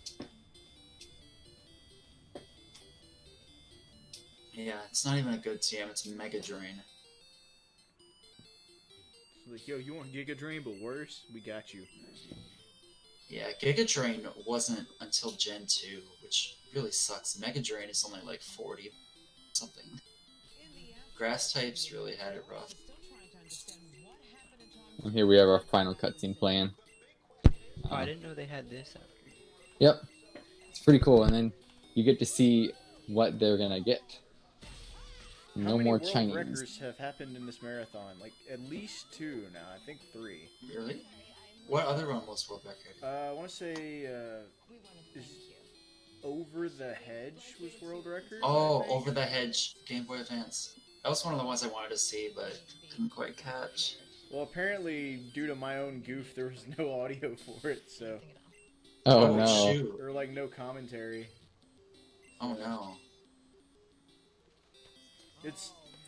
Speaker 10: Yeah, it's not even a good TM, it's Mega Drain.
Speaker 5: Like, yo, you want Giga Drain, but worse? We got you.
Speaker 10: Yeah, Giga Drain wasn't until Gen 2, which really sucks. Mega Drain is only 40 something. Grass types really had it rough.
Speaker 11: And here we have our final cutscene playing.
Speaker 12: Oh, I didn't know they had this after.
Speaker 11: Yep. It's pretty cool, and then you get to see what they're gonna get. No more Chinese.
Speaker 5: How many world records have happened in this marathon? At least 2 now. I think 3.
Speaker 10: Really? What other one was world record?
Speaker 5: I want to say Over the Hedge was world record.
Speaker 10: Oh, Over the Hedge, Game Boy Advance. That was one of the ones I wanted to see, but couldn't quite catch.
Speaker 5: Well, apparently, due to my own goof, there was no audio for it, so...
Speaker 11: Oh no.
Speaker 10: Shoot.
Speaker 5: Or, no commentary.
Speaker 10: Oh no.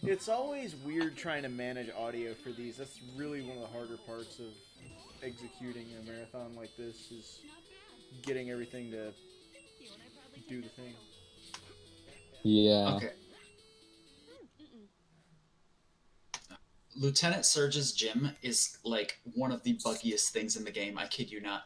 Speaker 5: It's always weird trying to manage audio for these. That's really one of the harder parts of executing a marathon. Trashathon like this is getting everything to do the thing.
Speaker 11: Yeah.
Speaker 10: Okay. Lieutenant Surge's gym is like one of the buggiest things in the game. I kid you not.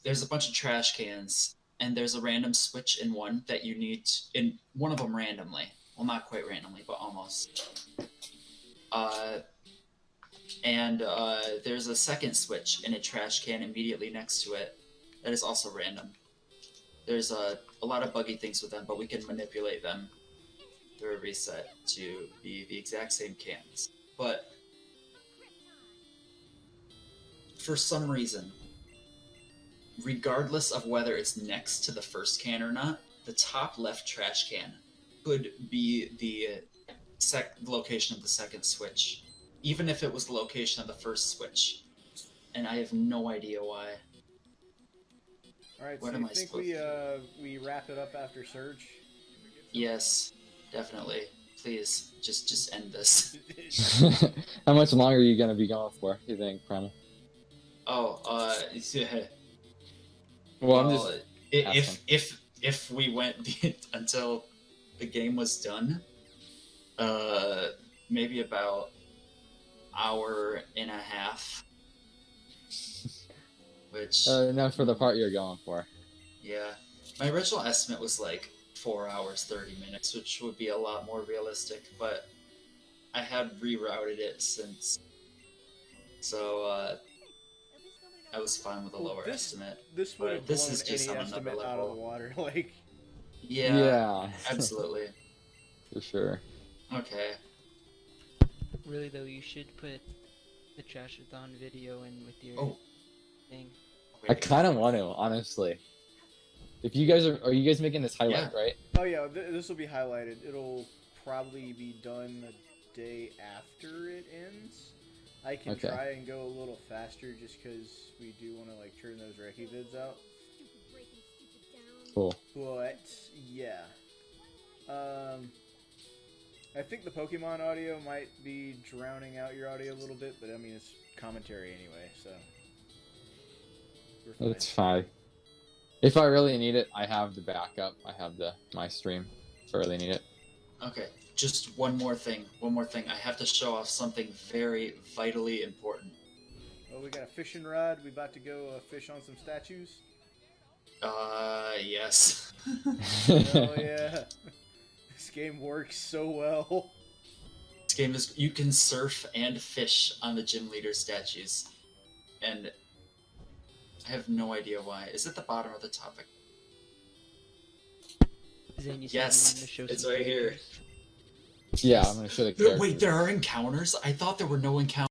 Speaker 10: There's a bunch of trash cans, and there's a random switch in one that you need in one of them randomly. Well, not quite randomly, but almost. And there's a second switch in a trash can immediately next to it that is also random. There's a lot of buggy things with them, but we can manipulate them through a reset to be the exact same cans. But for some reason, regardless of whether it's next to the first can or not, the top left trash can could be the location of the second switch, even if it was the location of the first switch. And I have no idea why.
Speaker 5: Alright,
Speaker 10: What
Speaker 5: so
Speaker 10: am
Speaker 5: you
Speaker 10: I
Speaker 5: think
Speaker 10: supposed
Speaker 5: we wrap it up after Surge?
Speaker 10: Yes, definitely. Please, just end this.
Speaker 11: How much longer are you gonna be going for, you think, Primal?
Speaker 10: Oh,
Speaker 11: Well, I'm just
Speaker 10: if we went until the game was done, maybe about hour and a half. Which
Speaker 11: no, for the part you're going for.
Speaker 10: yeah, my original estimate was like 4 hours 30 minutes, which would be a lot more realistic. But I had rerouted it since, so I was fine with a lower estimate.
Speaker 5: This would have
Speaker 10: this
Speaker 5: blown
Speaker 10: is just
Speaker 5: any
Speaker 10: on another
Speaker 5: estimate out of the
Speaker 10: level.
Speaker 5: water. Like,
Speaker 10: Yeah, absolutely.
Speaker 11: For sure.
Speaker 10: Okay.
Speaker 12: Really though, you should put the Trashathon video in with your thing.
Speaker 11: I kind of want to, honestly. If you guys are you guys making this highlight, right?
Speaker 5: oh yeah, this will be highlighted. It'll probably be done the day after it ends. I can
Speaker 11: Okay.
Speaker 5: try and go a little faster just because we do want to like turn those Reki vids out.
Speaker 11: Cool.
Speaker 5: But yeah, I think the Pokemon audio might be drowning out your audio a little bit, but I mean it's commentary anyway, so we're fine.
Speaker 11: It's fine. If I really need it, I have the backup. I have my stream if I really need it.
Speaker 10: Okay, just one more thing. I have to show off something very vitally important.
Speaker 5: Oh, we got a fishing rod. We about to go fish on some statues.
Speaker 10: Yes.
Speaker 5: Hell yeah! This game works so well.
Speaker 10: This game is you can surf and fish on the gym leader statues, and I have no idea why. Is it the bottom or the top?
Speaker 12: Zane, you said
Speaker 10: Yes,
Speaker 12: you wanted to show
Speaker 10: it's
Speaker 12: some
Speaker 10: right here.
Speaker 12: characters.
Speaker 11: Yeah, I'm gonna show the characters.
Speaker 10: Wait, there are encounters? I thought there were no encounters.